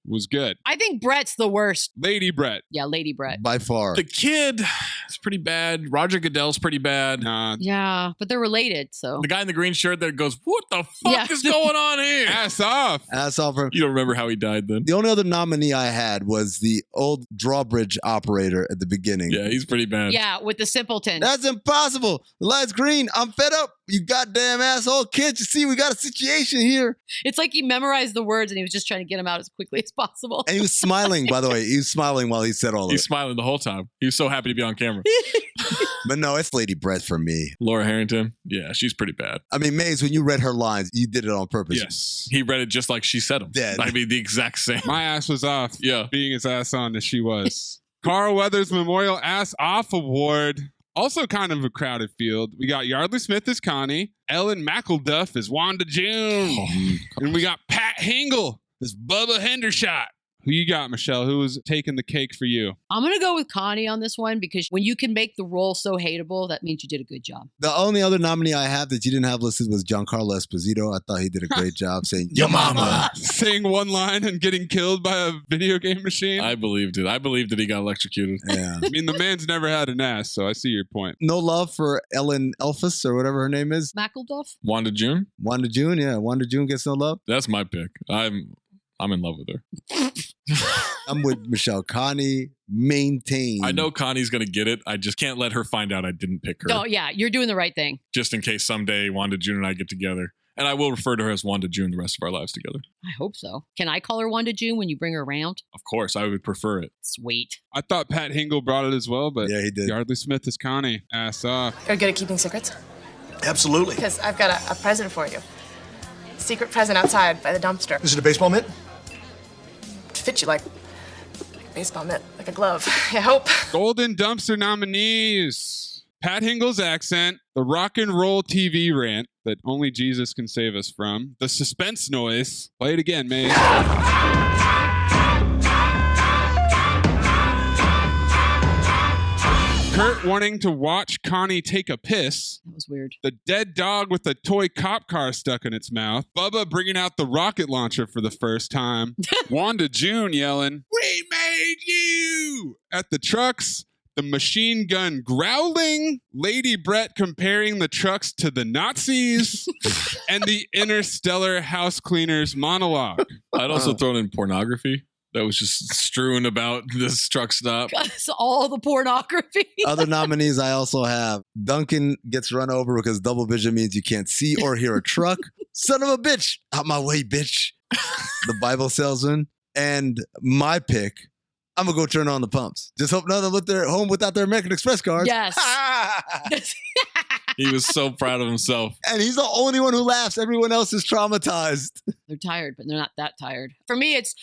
was good. I think Brett's the worst. Lady Brett. Yeah, Lady Brett. By far. The kid is pretty bad. Roger Goodell's pretty bad. Yeah, but they're related, so. The guy in the green shirt that goes, what the fuck is going on here? Ass off. Ass off. You don't remember how he died then? The only other nominee I had was the old drawbridge operator at the beginning. Yeah, he's pretty bad. Yeah, with the simpleton. That's impossible. The light's green. I'm fed up. You goddamn asshole. Can't you see we got a situation here? It's like he memorized the words and he was just trying to get them out as quickly as possible. And he was smiling, by the way. He was smiling while he said all of it. He's smiling the whole time. He was so happy to be on camera. But no, it's Lady Brett for me. Laura Harrington. Yeah, she's pretty bad. I mean, Mayes, when you read her lines, you did it on purpose. Yes. He read it just like she said them. Dead. I mean, the exact same. My ass was off. Yeah. Being as ass on as she was. Carl Weathers Memorial Ass Off Award. Also kind of a crowded field. We got Yardley Smith as Connie. Ellen McElduff as Wanda June. And we got Pat Hingle as Bubba Hendershot. Who you got, Michelle? Who was taking the cake for you? I'm going to go with Connie on this one because when you can make the role so hateable, that means you did a good job. The only other nominee I have that you didn't have listed was Giancarlo Esposito. I thought he did a great job saying, "Your mama." Saying one line and getting killed by a video game machine. I believed it. I believed that he got electrocuted. Yeah. I mean, the man's never had an ass, so I see your point. No love for Ellen Elfus or whatever her name is. McElduff? Wanda June? Wanda June, yeah. Wanda June gets no love. That's my pick. I'm in love with her. I'm with Michelle. Connie, maintain. I know Connie's going to get it. I just can't let her find out I didn't pick her. Oh, yeah. You're doing the right thing. Just in case someday Wanda June and I get together. And I will refer to her as Wanda June the rest of our lives together. I hope so. Can I call her Wanda June when you bring her around? Of course. I would prefer it. Sweet. I thought Pat Hingle brought it as well, but yeah, he did. Yardley Smith is Connie. Ass off. You're good at keeping secrets? Absolutely. Because I've got a present for you. Secret present outside by the dumpster. Is it a baseball mitt? Fit you like a baseball mitt, like a glove. I hope. Golden Dumpster nominees. Pat Hingle's accent, the rock and roll TV rant that only Jesus can save us from, the suspense noise. Play it again, May. Kurt wanting to watch Connie take a piss. That was weird. The dead dog with a toy cop car stuck in its mouth. Bubba bringing out the rocket launcher for the first time. Wanda June yelling, "We made you!" at the trucks. The machine gun growling. Lady Brett comparing the trucks to the Nazis. And the interstellar house cleaners monologue. I'd also thrown in pornography. That was just strewn about this truck stop. That's all the pornography. Other nominees I also have. Duncan gets run over because double vision means you can't see or hear a truck. Son of a bitch. Out my way, bitch. The Bible salesman. And my pick, I'm going to go turn on the pumps. Just hope none of them look their home without their American Express cards. Yes. He was so proud of himself. And he's the only one who laughs. Everyone else is traumatized. They're tired, but they're not that tired. For me, it's,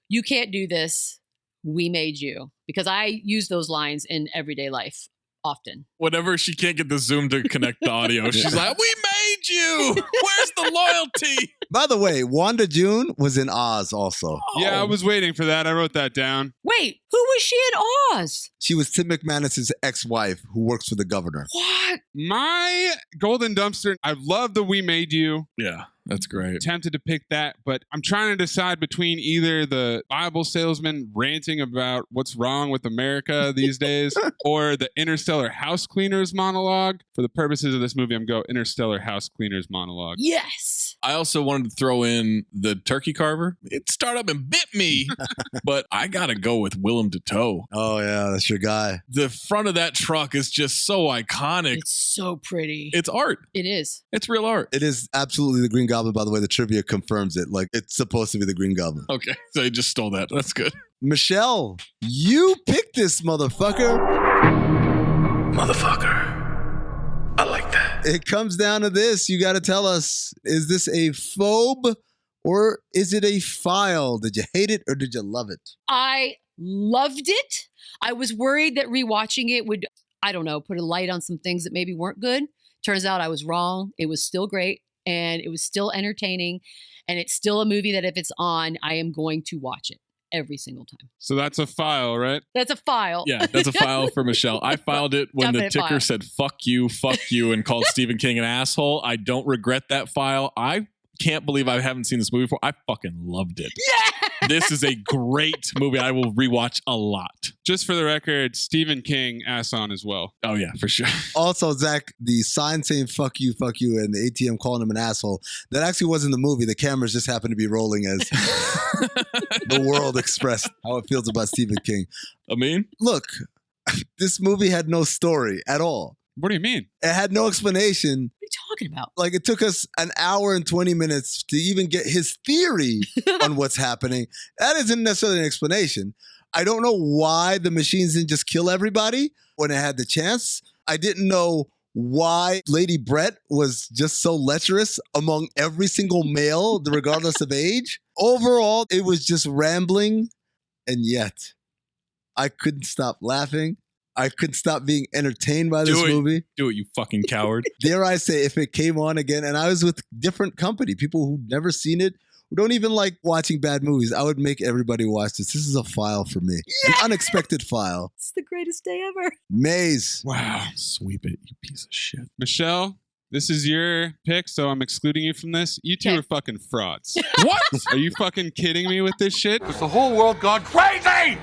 you can't do this. We made you. Because I use those lines in everyday life often. Whenever she can't get the Zoom to connect the audio, she's like, "We made you. Where's the loyalty?" By the way, Wanda June was in Oz also. Yeah, I was waiting for that. I wrote that down. Wait, who was she in Oz? She was Tim McManus's ex-wife who works for the governor. What? My golden dumpster, I love the We Made You. Yeah, that's great. Tempted to pick that, but I'm trying to decide between either the Bible salesman ranting about what's wrong with America these days or the interstellar house cleaners monologue. For the purposes of this movie, I'm going interstellar house cleaners monologue. Yes. I also wanted to throw in the turkey carver. It started up and bit me, but I got to go with Willem Dafoe. Oh, yeah, that's your guy. The front of that truck is just so iconic. It's so pretty. It's art. It is. It's real art. It is absolutely the Green Goblin, by the way. The trivia confirms it. Like, it's supposed to be the Green Goblin. Okay, so he just stole that. That's good. Michelle, you picked this motherfucker. Motherfucker. I like that. It comes down to this. You got to tell us, is this a phobe or is it a file? Did you hate it or did you love it? I loved it. I was worried that rewatching it would, I don't know, put a light on some things that maybe weren't good. Turns out I was wrong. It was still great and it was still entertaining. And it's still a movie that if it's on, I am going to watch it every single time. So that's a file, right? That's a file. Yeah, that's a file for Michelle. I filed it when Definite the ticker file. said fuck you, and called Stephen King an asshole. I don't regret that file. I can't believe I haven't seen this movie before. I fucking loved it. Yeah! This is a great movie. I will rewatch a lot. Just for the record, Stephen King ass on as well. Oh, yeah, for sure. Also, Zach, the sign saying fuck you, and the ATM calling him an asshole, that actually wasn't the movie. The cameras just happened to be rolling as the world expressed how it feels about Stephen King. Amin? Look, this movie had no story at all. What do you mean? It had no explanation. What are you talking about? Like, it took us an hour and 20 minutes to even get his theory on what's happening. That isn't necessarily an explanation. I don't know why the machines didn't just kill everybody when it had the chance. I didn't know why Lady Brett was just so lecherous among every single male, regardless of age. Overall, it was just rambling, and yet I couldn't stop laughing. I couldn't stop being entertained by this movie. Do it, you fucking coward. Dare I say, if it came on again, and I was with different company, people who'd never seen it, who don't even like watching bad movies, I would make everybody watch this. This is a file for me. An unexpected file. It's the greatest day ever. Maze. Wow. Sweep it, you piece of shit. Michelle, this is your pick, so I'm excluding you from this. You two are fucking frauds. What? Are you fucking kidding me with this shit? Is the whole world gone crazy?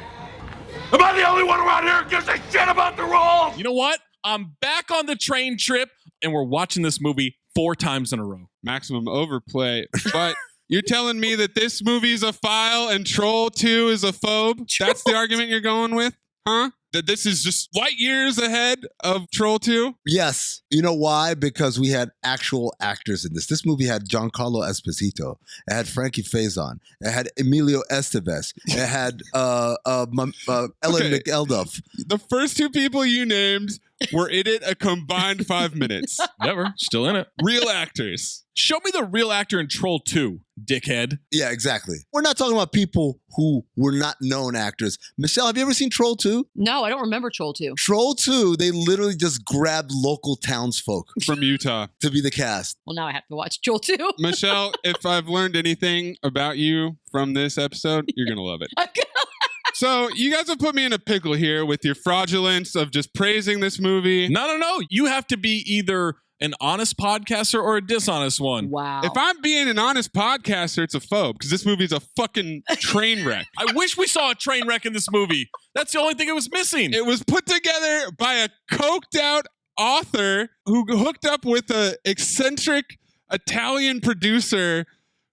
Am I the only one around here who gives a shit about the rules? You know what? I'm back on the train trip, and we're watching this movie 4 times in a row. Maximum overplay. But you're telling me that this movie's a file and Troll 2 is a phobe? That's the argument you're going with? Huh? That this is just light years ahead of Troll 2? Yes. You know why? Because we had actual actors in this. This movie had Giancarlo Esposito. It had Frankie Faison. It had Emilio Estevez. It had Ellen McElduff. The first 2 people you named were in it a combined 5 minutes. Never. Still in it. Real actors. Show me the real actor in Troll 2, dickhead. Yeah, exactly. We're not talking about people who were not known actors. Michelle, have you ever seen Troll 2? No, I don't remember Troll 2. Troll 2, they literally just grabbed local townsfolk from Utah to be the cast. Well, now I have to watch Troll 2. Michelle, if I've learned anything about you from this episode, you're going to love it. So you guys have put me in a pickle here with your fraudulence of just praising this movie. No. You have to be either an honest podcaster or a dishonest one. Wow. If I'm being an honest podcaster, it's a phobe because this movie is a fucking train wreck. I wish we saw a train wreck in this movie. That's the only thing it was missing. It was put together by a coked out author who hooked up with an eccentric Italian producer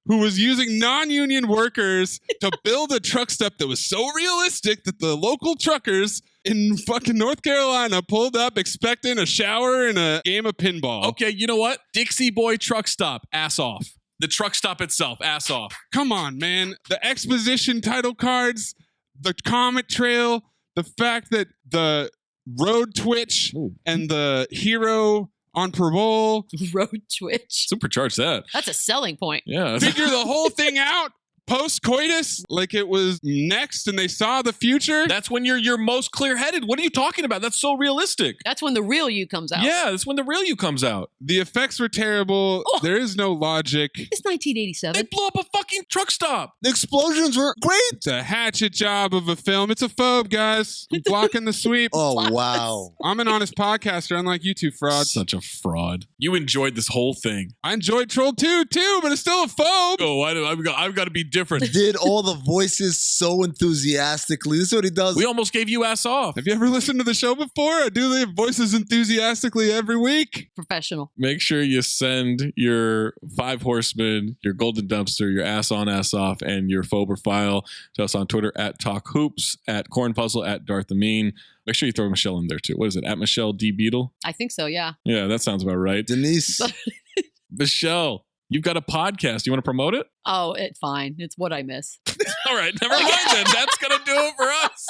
who was using non-union workers to build a truck stop that was so realistic that the local truckers in fucking North Carolina pulled up expecting a shower and a game of pinball. Okay, you know what? Dixie Boy truck stop, ass off. The truck stop itself, ass off. Come on, man. The exposition title cards, the comet trail, the fact that the road twitch and the hero on parole. Road twitch. Supercharge that. That's a selling point. Yeah. Figure the whole thing out post-coitus like it was next and they saw the future. That's when you're most clear-headed. What are you talking about? That's so realistic. That's when the real you comes out. Yeah, that's when the real you comes out. The effects were terrible. Oh. There is no logic. It's 1987. They blew up a fucking truck stop. The explosions were great. It's a hatchet job of a film. It's a phobe, guys. I'm blocking the sweep. Oh, wow. I'm an honest podcaster, unlike you two frauds. Such a fraud. You enjoyed this whole thing. I enjoyed Troll 2 too, but it's still a phobe. Oh, I've got to be different. Did all the voices so enthusiastically. This is what he does. We almost gave you ass off. Have you ever listened to the show before? I do the voices enthusiastically every week. Professional. Make sure you send your 5 horsemen, your golden dumpster, your ass on, ass off, and your phober file to us on Twitter at Talk Hoops, at Corn Puzzle, at Darth Amin. Make sure you throw Michelle in there too. What is it? At Michelle D. Beadle? I think so, yeah. Yeah, that sounds about right. Denise. Michelle, you've got a podcast. You want to promote it? Oh, fine. It's what I miss. All right, never mind then. That's going to do it for us.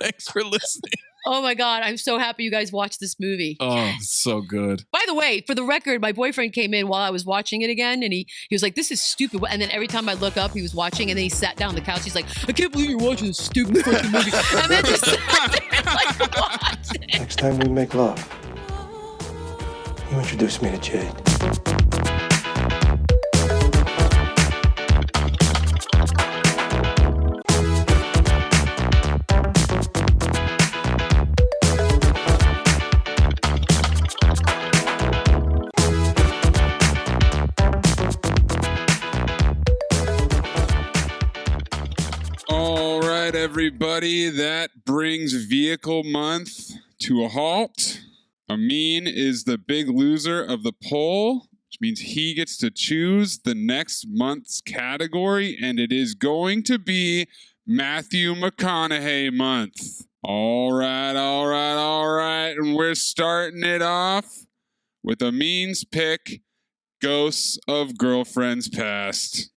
Thanks for listening. Oh my God, I'm so happy you guys watched this movie. Oh, it's so good. By the way, for the record, my boyfriend came in while I was watching it again, and he was like, this is stupid. And then every time I look up, he was watching, and then he sat down on the couch. He's like, I can't believe you're watching this stupid fucking movie. And then just sat there like, watched it. Next time we make love, you introduce me to Jade. All right, everybody, that brings Vehicle Month to a halt. Amin is the big loser of the poll, which means he gets to choose the next month's category, and it is going to be Matthew McConaughey month. All right. And we're starting it off with Amin's pick, Ghosts of Girlfriends Past.